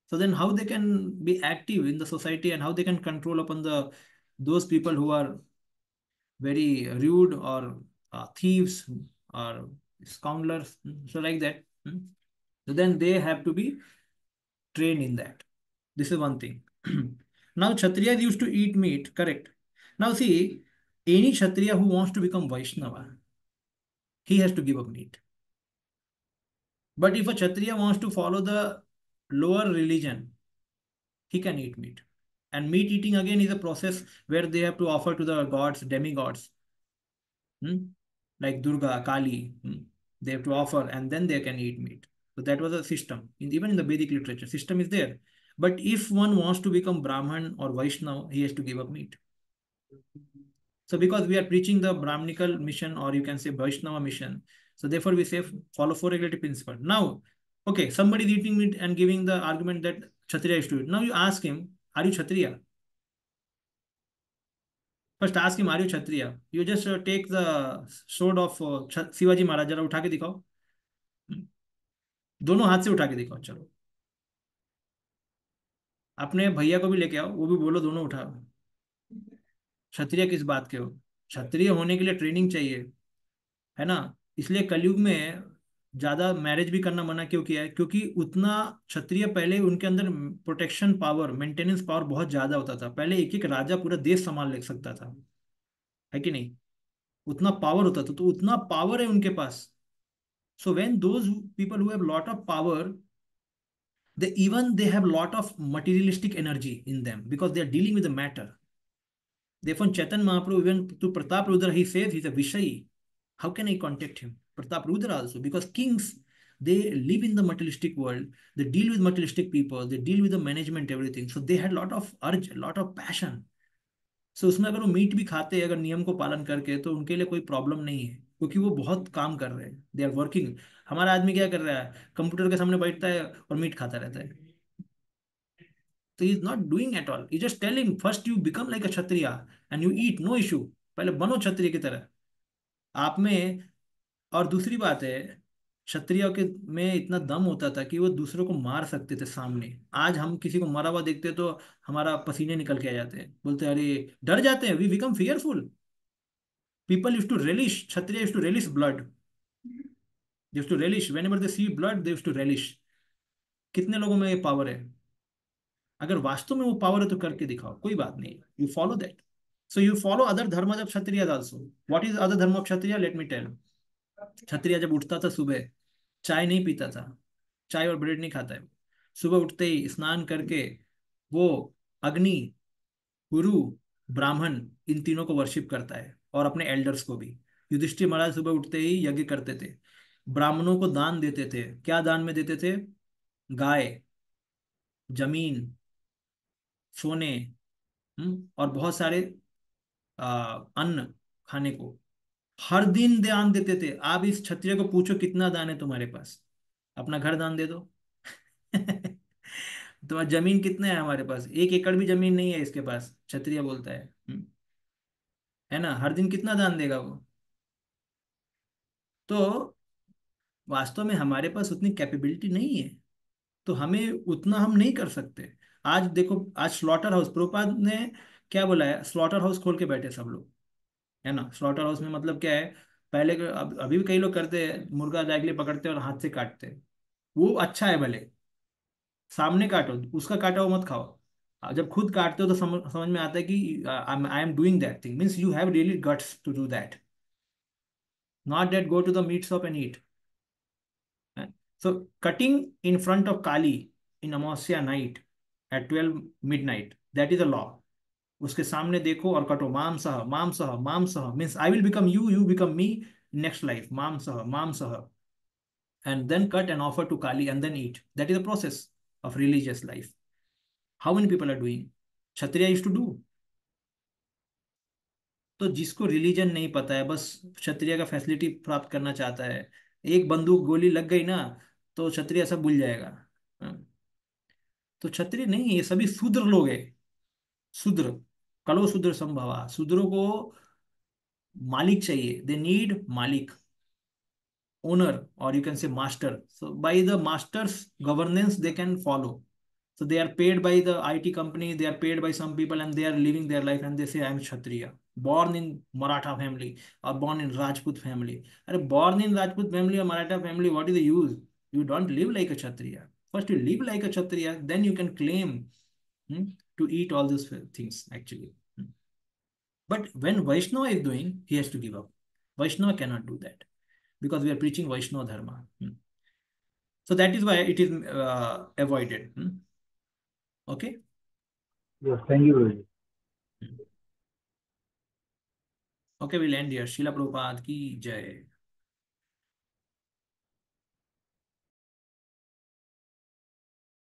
[SPEAKER 1] so then how they can be active in the society and how they can control upon those people who are very rude or thieves or scoundrels, so like that. So then they have to be trained in that. This is one thing. Now, Kshatriyas used to eat meat, correct? Now, see, any Kshatriya who wants to become Vaishnava, he has to give up meat. But if a Kshatriya wants to follow the lower religion, he can eat meat. And meat eating again is a process where they have to offer to the gods, demigods, like Durga, Kali. They have to offer and then they can eat meat. So that was a system. Even in the Vedic literature, system is there. But if one wants to become Brahman or Vaishnav, he has to give up meat. So because we are preaching the Brahminical mission, or you can say Vaishnava mission, so therefore we say follow four regulative principle. Now, okay, somebody is eating meat and giving the argument that Kshatriya is to eat. Now you ask him, are you Kshatriya? First ask him, are you Kshatriya? You just take the sword of Shivaji Maharaj, जरा उठा के दिखाओ. दोनों हाथ से उठा के दिखाओ. चलो, अपने भैया को भी लेके आओ, वो भी बोलो दोनों उठाओ. क्षत्रिय किस बात के हो? क्षत्रिय होने के लिए ट्रेनिंग चाहिए, है ना. इसलिए कलयुग में ज्यादा मैरिज भी करना मना क्यों किया है? क्योंकि उतना क्षत्रिय पहले उनके अंदर प्रोटेक्शन पावर, मेंटेनेंस पावर बहुत ज्यादा होता था. पहले एक एक राजा पूरा देश संभाल ले सकता था, है कि नहीं? उतना पावर होता था, तो उतना पावर है उनके पास. So when those people who have lot of power, they have lot of materialistic energy in them because they are dealing with the matter. Therefore, Chaitanya Mahaprabhu, even to Pratap Rudra, he says he's a Vishayi. How can I contact him? Pratap Rudra also, because kings, they live in the materialistic world, they deal with materialistic people, they deal with the management, everything. So they had lot of urge, lot of passion. So उसमें अगर वो meet भी खाते हैं अगर नियम को पालन करके, तो उनके लिए कोई प्रॉब्लम नहीं है, क्योंकि वो बहुत काम कर रहे हैं, दे आर वर्किंग. हमारा आदमी क्या कर रहा है? कंप्यूटर के सामने बैठता है और मीट खाता रहता है. So he is not doing at all. You just tell him first you become like a kshatriya and you eat, no issue. पहले बनो क्षत्रिय की तरह आप में. और दूसरी बात है, क्षत्रियों के में इतना दम होता था कि वो दूसरों को मार सकते थे सामने. आज हम किसी को मरा हुआ देखते तो हमारा पसीने निकल के आ जाते हैं, बोलते हैं अरे, डर जाते हैं. We become fearful. People used to relish, kshatriya used to relish blood. They used to relish whenever they see blood, they used to relish. कितने लोगों में ये पावर है? अगर वास्तव में वो पावर है तो करके दिखाओ, कोई बात नहीं. You follow that. So you follow other dharma of Kshatriya also. What is other dharma of Kshatriya? Let me tell. क्षत्रिय जब उठता था सुबह, चाय नहीं पीता था, चाय और ब्रेड नहीं खाता है. सुबह उठते ही स्नान करके वो अग्नि, गुरु, ब्राह्मण, इन तीनों को वर्शिप करता है, और अपने एल्डर्स को भी. युधिष्ठिर महाराज सुबह उठते ही यज्ञ करते थे, ब्राह्मणों को दान देते थे. क्या दान में देते थे? गाय, जमीन, सोने, और बहुत सारे अन्न खाने को. हर दिन दान देते थे. आप इस क्षत्रिय को पूछो कितना दान है तुम्हारे पास? अपना घर दान दे दो. तुम्हारा जमीन कितना है? हमारे पास 1 एकड़ भी जमीन नहीं है इसके पास, क्षत्रिय बोलता है. है ना? हर दिन कितना दान देगा वो? तो वास्तव में हमारे पास उतनी कैपेबिलिटी नहीं है, तो हमें उतना हम नहीं कर सकते. आज देखो, आज स्लॉटर हाउस, प्रभुपाद ने क्या बोला है? स्लॉटर हाउस खोल के बैठे सब लोग, है ना. स्लॉटर हाउस में मतलब क्या है? पहले अभी भी कई लोग करते हैं, मुर्गा डायरेक्टली पकड़ते हैं और हाथ से काटते हैं. वो अच्छा है, भले सामने काटो, उसका काटा हुआ मत खाओ. जब खुद काटते हो तो समझ में आता है कि I am doing that thing, means you have really guts to do that, not that go to the meat shop and eat. So cutting in front of Kali in Amavasya night at 12 midnight, that is a law. उसके सामने देखो और कटो. माम सह माम सह माम सह means I will become you, you become me, next life. माम सह, and then cut and offer to Kali and then eat. That is the process of religious life. How many people are doing? Kshatriya used to do. तो जिसको religion नहीं पता है, बस क्षत्रिय का facility प्राप्त करना चाहता है, एक बंदूक गोली लग गई ना, तो क्षत्रिय सब भूल जाएगा. हाँ, तो क्षत्रिय नहीं, ये सभी शूद्र लोग हैं. शूद्र, कलो शूद्र संभवा. शूद्रों को मालिक चाहिए. दे नीड मालिक, owner, or you can say master. So by the master's governance they can follow. So they are paid by the IT company, they are paid by some people, and they are living their life, and they say I am Kshatriya, born in Maratha family or born in Rajput family. Are born in Rajput family or Maratha family, what is the use? You don't live like a Kshatriya. First you live like a Kshatriya, then you can claim hmm, to eat all these things actually. But when Vaishnava is doing, he has to give up. Vaishnava cannot do that, because we are preaching Vaishnava Dharma. So that is why it is avoided. Okay?
[SPEAKER 2] Yes, thank you, Guruji.
[SPEAKER 1] Okay, we'll end here. Srila Prabhupada ki jai.